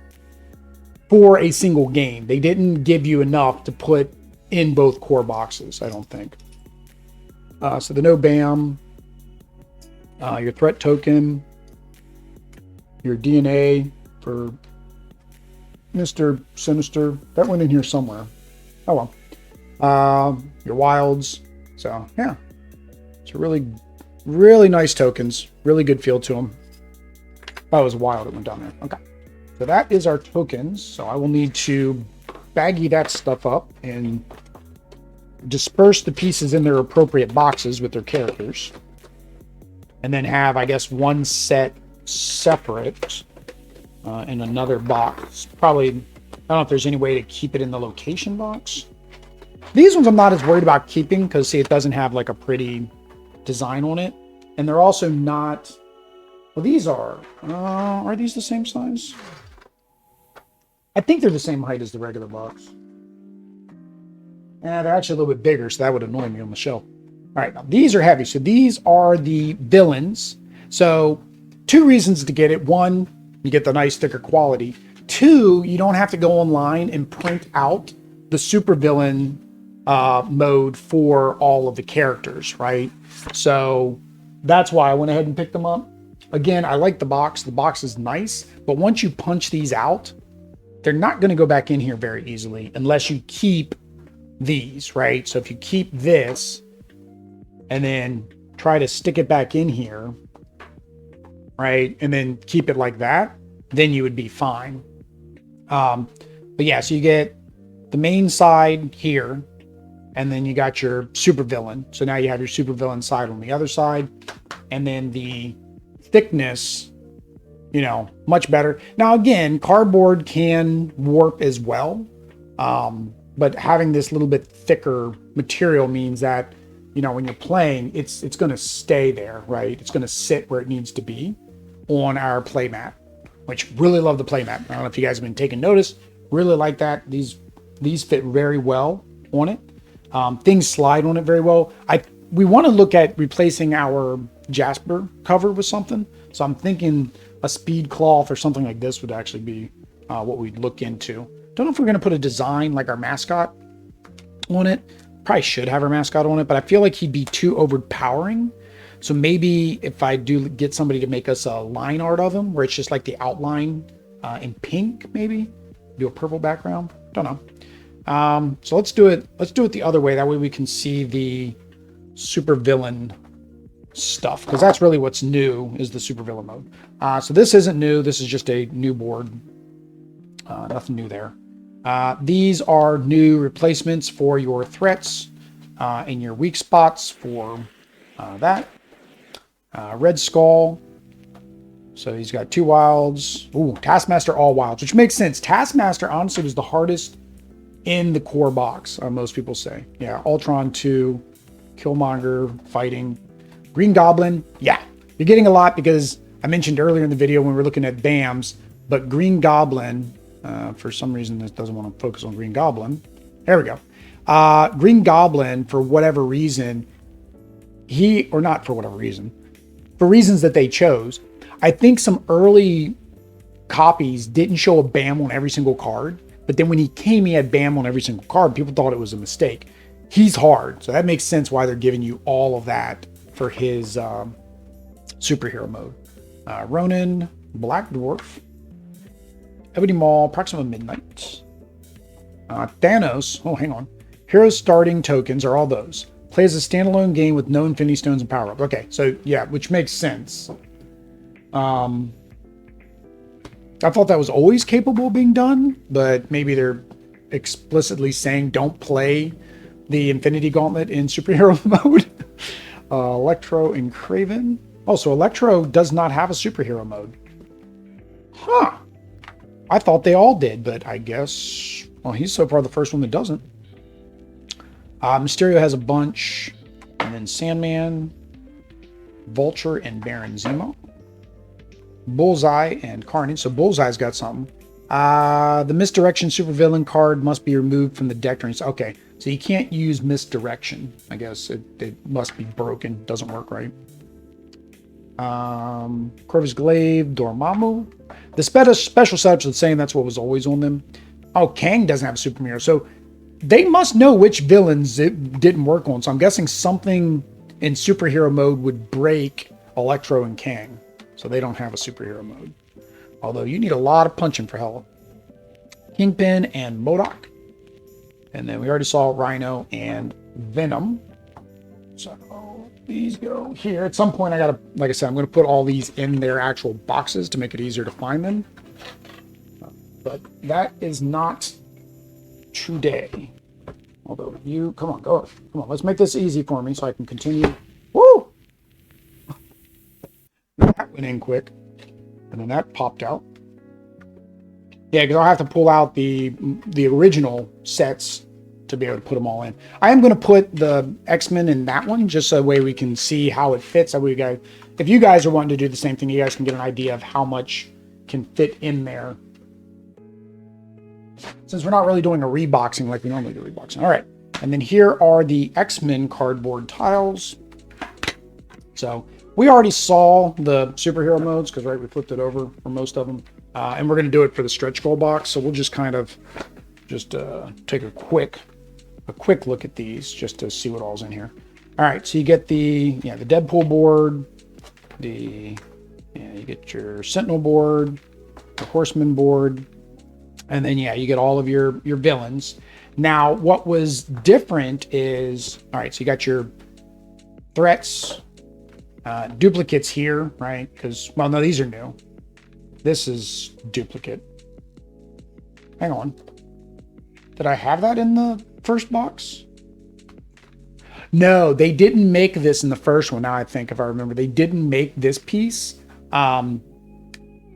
for a single game. They didn't give you enough to put in both core boxes, I don't think. So the no BAM, your threat token, your DNA for Mr. Sinister. That went in here somewhere. Oh well. Your wilds. So yeah, it's a really nice tokens. Really good feel to them. Oh, it was wild. It went down there. Okay. So that is our tokens. So I will need to baggy that stuff up and disperse the pieces in their appropriate boxes with their characters. And then have, I guess, one set separate in another box. Probably, I don't know if there's any way to keep it in the location box. These ones I'm not as worried about keeping because, see, it doesn't have like a pretty design on it. And they're also not, well, these are these the same size? I think they're the same height as the regular box. And they're actually a little bit bigger, so that would annoy me on the shelf. All right, now these are heavy. So these are the villains. So 2 reasons to get it. 1, you get the nice thicker quality. 2, you don't have to go online and print out the supervillain mode for all of the characters, right? So that's why I went ahead and picked them up. Again, I like the box. The box is nice, but once you punch these out, they're not going to go back in here very easily unless you keep these, right? So if you keep this and then try to stick it back in here, right, and then keep it like that, then you would be fine. But yeah, so you get the main side here, and then you got your supervillain. So now you have your supervillain side on the other side, and then the thickness, you know, much better. Now again, cardboard can warp as well, but having this little bit thicker material means that, you know, when you're playing, it's going to stay there, right? It's going to sit where it needs to be on our playmat, which really love the playmat. I don't know if you guys have been taking notice. Really like that. These fit very well on it. Things slide on it very well. We want to look at replacing our Jasper cover with something. So I'm thinking a speed cloth or something like this would actually be what we'd look into. Don't know if we're going to put a design like our mascot on it. Probably should have our mascot on it, but I feel like he'd be too overpowering. So maybe if I do get somebody to make us a line art of him, where it's just like the outline in pink, maybe do a purple background. Don't know. So let's do it. Let's do it the other way. That way we can see the supervillain stuff, because that's really what's new is the supervillain mode. So this isn't new. This is just a new board. Nothing new there. These are new replacements for your threats and your weak spots for that. Red Skull. So he's got 2 wilds. Ooh, Taskmaster all wilds, which makes sense. Taskmaster honestly was the hardest in the core box, most people say. Yeah, Ultron 2, Killmonger fighting. Green Goblin, yeah. You're getting a lot because I mentioned earlier in the video when we were looking at BAMs, but Green Goblin, for some reason this doesn't want to focus on Green Goblin. There we go. Green Goblin, for whatever reason, or not for whatever reason, for reasons that they chose, I think some early copies didn't show a BAM on every single card, but then when he came, he had BAM on every single card. People thought it was a mistake. He's hard, so that makes sense why they're giving you all of that for his superhero mode. Ronin, Black Dwarf, Ebony Maw, Proxima Midnight, Thanos. Oh, hang on. Hero starting tokens are all those. Plays a standalone game with no Infinity Stones and power up. Okay, so yeah, which makes sense. I thought that was always capable of being done, but maybe they're explicitly saying don't play the Infinity Gauntlet in superhero mode. Electro and Craven. Also, Electro does not have a superhero mode. Huh. I thought they all did, but I guess, well, he's so far the first one that doesn't. Mysterio has a bunch. And then Sandman, Vulture, and Baron Zemo. Bullseye and Carnage. So Bullseye's got something. The Misdirection supervillain card must be removed from the deck during... Okay, so you can't use Misdirection. I guess it must be broken. Doesn't work right. Corvus Glaive, Dormammu. The special setups are the same. That's what was always on them. Oh, Kang doesn't have a super mirror. So they must know which villains it didn't work on. So I'm guessing something in superhero mode would break Electro and Kang. So they don't have a superhero mode. Although you need a lot of punching for hell. Kingpin and MODOK. And then we already saw Rhino and Venom. So these go here. At some point I gotta, like I said, I'm gonna put all these in their actual boxes to make it easier to find them. But that is not today. Although you, come on, go. Come on, let's make this easy for me so I can continue. Woo! That went in quick. And then that popped out. Yeah, because I'll have to pull out the original sets to be able to put them all in. I am going to put the X-Men in that one, just so that way we can see how it fits. That way you guys, if you guys are wanting to do the same thing, you guys can get an idea of how much can fit in there. Since we're not really doing a reboxing like we normally do reboxing. All right. And then here are the X-Men cardboard tiles. So we already saw the superhero modes because, right, we flipped it over for most of them. And we're going to do it for the stretch goal box. So we'll just kind of just take a quick look at these just to see what all's in here. All right. So you get the Deadpool board, you get your Sentinel board, the Horsemen board, and then, you get all of your villains. Now, what was different is, all right, so you got your threats, duplicates here, right? Because, well, no, these are new. This is duplicate. Hang on. Did I have that in the first box? No, they didn't make this in the first one. Now I think, if I remember, they didn't make this piece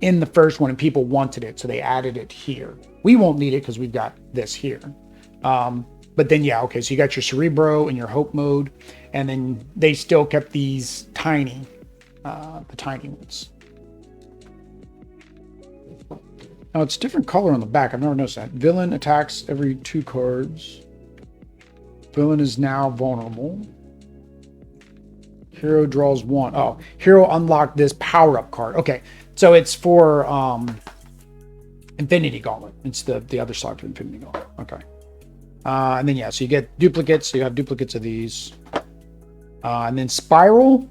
in the first one, and people wanted it, so they added it here. We won't need it because we've got this here. But then, okay, so you got your Cerebro and your Hope mode, and then they still kept these tiny, the tiny ones. Now, it's different color on the back. I've never noticed that. Villain attacks every 2 cards. Villain is now vulnerable. Hero draws 1. Oh, hero unlocked this power-up card. Okay, so it's for Infinity Gauntlet. It's the other side of Infinity Gauntlet. Okay. And then, so you get duplicates. So you have duplicates of these. And then Spiral.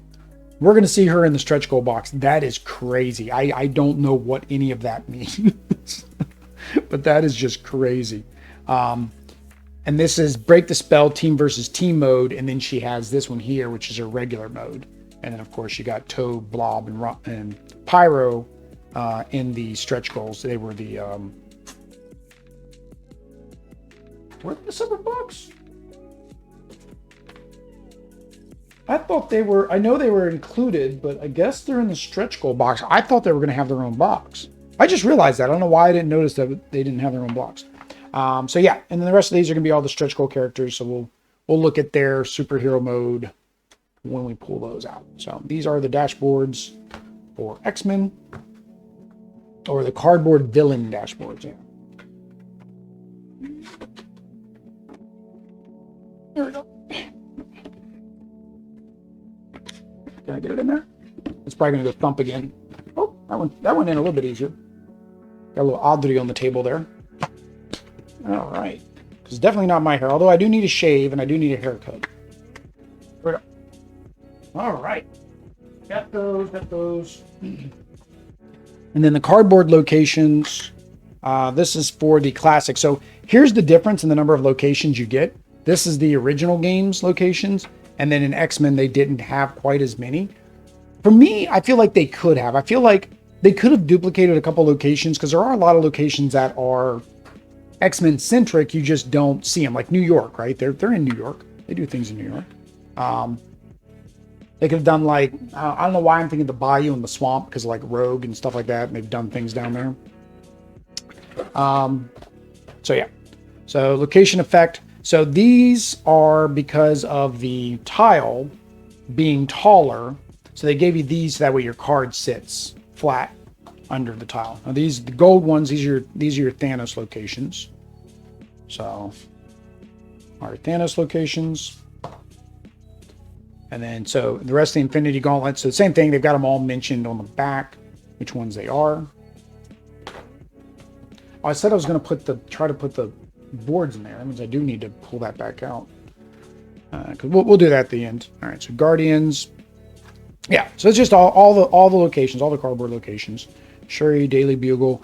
We're going to see her in the stretch goal box. That is crazy. I don't know what any of that means. But that is just crazy. And this is Break the Spell Team versus Team mode. And then she has this one here, which is her regular mode. And then, of course, you got Toad, Blob, and Pyro in the stretch goals. They were the... were they the separate box? I thought they were... I know they were included, but I guess they're in the stretch goal box. I thought they were going to have their own box. I just realized that. I don't know why I didn't notice that they didn't have their own box. So yeah, and then the rest of these are going to be all the stretch goal characters. So we'll look at their superhero mode when we pull those out. So these are the dashboards for X-Men, or the cardboard villain dashboards. Yeah. There we go. Can I get it in there? It's probably going to go thump again. Oh, that went in a little bit easier. Got a little Audrey on the table there. All right. It's definitely not my hair, although I do need a shave and I do need a haircut. There we go. All right. Got those. And then the cardboard locations. This is for the classic. So here's the difference in the number of locations you get. This is the original game's locations. And then in X-Men, they didn't have quite as many. For me, I feel like they could have. I feel like they could have duplicated a couple locations because there are a lot of locations that are X-Men centric, you just don't see them. Like New York, right? They're in New York. They do things in New York. They could have done like, I don't know why I'm thinking the Bayou and the Swamp, because like Rogue and stuff like that. And they've done things down there. So yeah. So location effect. So these are because of the tile being taller. So they gave you these so that way your card sits flat under the tile. Now the gold ones, these are your Thanos locations. So our Thanos locations. And then so the rest of the Infinity Gauntlet. So the same thing, they've got them all mentioned on the back, which ones they are. Oh, I said I was going to try to put the boards in there. That means I do need to pull that back out. Because we'll do that at the end. All right, so Guardians. Yeah, so it's just all the locations, all the cardboard locations. Shuri, Daily Bugle.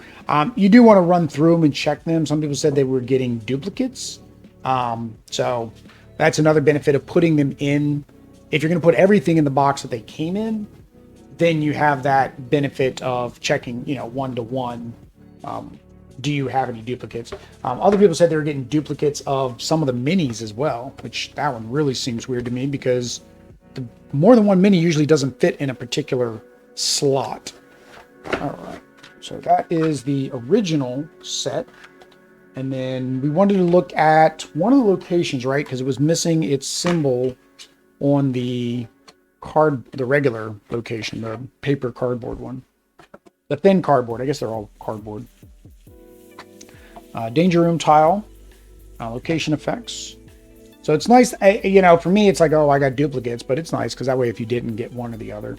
You do want to run through them and check them. Some people said they were getting duplicates. So that's another benefit of putting them in. If you're going to put everything in the box that they came in, then you have that benefit of checking, one-to-one. Do you have any duplicates? Other people said they were getting duplicates of some of the minis as well, which that one really seems weird to me because more than one mini usually doesn't fit in a particular slot. All right, so that is the original set. And then we wanted to look at one of the locations, right? Because it was missing its symbol on the regular location, the paper cardboard one. The thin cardboard, I guess they're all cardboard. Danger Room tile, location effects. So it's nice, for me, it's like, oh, I got duplicates, but it's nice because that way if you didn't get one or the other.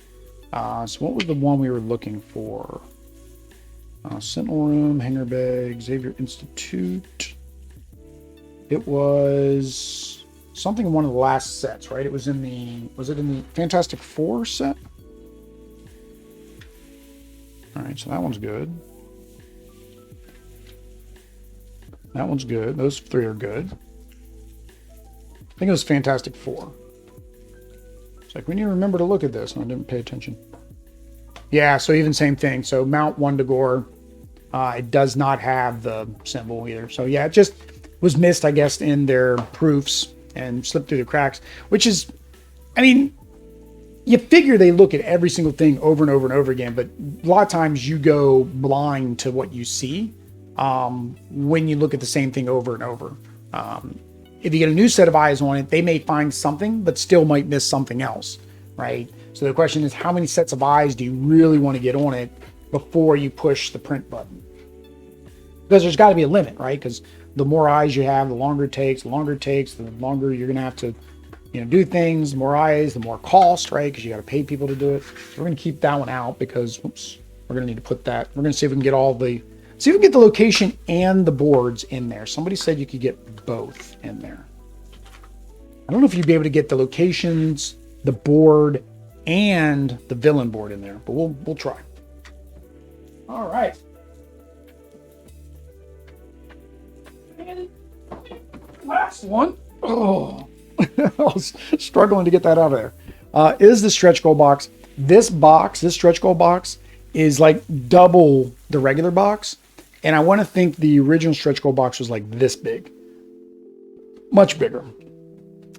So what was the one we were looking for? Sentinel Room, Hangar Bay, Xavier Institute. It was something in one of the last sets, right? It was in was it in the Fantastic Four set? All right, so that one's good. That one's good. Those three are good. I think it was Fantastic Four. It's like, we need to remember to look at this. And I didn't pay attention. Yeah, so even same thing. So Mount Wundagore, it does not have the symbol either. So yeah, it just was missed, I guess, in their proofs and slipped through the cracks, which is, I mean, you figure they look at every single thing over and over and over again, but a lot of times you go blind to what you see when you look at the same thing over and over. If you get a new set of eyes on it, they may find something, but still might miss something else, right? So the question is, how many sets of eyes do you really want to get on it before you push the print button? Because there's got to be a limit, right? Because the more eyes you have, the longer it takes, the longer you're going to have to, do things. The more eyes, the more cost, right? Because you got to pay people to do it. We're going to keep that one out because, we're going to need to put that. We're going to see if we can get see if we can get the location and the boards in there. Somebody said you could get both in there. I don't know if you'd be able to get the locations, the board, and the villain board in there, but we'll try. All right. And last one. Oh, I was struggling to get that out of there. Is the stretch goal box. This stretch goal box is like double the regular box. And I want to think the original stretch goal box was like this big. Much bigger.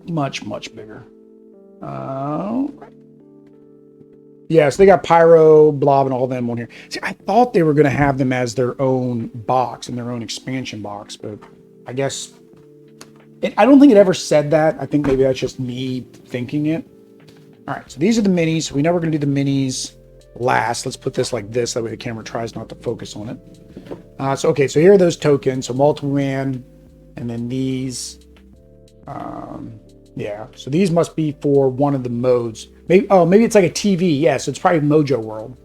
Much, much bigger. Yeah, so they got Pyro, Blob, and all of them on here. See, I thought they were going to have them as their own box and their own expansion box, but I guess I don't think it ever said that. I think maybe that's just me thinking it. All right, so these are the minis. We know we're going to do the minis last. Let's put this like this. That way the camera tries not to focus on it. So here are those tokens. So multiple man, and then these. Yeah, so these must be for one of the modes. Maybe it's like a TV. Yeah, so it's probably Mojo World.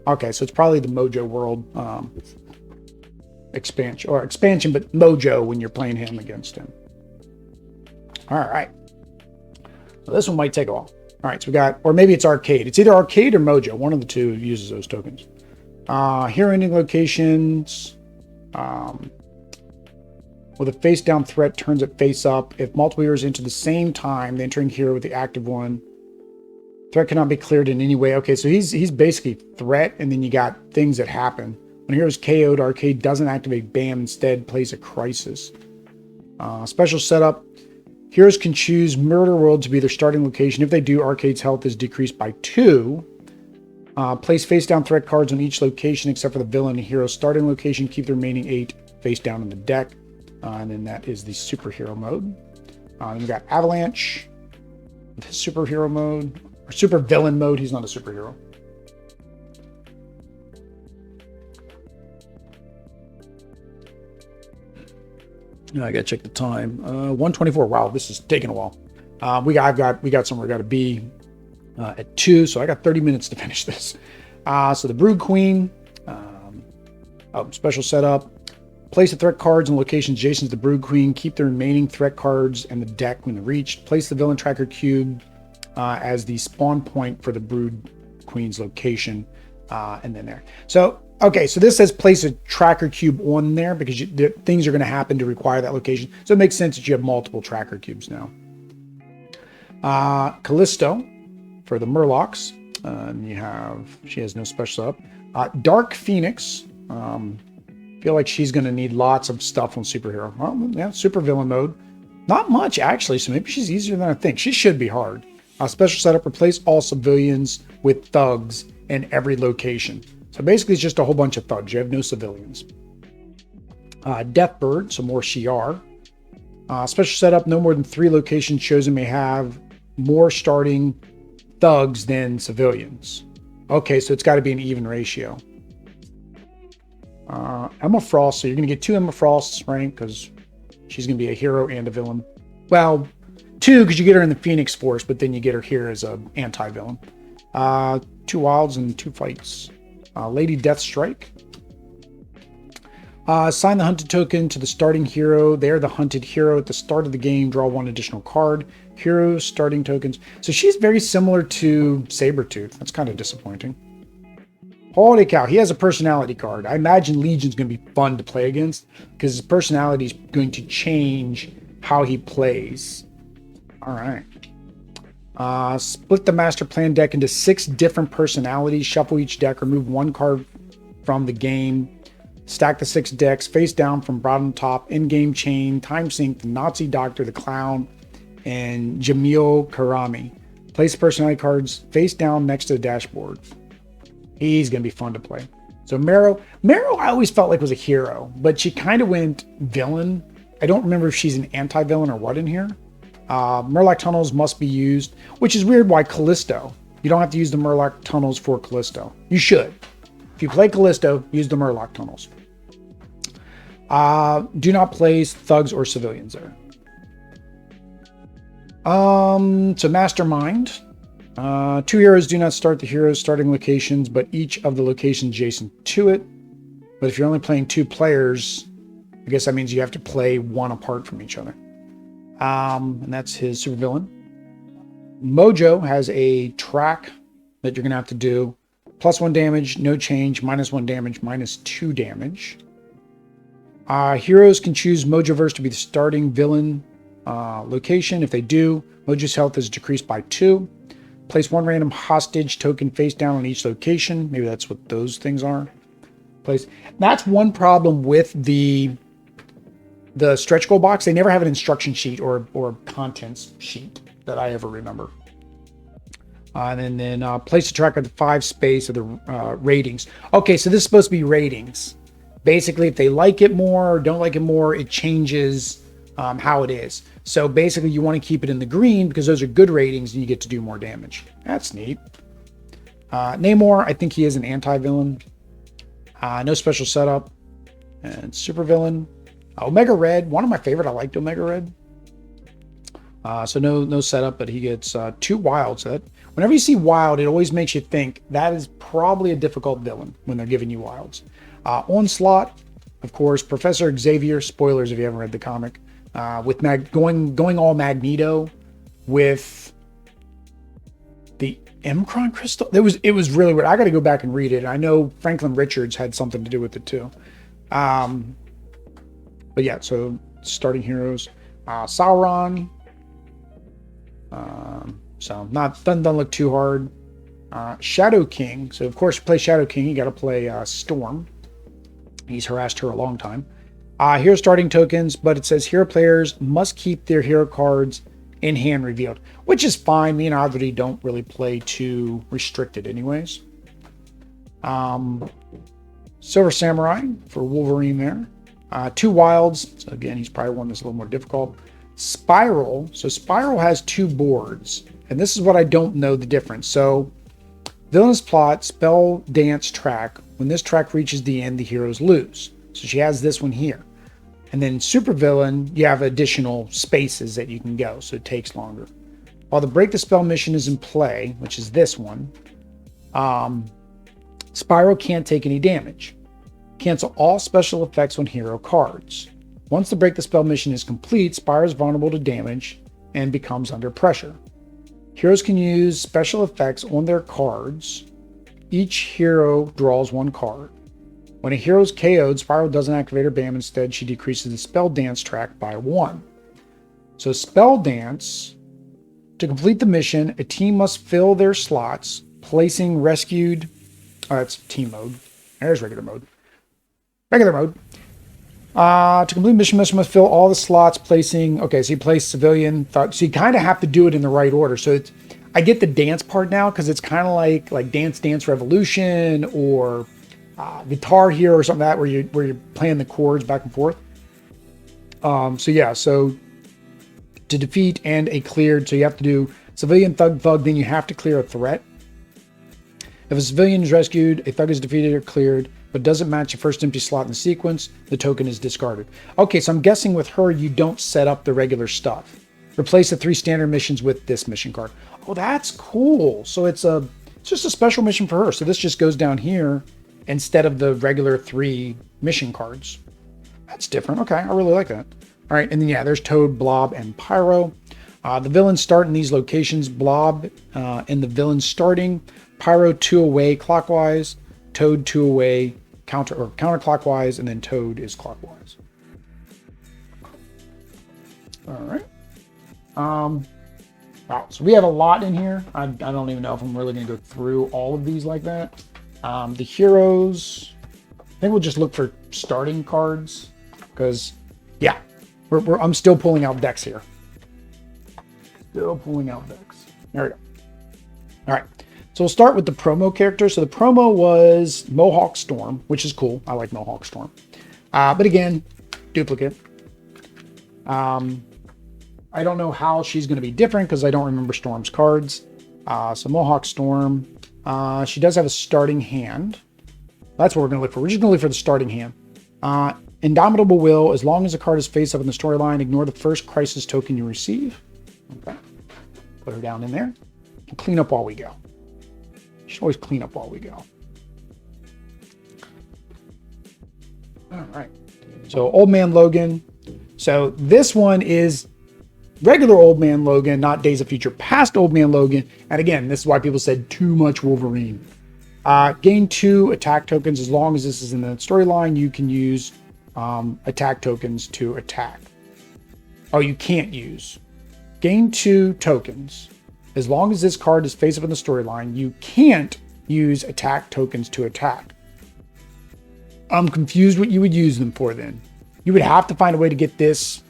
Okay, so it's probably the Mojo World expansion, but Mojo when you're playing him against him. All right. So this one might take a while. All right, so we got, or maybe it's arcade. It's either arcade or Mojo. One of the two uses those tokens. Hero ending locations. With a face down threat turns it face up. If multiple heroes enter the same time, the entering hero with the active one. Threat cannot be cleared in any way. Okay, so he's basically threat, and then you got things that happen. When a hero is KO'd, arcade doesn't activate BAM, instead plays a crisis. Special setup. Heroes can choose Murder World to be their starting location. If they do, arcade's health is decreased by 2. Place face down threat cards on each location except for the villain and hero starting location. Keep the remaining 8 face down in the deck. And then that is the superhero mode. Then we got Avalanche with his superhero mode, or super villain mode. He's not a superhero. I gotta check the time. 1:24. Wow, this is taking a while. We got somewhere. Got to be at 2, so I got 30 minutes to finish this. So the Brood Queen. Special setup. Place the threat cards and locations adjacent to the Brood Queen. Keep the remaining threat cards and the deck when reached. Place the villain tracker cube as the spawn point for the Brood Queen's location, and then there. So, okay, so this says place a tracker cube on there because things are going to happen to require that location. So it makes sense that you have multiple tracker cubes now. Callisto for the Murlocs. She has no special up. Dark Phoenix. Feel like she's going to need lots of stuff on superhero. Well, yeah, super villain mode. Not much, actually, so maybe she's easier than I think. She should be hard. Special setup, replace all civilians with thugs in every location. So basically, it's just a whole bunch of thugs. You have no civilians. Deathbird, so more Shi'ar. Special setup, no more than 3 locations chosen may have more starting thugs than civilians. Okay, so it's got to be an even ratio. Emma Frost, so you're going to get 2 Emma Frosts, right? Because she's going to be a hero and a villain. Well, 2 because you get her in the Phoenix Force, but then you get her here as an anti-villain. 2 wilds and 2 fights. Lady Deathstrike. Assign the hunted token to the starting hero. They're the hunted hero at the start of the game. Draw 1 additional card. Hero starting tokens. So she's very similar to Sabretooth. That's kind of disappointing. Holy cow, he has a personality card. I imagine Legion's going to be fun to play against because his personality is going to change how he plays. All right. Split the master plan deck into 6 different personalities. Shuffle each deck. Remove 1 card from the game. Stack the 6 decks face down from bottom to top. In-game chain. Time sync. The Nazi Doctor. The Clown. And Jamil Karami. Place personality cards face down next to the dashboard. He's going to be fun to play. So Marrow I always felt like was a hero, but she kind of went villain. I don't remember if she's an anti-villain or what in here. Murloc tunnels must be used, which is weird why Callisto. You don't have to use the Murloc tunnels for Callisto. You should. If you play Callisto, use the Murloc tunnels. Do not place thugs or civilians there. So Mastermind. 2 heroes do not start the heroes starting locations, but each of the locations adjacent to it. But if you're only playing 2 players, I guess that means you have to play 1 apart from each other. And that's his supervillain. Mojo has a track that you're going to have to do. +1 damage, no change, -1 damage, -2 damage. Heroes can choose Mojoverse to be the starting villain location. If they do, Mojo's health is decreased by 2. Place 1 random hostage token face down on each location. Maybe that's what those things are. That's one problem with the stretch goal box. They never have an instruction sheet or contents sheet that I ever remember. And then place a tracker at the 5 space of the ratings. Okay, so this is supposed to be ratings. Basically, if they like it more or don't like it more, it changes how it is. So basically, you want to keep it in the green because those are good ratings and you get to do more damage. That's neat. Namor, I think he is an anti-villain. No special setup. And supervillain. Omega Red, one of my favorite. I liked Omega Red. So no setup, but he gets 2 wilds. So whenever you see wild, it always makes you think that is probably a difficult villain when they're giving you wilds. Onslaught, of course, Professor Xavier. Spoilers if you haven't read the comic. With going all Magneto with the Emkron crystal. It was really weird. I got to go back and read it. I know Franklin Richards had something to do with it too. But yeah, so starting heroes, Sauron. So doesn't look too hard. Shadow King. So of course, you play Shadow King, you got to play Storm. He's harassed her a long time. Hero starting tokens, but it says hero players must keep their hero cards in hand revealed, which is fine. Me and Audrey don't really play too restricted anyways. Silver Samurai for Wolverine there. 2 wilds. So again, he's probably one that's a little more difficult. Spiral. So Spiral has 2 boards. And this is what I don't know the difference. So Villainous Plot, Spell, Dance, Track. When this track reaches the end, the heroes lose. So she has this one here. And then Supervillain, you have additional spaces that you can go. So it takes longer. While the Break the Spell mission is in play, which is this one, Spiral can't take any damage. Cancel all special effects on hero cards. Once the Break the Spell mission is complete, Spiral is vulnerable to damage and becomes under pressure. Heroes can use special effects on their cards. Each hero draws 1 card. When a hero is KO'd, Spiral doesn't activate her BAM. Instead, she decreases the Spell Dance track by 1. So Spell Dance, to complete the mission, a team must fill their slots, placing rescued... Oh, that's team mode. There's regular mode. Regular mode. To complete mission, must fill all the slots, placing... Okay, so you place civilian... So you kind of have to do it in the right order. So it's, I get the dance part now, because it's kind of like Dance Dance Revolution or Guitar Hero or something like that, where you're playing the chords back and forth. So yeah, so to defeat and a cleared, so you have to do civilian, thug, then you have to clear a threat. If a civilian is rescued, a thug is defeated or cleared, but doesn't match the first empty slot in the sequence, the token is discarded. Okay, so I'm guessing with her, you don't set up the regular stuff. Replace the 3 standard missions with this mission card. Oh, that's cool. So it's just a special mission for her. So this just goes down here instead of the regular 3 mission cards. That's different. Okay, I really like that. All right, and then yeah, there's Toad, Blob, and Pyro. The villains start in these locations. Blob and the villains starting. Pyro 2 away clockwise. Toad 2 away counterclockwise, and then Toad is clockwise. All right. Wow, so we have a lot in here. I don't even know if I'm really going to go through all of these like that. The heroes, I think we'll just look for starting cards because, yeah, I'm still pulling out decks here. Still pulling out decks. There we go. All right. So we'll start with the promo character. So the promo was Mohawk Storm, which is cool. I like Mohawk Storm. But again, duplicate. I don't know how she's going to be different because I don't remember Storm's cards. So Mohawk Storm. She does have a starting hand. That's what we're going to look for. We're just going to look for the starting hand. Indomitable Will. As long as the card is face up in the storyline, ignore the first crisis token you receive. Okay. Put her down in there. And clean up while we go. You should always clean up while we go. All right. So Old Man Logan. So this one is regular Old Man Logan, not Days of Future Past Old Man Logan. And again, this is why people said too much Wolverine. Gain 2 attack tokens. As long as this is in the storyline, you can use attack tokens to attack. Oh, you can't use. Gain 2 tokens. As long as this card is face up in the storyline, you can't use attack tokens to attack. I'm confused what you would use them for then. You would have to find a way to get this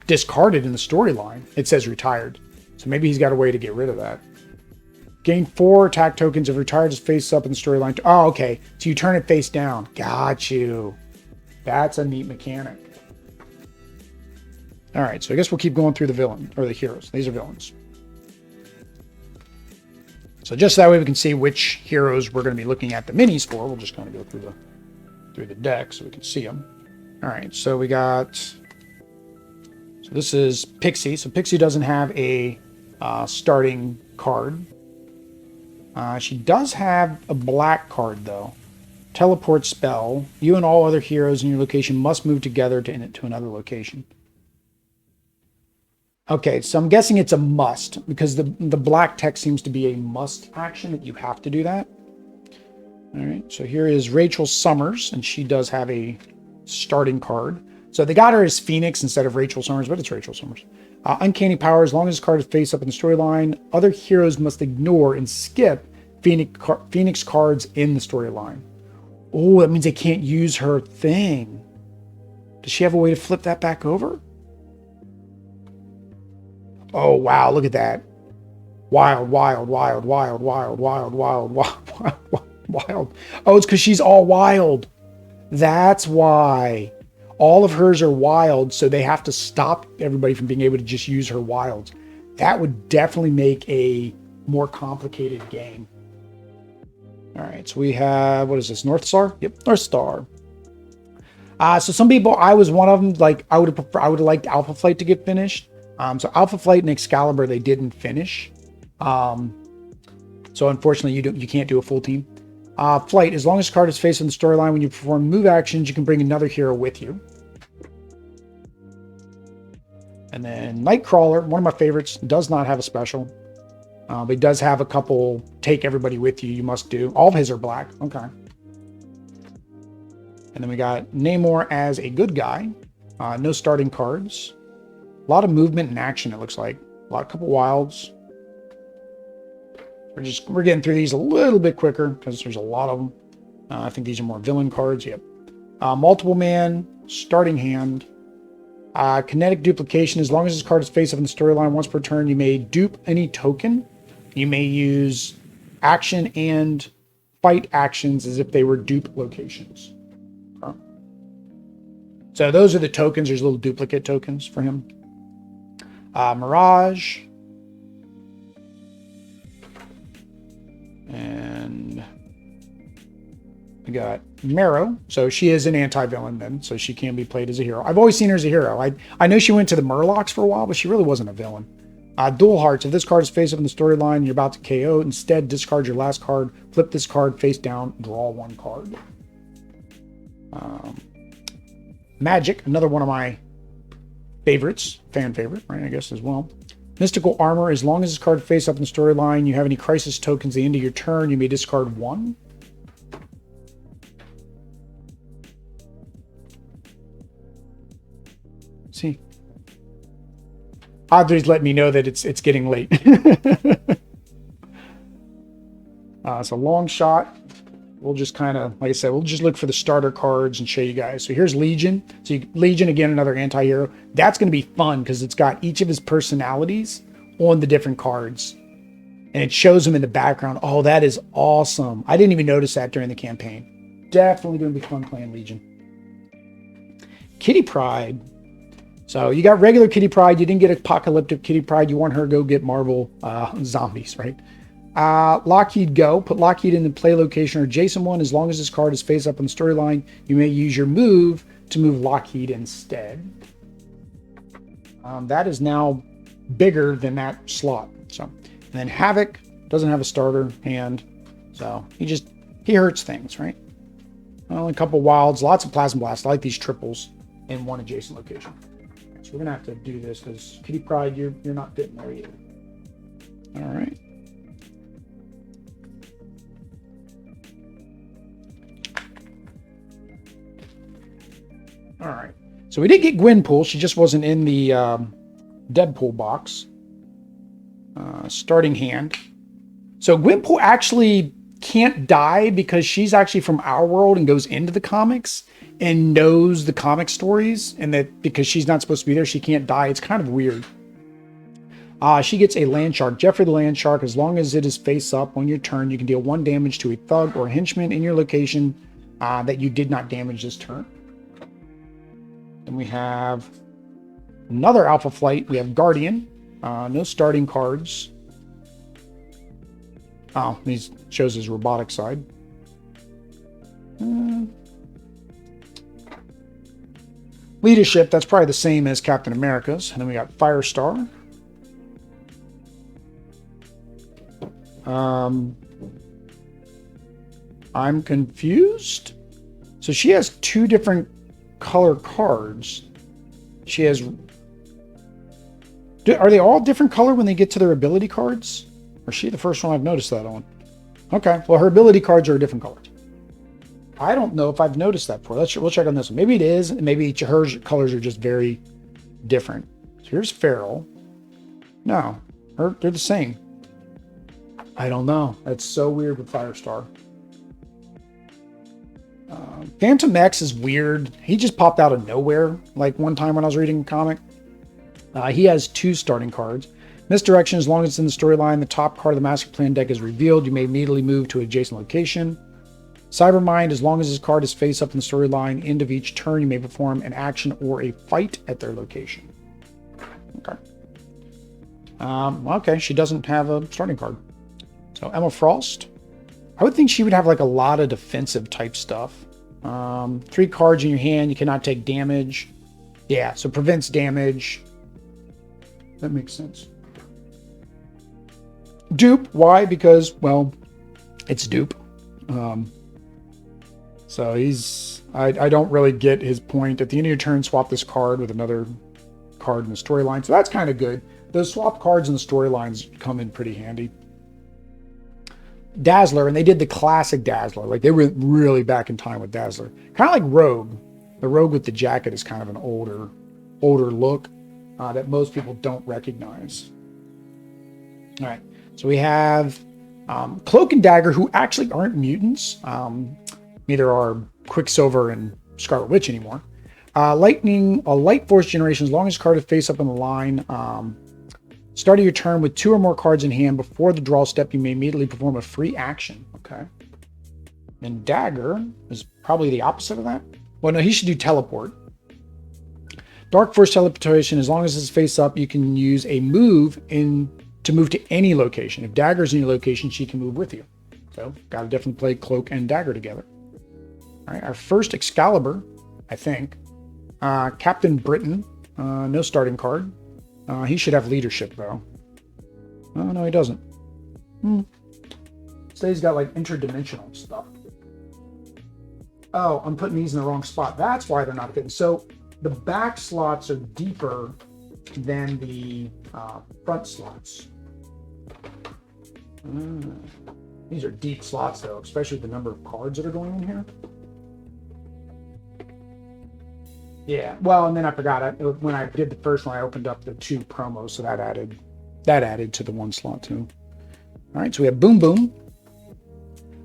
discarded in the storyline. It says retired. So maybe he's got a way to get rid of that. Gain 4 attack tokens if retired is face up in the storyline. Oh, okay. So you turn it face down. Got you. That's a neat mechanic. All right. So I guess we'll keep going through the villain or the heroes. These are villains. So just that way we can see which heroes we're going to be looking at the minis for. We'll just kind of go through the deck so we can see them. All right, so we got... So this is Pixie. So Pixie doesn't have a starting card. She does have a black card, though. Teleport spell. You and all other heroes in your location must move together to another location. Okay, so I'm guessing it's a must because the black text seems to be a must action that you have to do that. All right, so here is Rachel Summers, and she does have a starting card. So they got her as Phoenix instead of Rachel Summers, but it's Rachel Summers. Uncanny Power, as long as this card is face up in the storyline, other heroes must ignore and skip Phoenix cards in the storyline. Oh, that means they can't use her thing. Does she have a way to flip that back over? Oh, wow. Look at that. Wild, wild, wild, wild, wild, wild, wild, wild, wild, wild. Oh, it's because she's all wild. That's why. All of hers are wild, so they have to stop everybody from being able to just use her wilds. That would definitely make a more complicated game. All right, so we have, what is this, North Star? Yep, North Star. So some people, I was one of them, like I would have liked Alpha Flight to get finished. So Alpha Flight and Excalibur, they didn't finish. So unfortunately, you can't do a full team. Flight, as long as the card is facing the storyline, when you perform move actions, you can bring another hero with you. And then Nightcrawler, one of my favorites, does not have a special. But he does have a couple, take everybody with you, you must do. All of his are black. Okay. And then we got Namor as a good guy. No starting cards. A lot of movement and action, it looks like. A couple wilds. We're getting through these a little bit quicker because there's a lot of them. I think these are more villain cards. Yep. Multiple man, starting hand. Kinetic duplication. As long as this card is face up in the storyline once per turn, you may dupe any token. You may use action and fight actions as if they were dupe locations. Okay. So those are the tokens. There's little duplicate tokens for him. Mirage. And we got Marrow. So she is an anti-villain then, so she can be played as a hero. I've always seen her as a hero. I know she went to the Murlocs for a while, but she really wasn't a villain. Dual Hearts. If this card is face up in the storyline, you're about to KO. Instead, discard your last card. Flip this card face down. Draw one card. Magic. Another one of my favorites. Fan favorite, right? I guess as well. Mystical Armor. As long as this card face up in the storyline, you have any crisis tokens at the end of your turn, you may discard one. See, Audrey's letting me know that it's getting late. It's a long shot. We'll just kind of, like I said, we'll just look for the starter cards and show you guys. So here's Legion. So Legion, again, another anti-hero. That's going to be fun because it's got each of his personalities on the different cards. And it shows them in the background. Oh, that is awesome. I didn't even notice that during the campaign. Definitely going to be fun playing Legion. Kitty Pryde. So you got regular Kitty Pryde. You didn't get apocalyptic Kitty Pryde. You want her to go get Marvel zombies, right? Lockheed Go. Put Lockheed in the play location or adjacent one. As long as this card is face up on the storyline, you may use your move to move Lockheed instead. That is now bigger than that slot. So, and then Havoc doesn't have a starter hand. So he hurts things, right? Only a couple wilds, lots of Plasma Blast. I like these triples in one adjacent location. So we're gonna have to do this because Kitty Pryde, you're not fitting there either. All right. All right. So we did get Gwenpool. She just wasn't in the Deadpool box. Starting hand. So Gwenpool actually can't die because she's actually from our world and goes into the comics and knows the comic stories, and that because she's not supposed to be there, she can't die. It's kind of weird. She gets a Land Shark. Jeffrey the Land Shark, as long as it is face up on your turn, you can deal 1 damage to a thug or a henchman in your location that you did not damage this turn. Then we have another Alpha Flight. We have Guardian. No starting cards. Oh, he shows his robotic side. Leadership, that's probably the same as Captain America's. And then we got Firestar. I'm confused. So she has 2 different color cards. She has... Are they all different color when they get to their ability cards? Or is she the first one I've noticed that on? Okay, well, her ability cards are a different color. I don't know if I've noticed that before. We'll check on this one. Maybe it is. Maybe her colors are just very different. So here's Feral. No, they're the same. I don't know. That's so weird with Firestar. Phantom X is weird. He just popped out of nowhere. Like one time when I was reading a comic. He has 2 starting cards. Misdirection, as long as it's in the storyline, the top card of the Master Plan deck is revealed. You may immediately move to an adjacent location. Cybermind, as long as this card is face up in the storyline, end of each turn, you may perform an action or a fight at their location. Okay. Okay, she doesn't have a starting card. So Emma Frost. I would think she would have like a lot of defensive type stuff. 3 cards in your hand, you cannot take damage. Yeah, so prevents damage. That makes sense. Dupe. Why? Because, well, it's dupe. So he's... I don't really get his point. At the end of your turn, swap this card with another card in the storyline. So that's kind of good. Those swap cards in the storylines come in pretty handy. Dazzler, and they did the classic Dazzler. Like, they were really back in time with Dazzler. Kind of like Rogue. The Rogue with the jacket is kind of an older look that most people don't recognize. All right, so we have Cloak and Dagger, who actually aren't mutants. Neither are Quicksilver and Scarlet Witch anymore. Lightning, a Light Force generation, as long as card is face up on the line. Starting your turn with 2 or more cards in hand before the draw step, you may immediately perform a free action. Okay. And Dagger is probably the opposite of that. Well, no, he should do Teleport. Dark Force teleportation, as long as it's face up, you can use a move to move to any location. If Dagger's in your location, she can move with you. So, got to definitely play Cloak and Dagger together. All right, our first Excalibur, I think. Captain Britain, no starting card. He should have leadership, though. Oh, no, he doesn't. So he's got, like, interdimensional stuff. Oh, I'm putting these in the wrong spot. That's why they're not fitting. So the back slots are deeper than the front slots. These are deep slots, though, especially the number of cards that are going in here. Yeah, well, and then I forgot, when I did the first one, I opened up the 2 promos, so that added to the 1 slot, too. All right, so we have Boom Boom.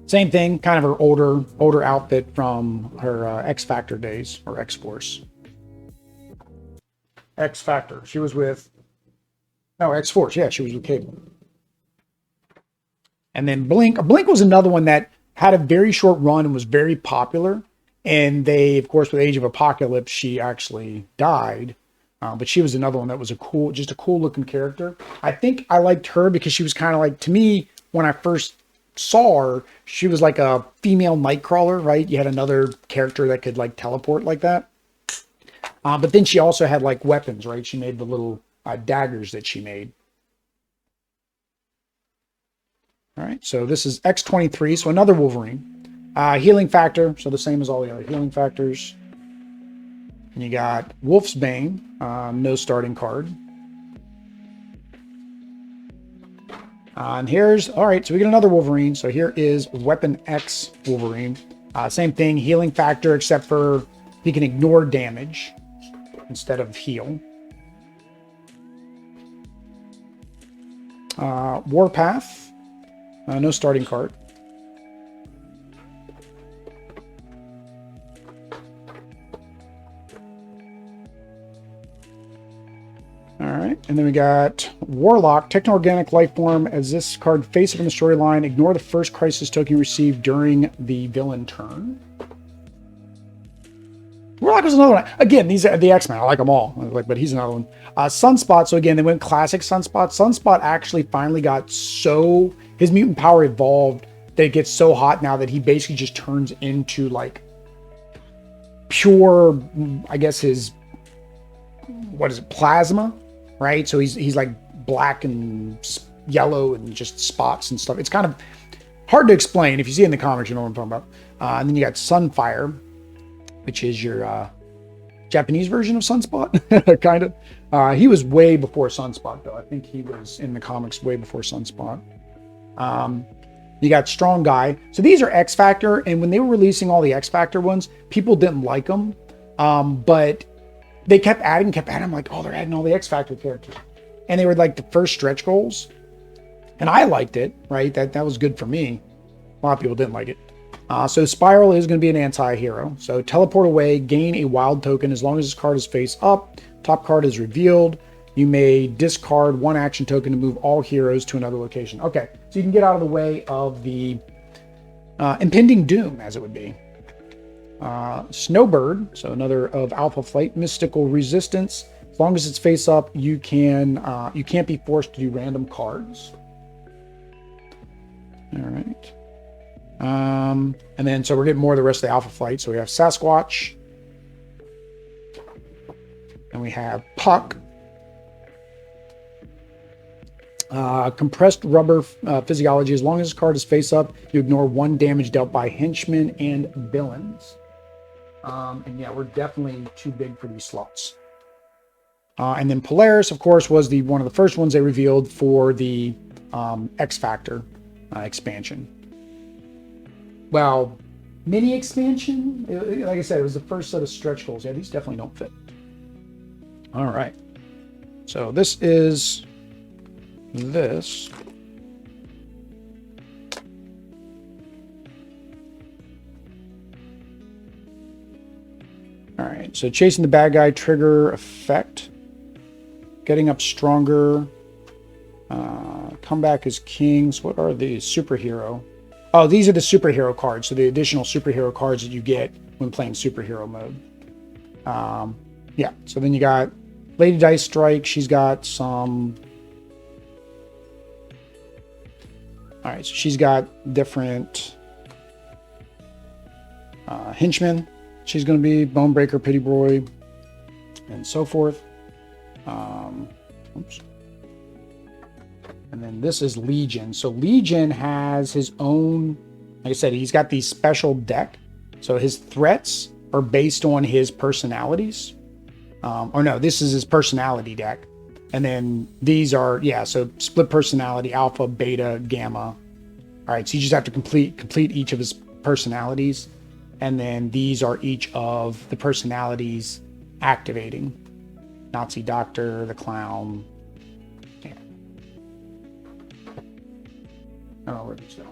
Same thing, kind of her older outfit from her X Factor days, or X Force. X Factor. She was with... No, X Force. Yeah, she was with Cable. And then Blink. Blink was another one that had a very short run and was very popular. And they, of course, with Age of Apocalypse, she actually died. But she was another one that was just a cool looking character. I think I liked her because she was kind of like, to me, when I first saw her, she was like a female Nightcrawler, right? You had another character that could like teleport like that. But then she also had like weapons, right? She made the little daggers that she made. All right, so this is X-23, so another Wolverine. Healing factor, so the same as all the other healing factors. And you got Wolf's Bane, no starting card. And here's, all right, so we get another Wolverine. So here is Weapon X Wolverine. Same thing, healing factor, except for he can ignore damage instead of heal. Warpath, no starting card. All right, and then we got Warlock, techno-organic life form. As this card face up in the storyline, ignore the first crisis token you received during the villain turn. Warlock was another one. Again, these are the X-Men. I like them all, but he's another one. Sunspot, so again, they went classic Sunspot. Sunspot actually finally got so... His mutant power evolved that it gets so hot now that he basically just turns into, like, pure, I guess his... What is it? Plasma? Right? So he's like black and yellow and just spots and stuff. It's kind of hard to explain. If you see it in the comics, you know what I'm talking about. And then you got Sunfire, which is your Japanese version of Sunspot, kind of. He was way before Sunspot, though. I think he was in the comics way before Sunspot. You got Strong Guy. So these are X Factor, and when they were releasing all the X Factor ones, people didn't like them. But they kept adding. I'm like, oh, they're adding all the X Factor characters. And they were like the first stretch goals. And I liked it, right? That was good for me. A lot of people didn't like it. So Spiral is going to be an anti-hero. So teleport away, gain a wild token as long as this card is face up. Top card is revealed. You may discard one action token to move all heroes to another location. Okay, so you can get out of the way of the impending doom, as it would be. Snowbird, so another of Alpha Flight, mystical resistance. As long as it's face up, you can't be forced to do random cards. All right. And then, so we're getting more of the rest of the Alpha Flight. So we have Sasquatch. And we have Puck. Compressed rubber physiology. As long as this card is face up, you ignore one damage dealt by henchmen and villains. And yeah, we're definitely too big for these slots. And then Polaris, of course, was one of the first ones they revealed for the X Factor expansion. Well, mini expansion? Like I said, it was the first set of stretch goals. Yeah, these definitely don't fit. All right. So this is this. All right. So chasing the bad guy, trigger effect. Getting up stronger. Comeback is kings. What are these? Superhero. Oh, these are the superhero cards. So the additional superhero cards that you get when playing superhero mode. Yeah. So then you got Lady Dice Strike. She's got some. All right. So she's got different henchmen. She's going to be Bonebreaker, Pity Boy, and so forth. Oops. And then this is Legion. So Legion has his own, like I said, he's got these special deck. So his threats are based on his personalities. Or no, this is his personality deck. And then these are, yeah, so split personality, alpha, beta, gamma. All right, so you just have to complete each of his personalities. And then these are each of the personalities activating. Nazi Doctor, the Clown. Yeah. Oh, where did it go?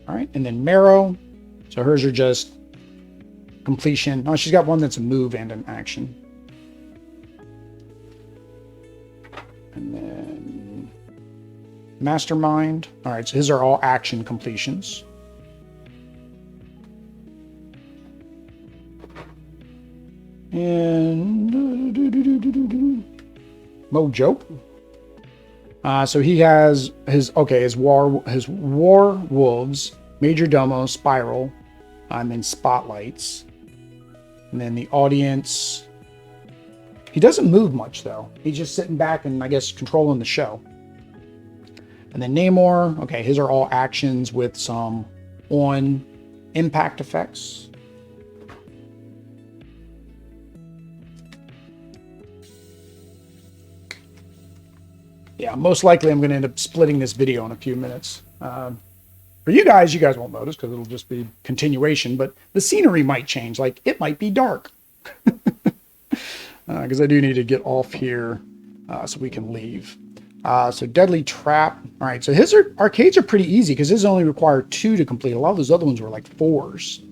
All right, and then Marrow. So hers are just completion. Oh, she's got one that's a move and an action. And then Mastermind. All right, so his are all action completions. And Mojo. So he has his war wolves, Major Domo, Spiral, and then Spotlights. And then the audience. He doesn't move much though. He's just sitting back and I guess controlling the show. And then Namor. Okay, his are all actions with some on impact effects. Yeah, most likely I'm going to end up splitting this video in a few minutes. For you guys won't notice because it'll just be continuation, but the scenery might change. Like, it might be dark. Because I do need to get off here so we can leave. So Deadly Trap. All right, so his arcades are pretty easy because his only require 2 to complete. A lot of those other ones were like 4s.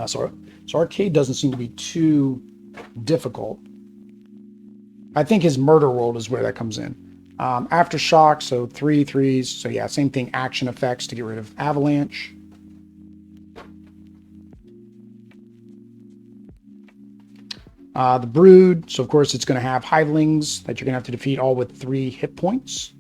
So arcade doesn't seem to be too difficult. I think his Murder World is where that comes in. Aftershock, so 3 3s. So yeah, same thing, action effects to get rid of Avalanche. The Brood, so of course it's going to have Hivelings that you're going to have to defeat all with 3 hit points.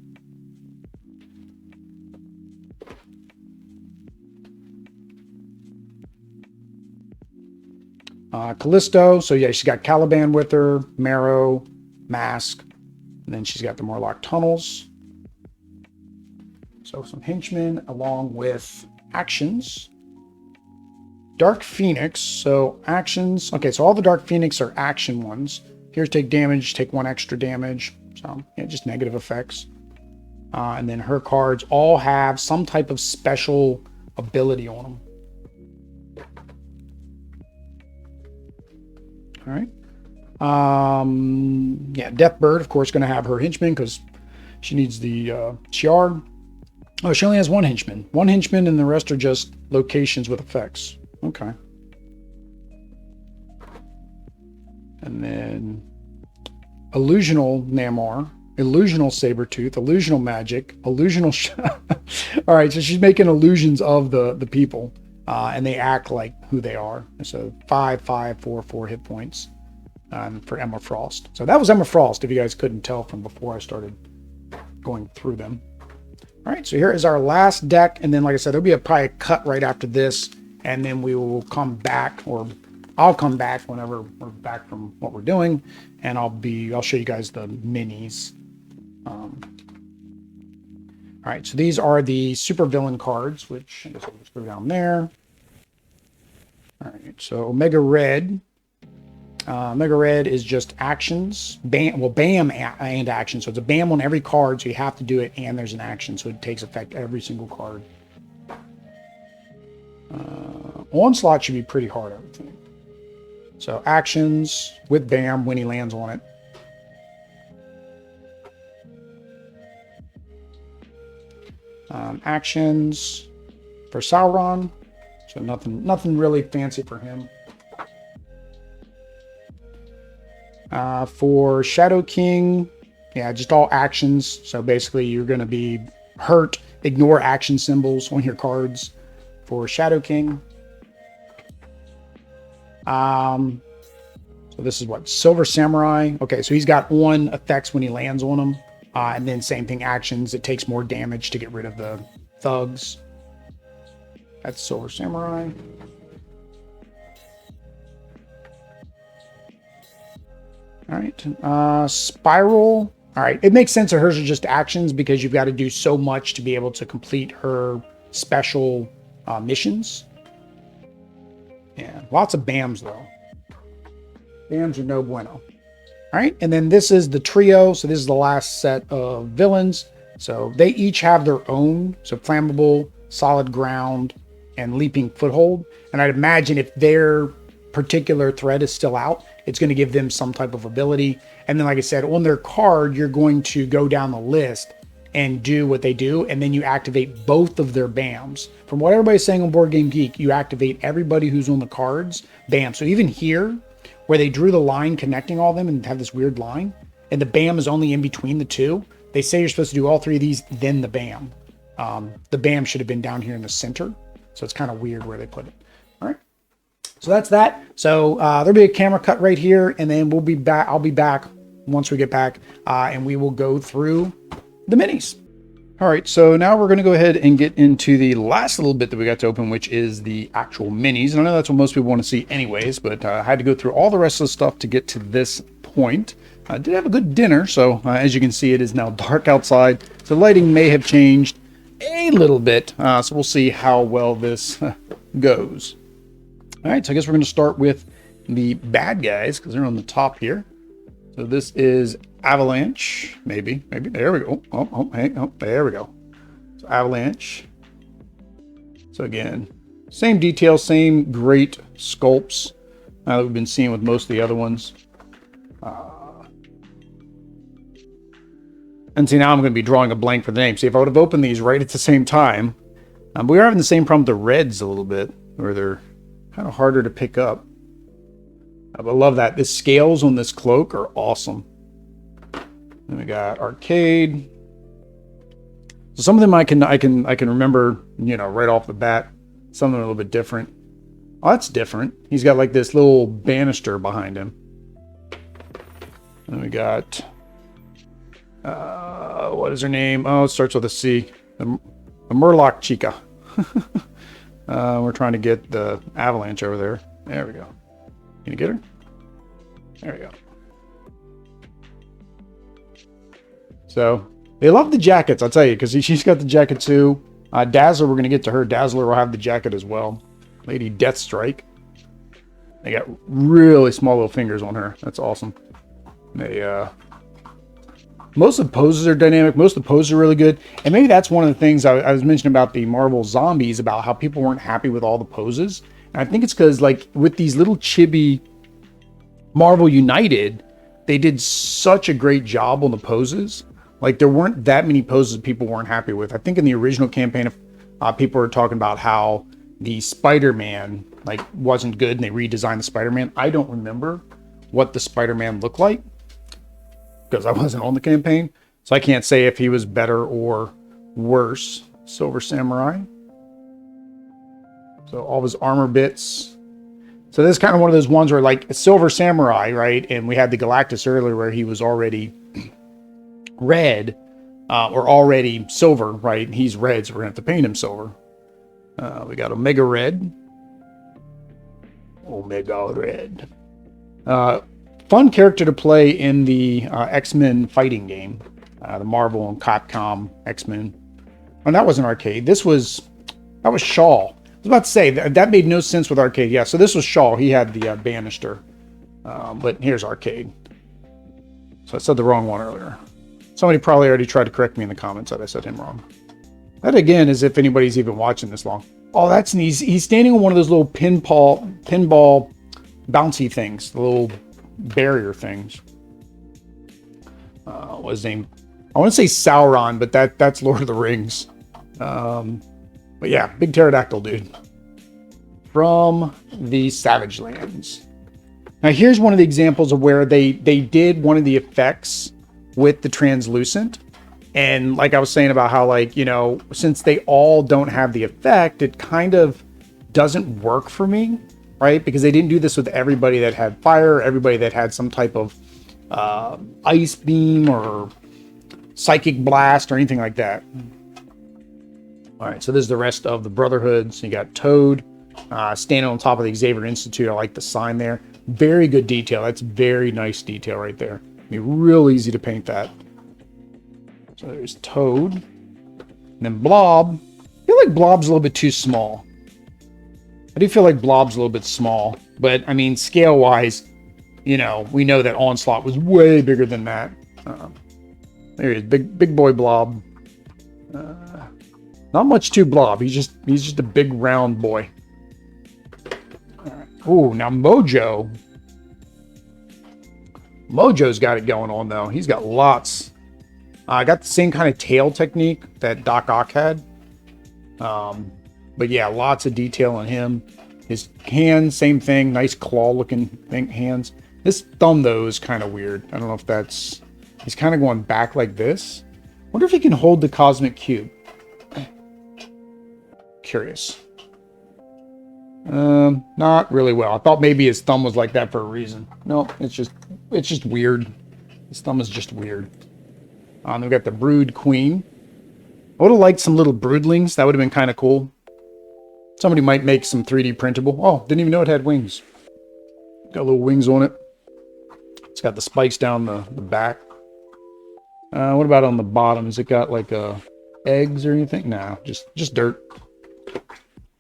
Callisto, so yeah, she's got Caliban with her, Marrow, Mask, and then she's got the Morlock Tunnels. So some henchmen along with actions. Dark Phoenix, so actions. Okay, so all the Dark Phoenix are action ones. Here's take damage, take 1 extra damage. So yeah, just negative effects. And then her cards all have some type of special ability on them. All right. Yeah, Deathbird, of course, going to have her henchmen because she needs the Shiar. Oh, she only has one henchman. One henchman, and the rest are just locations with effects. Okay. And then illusional Namor, illusional Sabretooth, illusional magic, illusional. All right, so she's making illusions of the people, and they act like who they are. So 5, 5, 4, 4 hit points for Emma Frost. So that was Emma Frost, if you guys couldn't tell from before I started going through them. All right, so here is our last deck, and then like I said, there'll be probably a cut right after this, and then we will come back, or I'll come back whenever we're back from what we're doing, and I'll show you guys the minis. All right, so these are the super villain cards, which I guess I'll just go down there. All right, so Omega Red. Omega Red is just actions, bam and action. So it's a bam on every card, so you have to do it, and there's an action, so it takes effect every single card. Onslaught should be pretty hard, I would think. So actions with bam when he lands on it. Actions for Sauron, so nothing really fancy for him. For Shadow King, yeah, just all actions. So basically you're going to be hurt, ignore action symbols on your cards for Shadow King. So this is what, Silver Samurai. Okay, so he's got on effects when he lands on them. And then same thing, actions. It takes more damage to get rid of the thugs. That's Silver Samurai. All right, Spiral. All right, it makes sense that hers are just actions because you've got to do so much to be able to complete her special missions. Yeah, lots of BAMs though. BAMs are no bueno. All right, and then this is the trio. So this is the last set of villains. So they each have their own. So flammable, solid ground, and leaping foothold. And I'd imagine if their particular thread is still out, it's going to give them some type of ability. And then, like I said, on their card, you're going to go down the list and do what they do. And then you activate both of their BAMs. From what everybody's saying on Board Game Geek, you activate everybody who's on the cards, BAM. So even here, where they drew the line connecting all of them and have this weird line, and the BAM is only in between the two, they say you're supposed to do all three of these, then the BAM. The BAM should have been down here in the center. So it's kind of weird where they put it. All right. So that's that. So there'll be a camera cut right here, and then we'll be back. I'll be back once we get back, and we will go through the minis. All right, so now we're going to go ahead and get into the last little bit that we got to open, which is the actual minis. And I know that's what most people want to see anyways, but I had to go through all the rest of the stuff to get to this point. I did have a good dinner, so as you can see, it is now dark outside. So lighting may have changed a little bit, so we'll see how well this goes. All right, so I guess we're going to start with the bad guys because they're on the top here. So this is Avalanche, maybe. There we go. There we go. So Avalanche. So again, same detail, same great sculpts that we've been seeing with most of the other ones. And see, now I'm going to be drawing a blank for the name. See, if I would have opened these right at the same time, but we are having the same problem with the reds a little bit, where they're kind of harder to pick up. I love that. The scales on this cloak are awesome. Then we got Arcade. So some of them I can remember, you know, right off the bat. Some of them are a little bit different. Oh, that's different. He's got like this little banister behind him. And we got what is her name? Oh, it starts with a C. The Murloc Chica. We're trying to get the Avalanche over there. There we go. Can you get her? There we go. So they love the jackets, I'll tell you, because she's got the jacket too. Dazzler, we're going to get to her. Dazzler will have the jacket as well. Lady Deathstrike. They got really small little fingers on her. That's awesome. They most of the poses are dynamic. Most of the poses are really good. And maybe that's one of the things I was mentioning about the Marvel Zombies, about how people weren't happy with all the poses. And I think it's because, like, with these little chibi Marvel United, they did such a great job on the poses. Like there weren't that many poses people weren't happy with. I think in the original campaign, people were talking about how the Spider-Man like wasn't good and they redesigned the Spider-Man. I don't remember what the Spider-Man looked like because I wasn't on the campaign. So I can't say if he was better or worse. Silver Samurai. So all of his armor bits. So this is kind of one of those ones where like a Silver Samurai, right? And we had the Galactus earlier where he was already red or already silver, right? He's red, so we're gonna have to paint him silver. We got Omega Red. Omega Red. Fun character to play in the X-Men fighting game. The Marvel and Capcom X-Men. Oh, that wasn't arcade. That was Shaw. I was about to say, that made no sense with arcade. Yeah, so this was Shaw. He had the banister. But here's arcade. So I said the wrong one earlier. Somebody probably already tried to correct me in the comments that I said him wrong. That again is if anybody's even watching this long. Oh, that's neat. He's standing on one of those little pinball bouncy things, the little barrier things. What's his name? I want to say Sauron, but that's Lord of the Rings. But yeah, big pterodactyl dude from the Savage Lands. Now here's one of the examples of where they did one of the effects with the translucent. And like I was saying about how, like, you know, since they all don't have the effect, it kind of doesn't work for me, right? Because they didn't do this with everybody that had fire, everybody that had some type of ice beam or psychic blast or anything like that. All right, so this is the rest of the Brotherhoods. You got Toad standing on top of the Xavier Institute. I like the sign there. Very good detail. That's very nice detail right there. It'd be real easy to paint that. So there's Toad. And then Blob. I feel like Blob's a little bit too small. I do feel like Blob's a little bit small. But, I mean, scale-wise, you know, we know that Onslaught was way bigger than that. There he is. Big boy Blob. Not much to Blob. He's just a big round boy. All right. Ooh, now Mojo. Mojo's got it going on, though. He's got lots. Got the same kind of tail technique that Doc Ock had. But yeah, lots of detail on him. His hands, same thing. Nice claw-looking hands. This thumb, though, is kind of weird. I don't know if that's... He's kind of going back like this. Wonder if he can hold the Cosmic Cube. Curious. Not really well. I thought maybe his thumb was like that for a reason. No, it's just weird. His thumb is just weird. Then we got the Brood Queen. I would have liked some little broodlings. That would have been kind of cool. Somebody might make some 3D printable. Oh, didn't even know it had wings. Got little wings on it. It's got the spikes down the back. What about on the bottom? Has it got like eggs or anything? No, just dirt.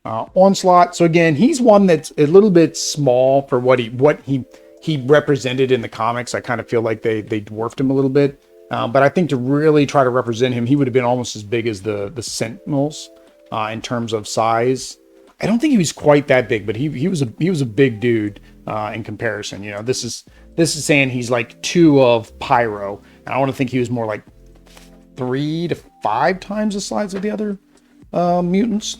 Onslaught. So again, he's one that's a little bit small for what he represented in the comics. I kind of feel like they dwarfed him a little bit. But I think to really try to represent him, he would have been almost as big as the Sentinels in terms of size. I don't think he was quite that big, but he was a big dude in comparison. You know, this is saying he's like 2 of Pyro. And I want to think he was more like 3 to 5 times the size of the other mutants.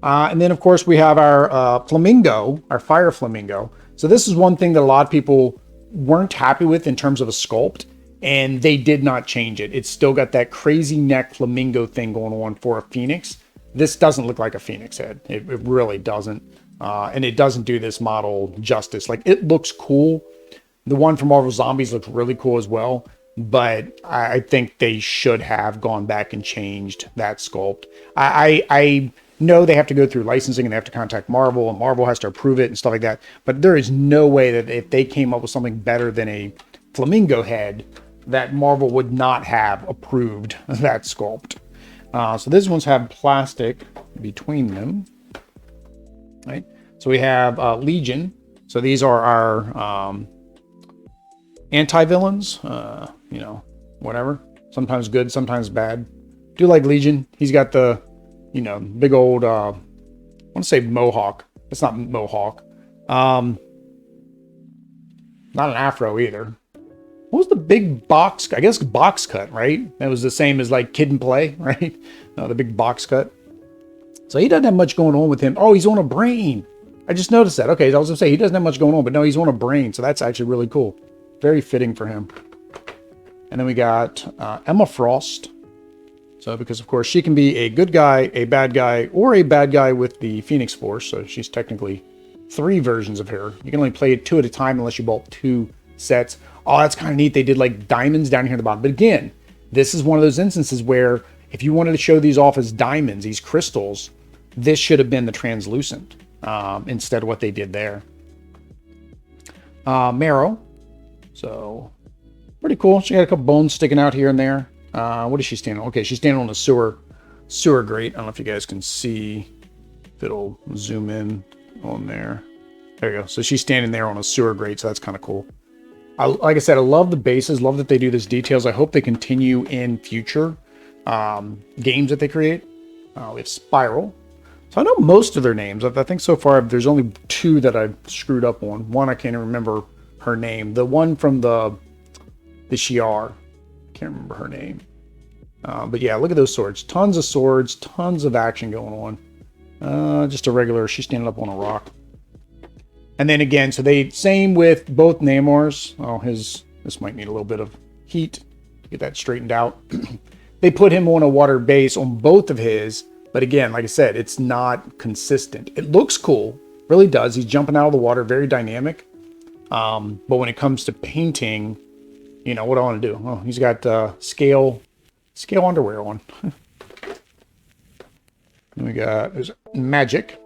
And then, of course, we have our Flamingo, our Fire Flamingo. So this is one thing that a lot of people weren't happy with in terms of a sculpt, and they did not change it. It's still got that crazy neck flamingo thing going on for a phoenix. This doesn't look like a phoenix head. It really doesn't. And it doesn't do this model justice. Like, it looks cool. The one from Marvel Zombies looks really cool as well. But I think they should have gone back and changed that sculpt. I know they have to go through licensing and they have to contact Marvel, and Marvel has to approve it and stuff like that. But there is no way that if they came up with something better than a flamingo head, that Marvel would not have approved that sculpt. So these ones have plastic between them, right? So we have Legion. So these are our anti-villains, you know, whatever. Sometimes good, sometimes bad. Do like Legion. He's got the, you know, big old, I want to say mohawk. It's not mohawk. Not an afro either. What was the big box? I guess box cut, right? That was the same as like Kid and Play, right? The big box cut. So he doesn't have much going on with him. Oh, he's on a brain. I just noticed that. Okay, I was gonna say he doesn't have much going on, but no, he's on a brain. So that's actually really cool. Very fitting for him. And then we got Emma Frost. So because of course she can be a good guy, a bad guy, or a bad guy with the Phoenix Force. So she's technically 3 versions of her. You can only play 2 at a time unless you bought 2 sets. Oh, that's kind of neat. They did like diamonds down here at the bottom. But again, this is one of those instances where if you wanted to show these off as diamonds, these crystals, this should have been the translucent instead of what they did there. Marrow. So pretty cool. She got a couple bones sticking out here and there. What is she standing on? Okay, she's standing on a sewer grate. I don't know if you guys can see if it'll zoom in on there. There you go. So she's standing there on a sewer grate, so that's kind of cool. Like I said, I love the bases. Love that they do this details. I hope they continue in future games that they create. We have Spiral. So I know most of their names. I think so far there's only 2 that I've screwed up on. One, I can't even remember her name. The one from the Shiar. I can't remember her name. But yeah, look at those swords. Tons of swords, tons of action going on. Just a regular, she's standing up on a rock. And then again, so same with both Namors. Oh, this might need a little bit of heat to get that straightened out. They put him on a water base on both of his. But again, like I said, it's not consistent. It looks cool, really does. He's jumping out of the water, very dynamic. But when it comes to painting, you know, what do I want to do? Oh, he's got scale underwear on. Then we got there's magic.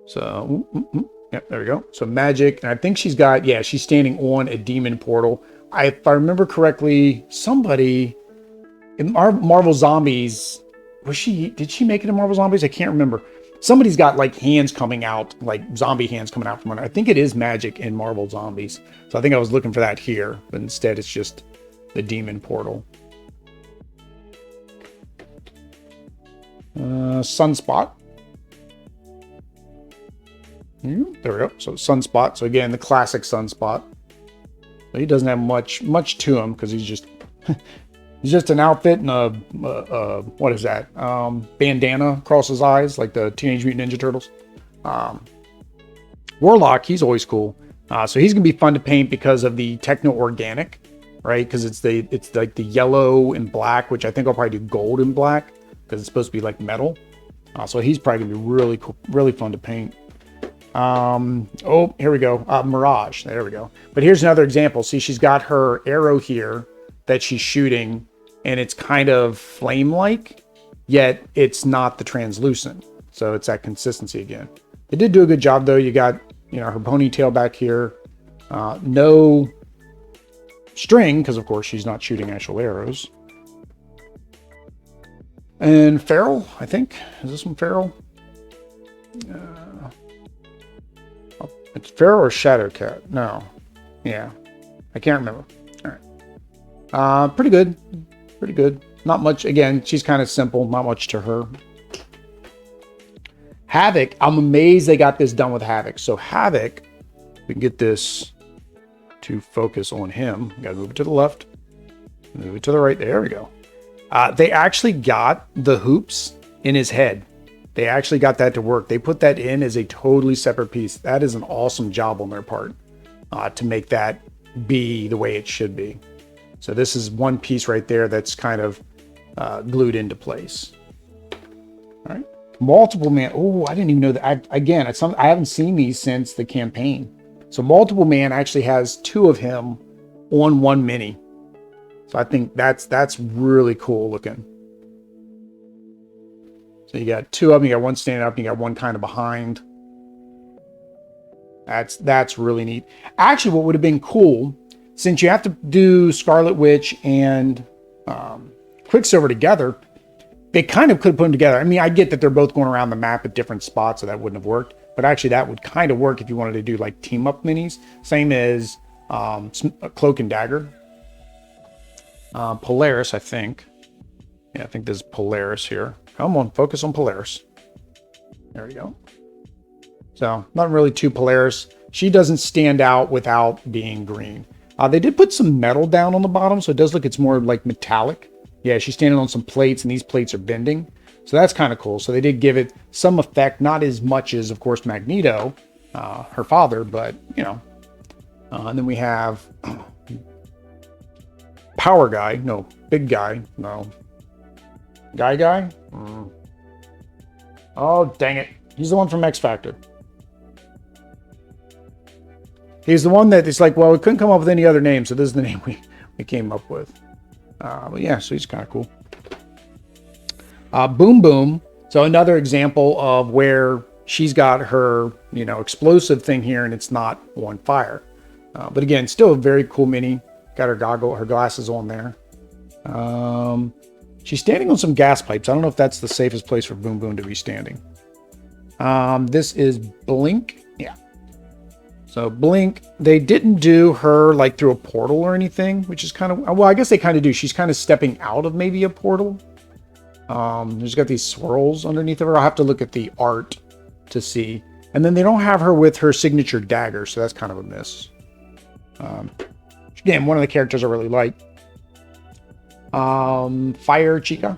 So, yep, there we go. So magic, and I think she's got, yeah, she's standing on a demon portal. If I remember correctly, somebody in our Marvel Zombies, did she make it in Marvel Zombies? I can't remember. Somebody's got like hands coming out, like zombie hands coming out from under. I think it is magic in Marvel Zombies. So I think I was looking for that here, but instead it's just the demon portal. Sunspot. There we go. So Sunspot. So again, the classic Sunspot. So he doesn't have much to him because he's just he's just an outfit and a what is that? Bandana across his eyes, like the Teenage Mutant Ninja Turtles. Warlock, he's always cool. So he's gonna be fun to paint because of the techno organic, right? Because it's like the yellow and black, which I think I'll probably do gold and black because it's supposed to be like metal. So he's probably gonna be really cool, really fun to paint. Oh, here we go. Mirage. There we go. But here's another example. See, she's got her arrow here that she's shooting, and it's kind of flame-like, yet it's not the translucent. So it's that consistency again. It did do a good job, though. You got, you know, her ponytail back here. No string, because, of course, she's not shooting actual arrows. And Feral, I think. Is this one Feral? It's Feral or Shadowcat? No. Yeah. I can't remember. All right. Pretty good. Pretty good. Not much. Again, she's kind of simple. Not much to her. Havoc. I'm amazed they got this done with Havoc. So Havoc, we can get this to focus on him. Got to move it to the left. Move it to the right. There we go. They actually got the hoops in his head. They actually got that to work. They put that in as a totally separate piece. That is an awesome job on their part to make that be the way it should be. So this is one piece right there that's kind of glued into place. All right. Multiple Man. Oh, I didn't even know that. I haven't seen these since the campaign. So Multiple Man actually has 2 of him on one mini. So I think that's really cool looking. So you got 2 of them. You got one standing up. And you got one kind of behind. That's really neat. Actually, what would have been cool, since you have to do Scarlet Witch and Quicksilver together, they kind of could have put them together. I mean, I get that they're both going around the map at different spots, so that wouldn't have worked. But actually, that would kind of work if you wanted to do like team up minis. Same as Cloak and Dagger. Polaris, I think. Yeah, I think this is Polaris here. Come on, focus on Polaris. There we go. So, not really too Polaris. She doesn't stand out without being green. They did put some metal down on the bottom, so it does look it's more like metallic. Yeah, she's standing on some plates, and these plates are bending. So that's kind of cool. So they did give it some effect, not as much as, of course, Magneto, her father, but, you know. And then we have Power Guy. No, Big Guy. No. Guy? Oh, dang it. He's the one from X Factor. He's the one that it's like, well, we couldn't come up with any other name, so this is the name we came up with. But yeah, so he's kind of cool. Boom Boom. So another example of where she's got her, you know, explosive thing here, and it's not on fire. But again, still a very cool mini. Got her glasses on there. She's standing on some gas pipes. I don't know if that's the safest place for Boom Boom to be standing. This is Blink. Yeah. So Blink, they didn't do her like through a portal or anything, which is kind of, well, I guess they kind of do. She's kind of stepping out of maybe a portal. There's got these swirls underneath of her. I'll have to look at the art to see. And then they don't have her with her signature dagger, so that's kind of a miss. Again, one of the characters I really like. Fire Chica.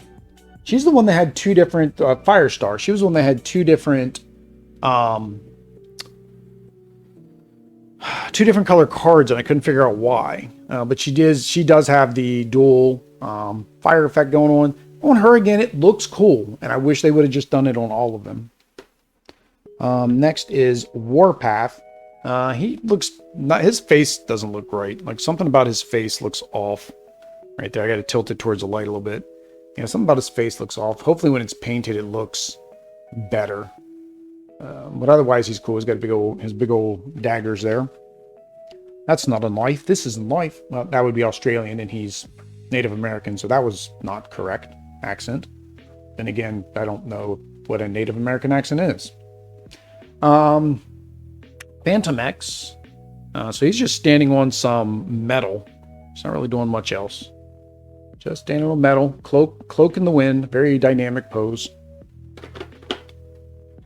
She's the one that had two different Firestar. She was the one that had two different color cards, and I couldn't figure out why. But she does have the dual fire effect going on. On her again, it looks cool, and I wish they would have just done it on all of them. Next is Warpath. He looks not, his face doesn't look right. Like something about his face looks off. Right there, I got to tilt it towards the light a little bit. Yeah, something about his face looks off. Hopefully when it's painted, it looks better. But otherwise, he's cool. He's got his big old daggers there. That's not a knife. This isn't life. Well, that would be Australian, and he's Native American, so that was not correct accent. Then again, I don't know what a Native American accent is. Phantom X. So he's just standing on some metal. He's not really doing much else. Just standing on metal, cloak in the wind, very dynamic pose.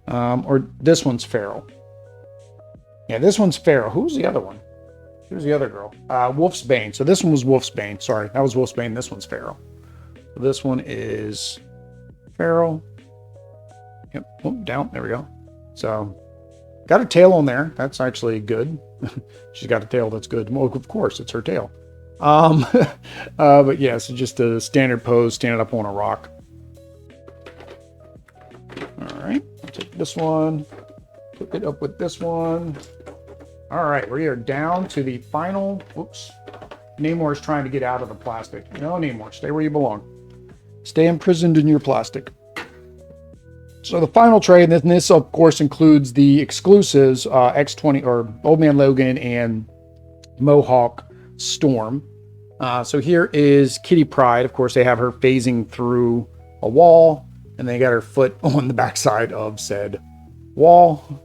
Or this one's Pharaoh. Yeah, this one's Pharaoh. Who's the other one? Who's the other girl? Wolf's Bane. So this one was Wolf's Bane. Sorry, that was Wolf's Bane. This one's Pharaoh. So this one is Pharaoh. Yep. Oh, down. There we go. So got a tail on there. That's actually good. She's got a tail that's good. Well, of course, it's her tail. But yeah, so just a standard pose, standing up on a rock. All right, I'll take this one, hook it up with this one. All right, we are down to the final. Whoops, Namor is trying to get out of the plastic. No, Namor, stay where you belong. Stay imprisoned in your plastic. So the final tray, and this of course includes the exclusives, X20 or Old Man Logan and Mohawk Storm. So here is Kitty Pryde. Of course, they have her phasing through a wall, and they got her foot on the backside of said wall.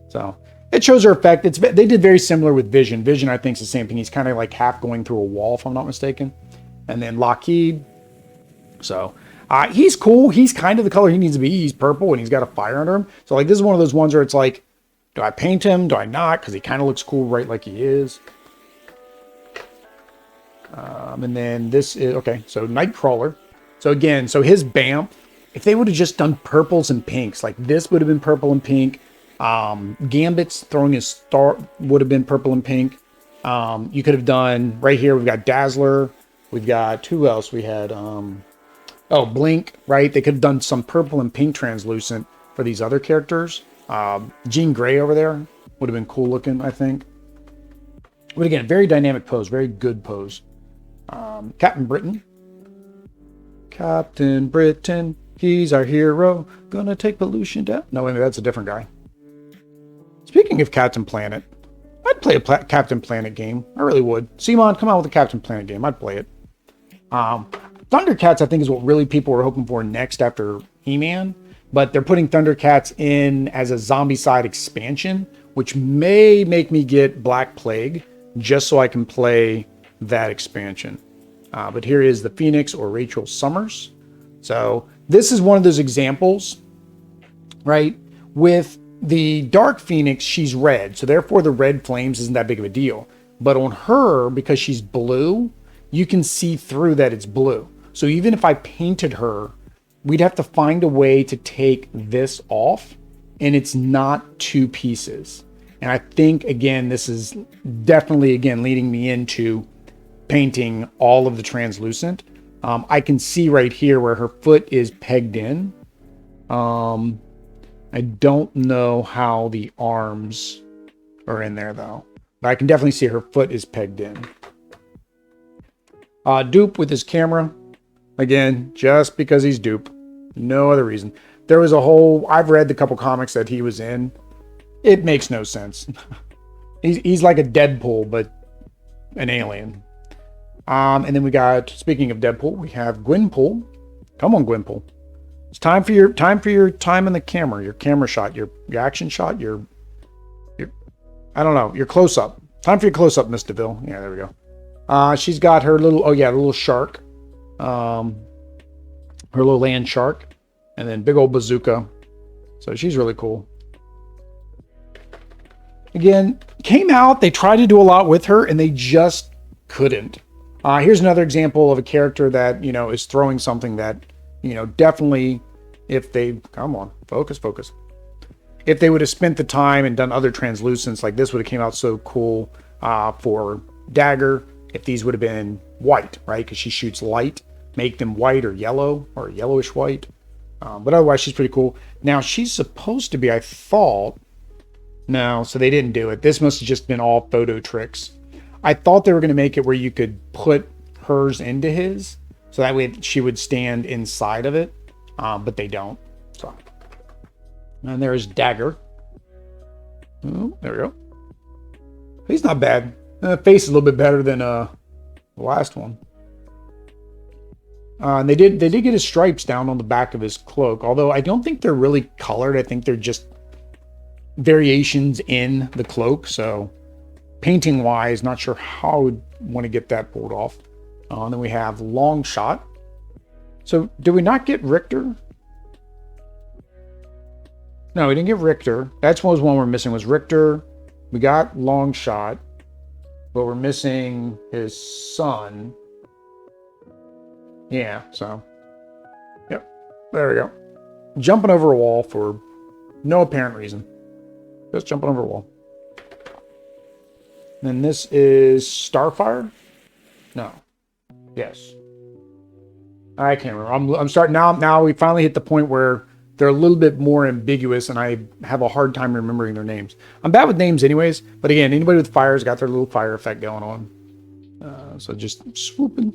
So it shows her effect. They did very similar with Vision. Vision, I think, is the same thing. He's kind of like half going through a wall, if I'm not mistaken. And then Lockheed. So he's cool. He's kind of the color he needs to be. He's purple, and he's got a fire under him. So like this is one of those ones where it's like, do I paint him? Do I not? Because he kind of looks cool right like he is. And then this is, okay, so Nightcrawler. So again, so his BAMF, if they would have just done purples and pinks, like this would have been purple and pink. Gambit's throwing his star would have been purple and pink. You could have done, right here, we've got Dazzler. We've got, who else? We had, Blink, right? They could have done some purple and pink translucent for these other characters. Jean Grey over there would have been cool looking, I think. But again, very dynamic pose, very good pose. Captain Britain. Captain Britain, he's our hero. Gonna take pollution down. No, wait, that's a different guy. Speaking of Captain Planet, I'd play a Captain Planet game. I really would. CMON, come out with a Captain Planet game. I'd play it. Thundercats, I think, is what really people were hoping for next after He-Man. But they're putting Thundercats in as a zombie-side expansion, which may make me get Black Plague, just so I can play that expansion. But here is the Phoenix, or Rachel Summers. So this is one of those examples, right? With the Dark Phoenix, she's red. So therefore the red flames isn't that big of a deal. But on her, because she's blue, you can see through that it's blue. So even if I painted her, we'd have to find a way to take this off, and it's not two pieces. And I think, again, this is definitely, again, leading me into painting all of the translucent. I can see right here where her foot is pegged in. I don't know how the arms are in there, though. But I can definitely see her foot is pegged in. Dupe with his camera. Again, just because he's Dupe. No other reason. There was a whole... I've read the couple comics that he was in. It makes no sense. He's like a Deadpool, but an alien. And then we got... Speaking of Deadpool, we have Gwenpool. Come on, Gwenpool. It's time for your time in the camera. Your camera shot. Your action shot. Your... I don't know. Your close-up. Time for your close-up, Miss DeVille. Yeah, there we go. She's got her little... Oh, yeah, the little shark. Her little land shark. And then big old bazooka. So she's really cool. Again, came out. They tried to do a lot with her, and they just couldn't. Here's another example of a character that, you know, is throwing something that, you know, definitely if they... Come on. Focus. If they would have spent the time and done other translucents, like this would have came out so cool for Dagger. If these would have been white, right? Because she shoots light. Make them white or yellow or yellowish white. But otherwise, she's pretty cool. Now, she's supposed to be, I thought... No, so they didn't do it. This must have just been all photo tricks. I thought they were going to make it where you could put hers into his. So that way she would stand inside of it. But they don't. So. And there's Dagger. Oh, there we go. He's not bad. Face is a little bit better than the last one. And they did get his stripes down on the back of his cloak. Although I don't think they're really colored. I think they're just variations in the cloak. So painting wise, not sure how I would want to get that pulled off. And then we have Long Shot. So did we not get Richter? No, we didn't get Richter. That's one we're missing was Richter. We got Long Shot, but we're missing his son. Yeah, so. Yep, there we go. Jumping over a wall for no apparent reason. Just jumping over a wall. Then this is Starfire? No. Yes. I can't remember. I'm starting now. Now we finally hit the point where they're a little bit more ambiguous, and I have a hard time remembering their names. I'm bad with names anyways, but again, anybody with fire's got their little fire effect going on. So just swooping.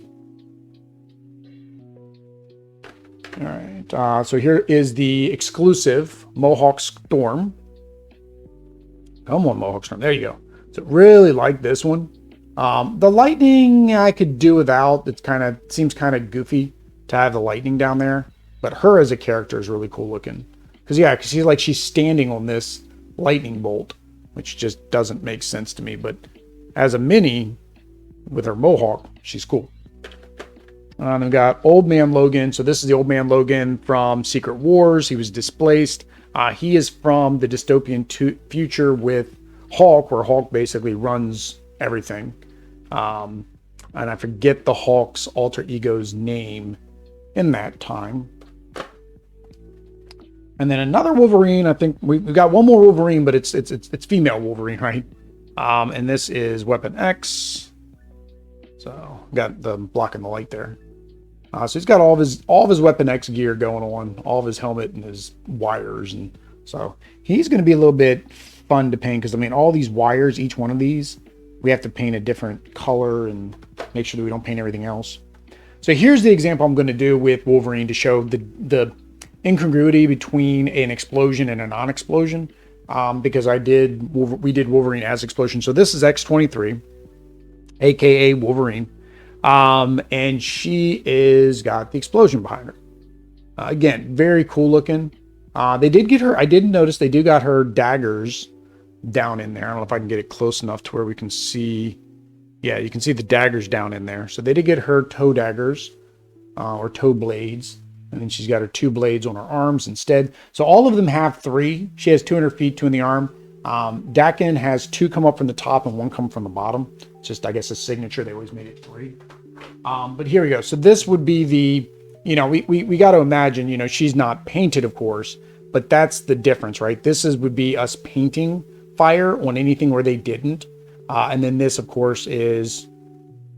All right. So here is the exclusive Mohawk Storm. Come on, Mohawk Storm. There you go. So really like this one. The lightning I could do without. It seems kind of goofy to have the lightning down there. But her as a character is really cool looking. Because she's standing on this lightning bolt, which just doesn't make sense to me. But as a mini with her Mohawk, she's cool. And we've got Old Man Logan. So this is the Old Man Logan from Secret Wars. He was displaced. He is from the dystopian future with Hulk, where Hulk basically runs everything. And I forget the Hulk's alter ego's name in that time. And then another Wolverine. I think we've got one more Wolverine, but it's female Wolverine, right? And this is Weapon X. So got the blocking the light there. So he's got all of his Weapon X gear going on, all of his helmet and his wires, and so he's going to be a little bit fun to paint because I mean all these wires, each one of these, we have to paint a different color and make sure that we don't paint everything else. So here's the example I'm going to do with Wolverine to show the incongruity between an explosion and a non-explosion, because we did Wolverine as explosion. So this is X-23, aka Wolverine. And she is got the explosion behind her. Again, very cool looking. They did get her, I did notice they do got her daggers down in there. I don't know if I can get it close enough to where we can see. Yeah, you can see the daggers down in there. So they did get her toe daggers, or toe blades. And then she's got her 2 blades on her arms instead. So all of them have 3. She has 2 in her feet, 2 in the arm. Dakin has 2 come up from the top and 1 come from the bottom. just, I guess, a signature. They always made it 3. But here we go. So this would be the, you know, we got to imagine, you know, she's not painted, of course, but that's the difference, right? This would be us painting fire on anything where they didn't. And then this, of course, is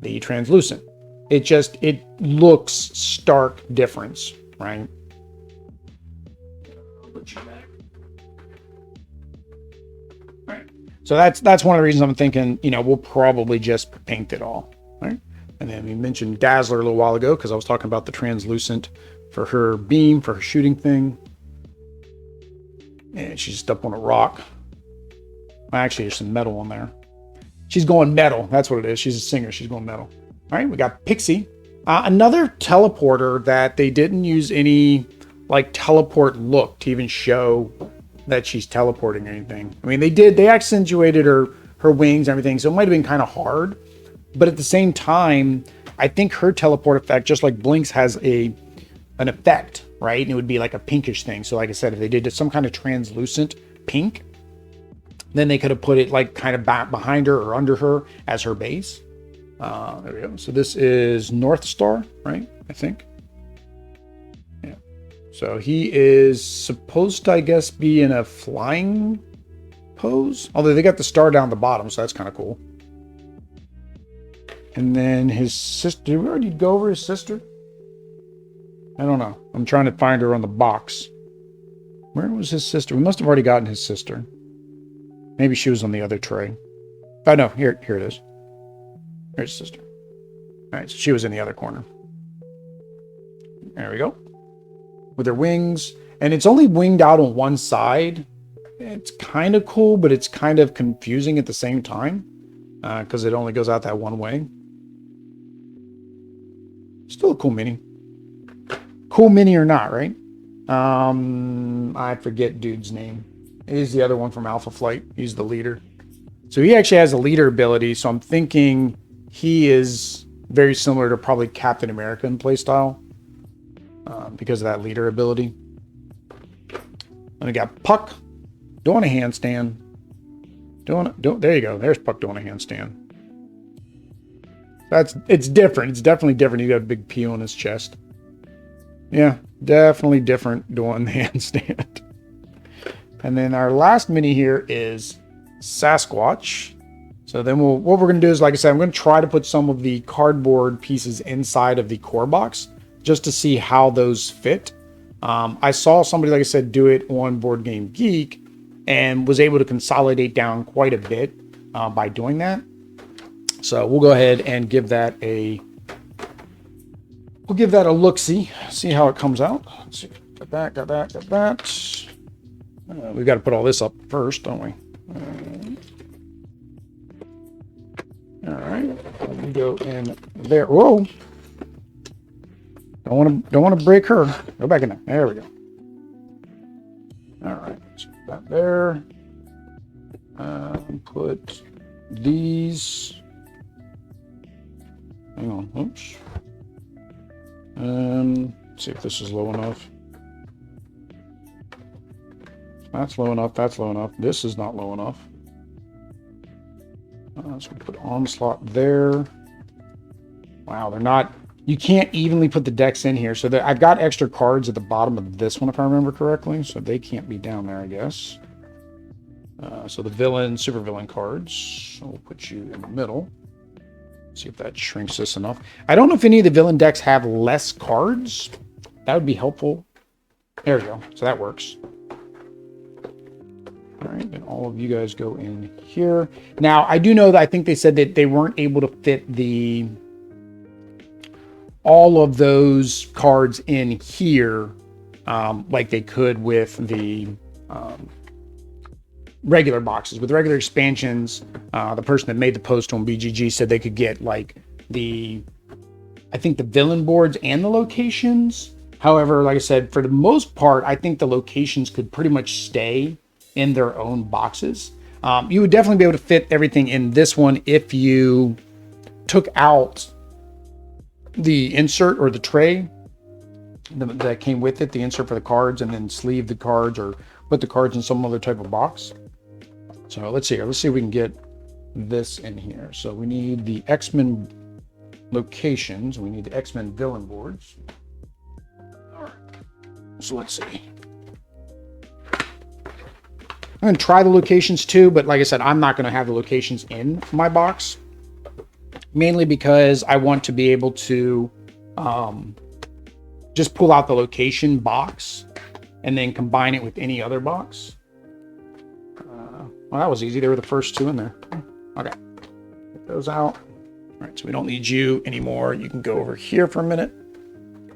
the translucent. It looks stark difference, right? I'll put you back. All right. So that's one of the reasons I'm thinking, you know, we'll probably just paint it all, right? And then we mentioned Dazzler a little while ago because I was talking about the translucent for her beam, for her shooting thing. And she's just up on a rock. Actually, there's some metal on there. She's going metal. That's what it is. She's a singer. She's going metal. All right, we got Pixie. Another teleporter that they didn't use any like teleport look to even show that she's teleporting or anything. I mean, they accentuated her wings and everything, so it might have been kind of hard. But at the same time, I think her teleport effect, just like Blink's, has an effect, right? And it would be like a pinkish thing. So like I said, if they did some kind of translucent pink, then they could have put it like kind of back behind her or under her as her base. There we go. So this is North Star, right? I think. Yeah. So he is supposed to, I guess, be in a flying pose. Although they got the star down the bottom, so that's kind of cool. And then his sister, did we already go over his sister? I don't know. I'm trying to find her on the box. Where was his sister? We must have already gotten his sister. Maybe she was on the other tray. Oh, no. Here it is. Here's his sister. All right, so she was in the other corner. There we go. With her wings. And it's only winged out on one side. It's kind of cool, but it's kind of confusing at the same time. Because it only goes out that one way. Still a cool mini. Cool mini or not, right? I forget dude's name. He's the other one from Alpha Flight. He's the leader. So he actually has a leader ability. So I'm thinking he is very similar to probably Captain America in playstyle. Because of that leader ability. And we got Puck doing a handstand. There you go. There's Puck doing a handstand. It's different. It's definitely different. He got a big P on his chest. Yeah, definitely different doing the handstand. And then our last mini here is Sasquatch. So then what we're going to do is, like I said, I'm going to try to put some of the cardboard pieces inside of the core box just to see how those fit. I saw somebody, like I said, do it on Board Game Geek and was able to consolidate down quite a bit by doing that. So we'll go ahead and give that a look-see, see how it comes out. Let's see, got that. We've got to put all this up first, don't we? All right, let me go in there. Whoa! Don't want to break her. Go back in there. There we go. All right, so that there. Put these. Hang on. Oops. Let's see if this is low enough. That's low enough. That's low enough. This is not low enough. So we put onslaught there. Wow, they're not. You can't evenly put the decks in here. So I've got extra cards at the bottom of this one, if I remember correctly. So they can't be down there, I guess. So the villain, super villain cards. So we'll put you in the middle. See if that shrinks this enough. I don't know if any of the villain decks have less cards. That would be helpful. There we go. So that works. All right, and all of you guys go in here. Now, I do know that I think they said that they weren't able to fit all of those cards in here like they could with the regular boxes. With regular expansions, the person that made the post on BGG said they could get like I think the villain boards and the locations. However, like I said, for the most part, I think the locations could pretty much stay in their own boxes. You would definitely be able to fit everything in this one if you took out the insert or the tray that came with it, the insert for the cards, and then sleeve the cards or put the cards in some other type of box. So let's see here. Let's see if we can get this in here. So we need the X-Men locations. We need the X-Men villain boards. All right. So let's see. I'm going to try the locations too, but like I said, I'm not going to have the locations in my box. Mainly because I want to be able to just pull out the location box and then combine it with any other box. Well, that was easy. They were the first two in there. Okay. Get those out. All right, so we don't need you anymore. You can go over here for a minute.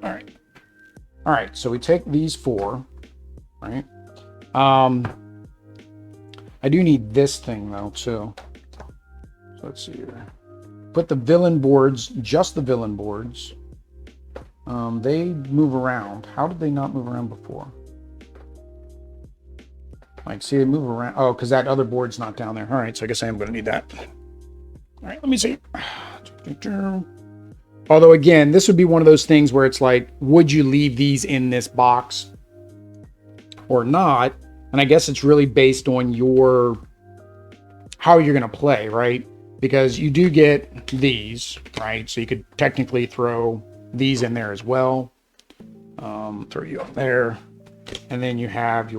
All right. All right, so we take these four, right? I do need this thing though, too. So let's see here. Put the villain boards, just the villain boards. They move around. How did they not move around before? Like, see, they move around. Oh, because that other board's not down there. All right, so I guess I am going to need that. All right, let me see. Although, again, this would be one of those things where it's like, would you leave these in this box or not? And I guess it's really based on how you're going to play, right? Because you do get these, right? So you could technically throw these in there as well. Throw you up there. And then you have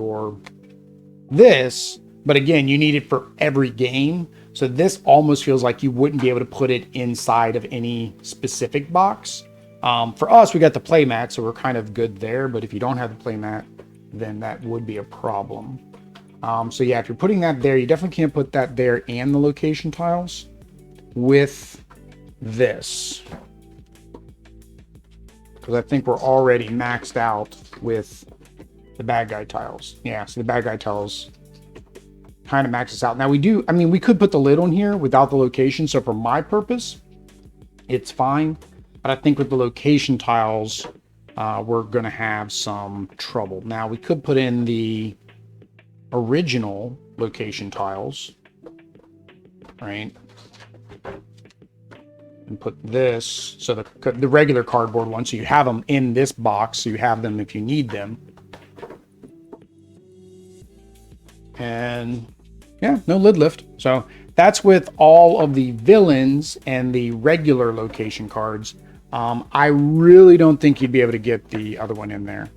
this, but again, you need it for every game. So this almost feels like you wouldn't be able to put it inside of any specific box. For us, we got the playmat, so we're kind of good there. But if you don't have the playmat, then that would be a problem. So yeah, if you're putting that there, you definitely can't put that there and the location tiles with this. Because I think we're already maxed out with the bad guy tiles. Yeah, so the bad guy tiles kind of maxes out. Now we could put the lid on here without the location. So for my purpose, it's fine. But I think with the location tiles, we're going to have some trouble. Now we could put in the original location tiles, right? And put this, so the regular cardboard one, so you have them in this box, so you have them if you need them. And yeah, no lid lift. So that's with all of the villains and the regular location cards. I really don't think you'd be able to get the other one in there.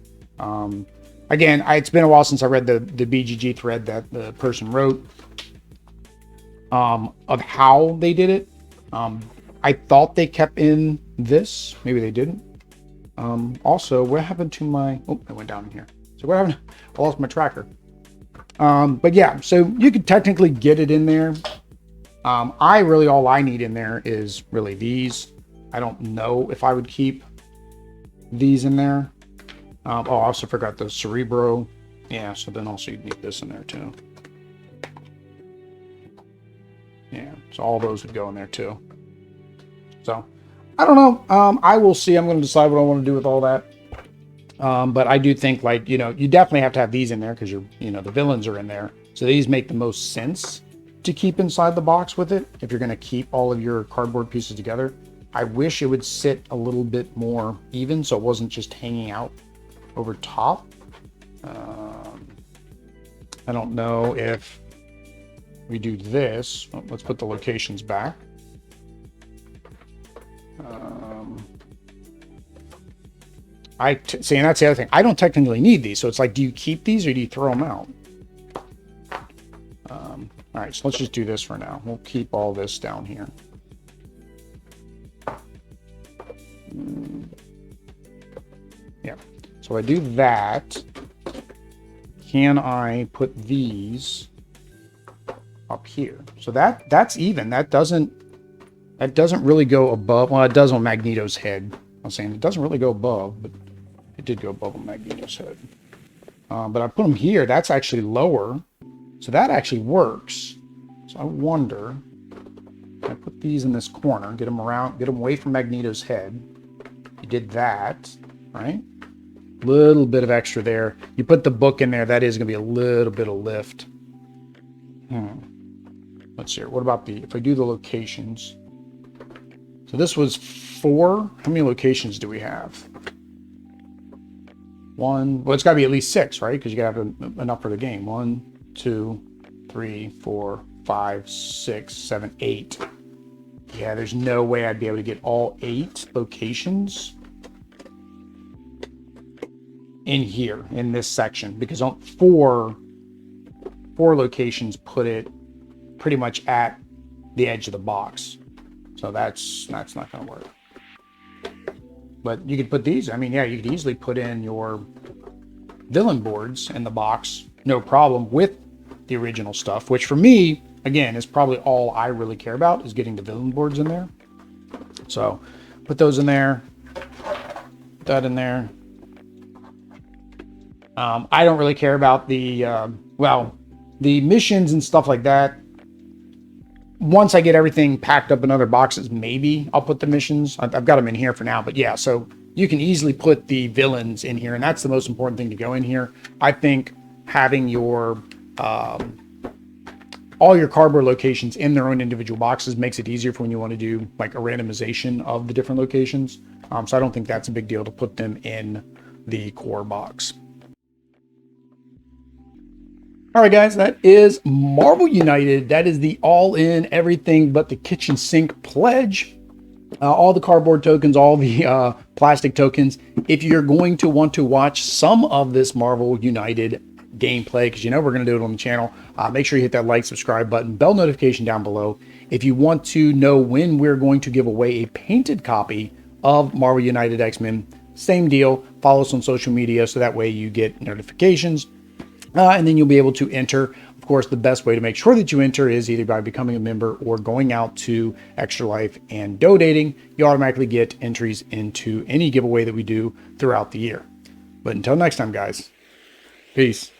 Again, it's been a while since I read the BGG thread that the person wrote of how they did it. I thought they kept in this. Maybe they didn't. Also, what happened to my... Oh, I went down in here. So what happened? I lost my tracker. But yeah, so you could technically get it in there. All I need in there is really these. I don't know if I would keep these in there. I also forgot the Cerebro. Yeah, so then also you'd need this in there too. Yeah, so all those would go in there too. So, I don't know. I will see. I'm going to decide what I want to do with all that. But I do think, like, you definitely have to have these in there because the villains are in there. So these make the most sense to keep inside the box with it if you're going to keep all of your cardboard pieces together. I wish it would sit a little bit more even so it wasn't just hanging out over top. I don't know if we do this. Well, let's put the locations back. See, and that's the other thing. I don't technically need these, so it's like, do you keep these or do you throw them out? All right, so let's just do this for now. We'll keep all this down here. Yeah. So I do that. Can I put these up here? So that's even. That doesn't really go above. Well, it does on Magneto's head. I'm saying it doesn't really go above, but it did go above on Magneto's head. But I put them here. That's actually lower. So that actually works. So I wonder, I put these in this corner, get them away from Magneto's head. You did that, right? Little bit of extra there. You put the book in there, that is going to be a little bit of lift. Let's see here. What about if I do the locations? So this was 4. How many locations do we have? 1. Well, it's got to be at least 6, right? Because you got to have enough for the game. 1, 2, 3, 4, 5, 6, 7, 8. Yeah, there's no way I'd be able to get all 8 locations in here in this section, because on four locations put it pretty much at the edge of the box. So that's not going to work. But you could put these. I mean, yeah, you could easily put in your villain boards in the box, no problem, with the original stuff, which for me, again, is probably all I really care about, is getting the villain boards in there. So put those in there, put that in there. I don't really care about the, the missions and stuff like that. Once I get everything packed up in other boxes, maybe I'll put the missions. I've got them in here for now, but yeah, so you can easily put the villains in here, and that's the most important thing to go in here. I think having your all your cardboard locations in their own individual boxes makes it easier for when you want to do like a randomization of the different locations. So I don't think that's a big deal to put them in the core box. All right, guys, that is Marvel United. That is the all-in everything but the kitchen sink pledge. All the cardboard tokens, all the plastic tokens. If you're going to want to watch some of this Marvel United gameplay, because you know we're going to do it on the channel, make sure you hit that like, subscribe button, bell notification down below. If you want to know when we're going to give away a painted copy of Marvel United X-Men, same deal. Follow us on social media so that way you get notifications. And then you'll be able to enter. Of course, the best way to make sure that you enter is either by becoming a member or going out to Extra Life and donating. You automatically get entries into any giveaway that we do throughout the year. But until next time, guys, peace.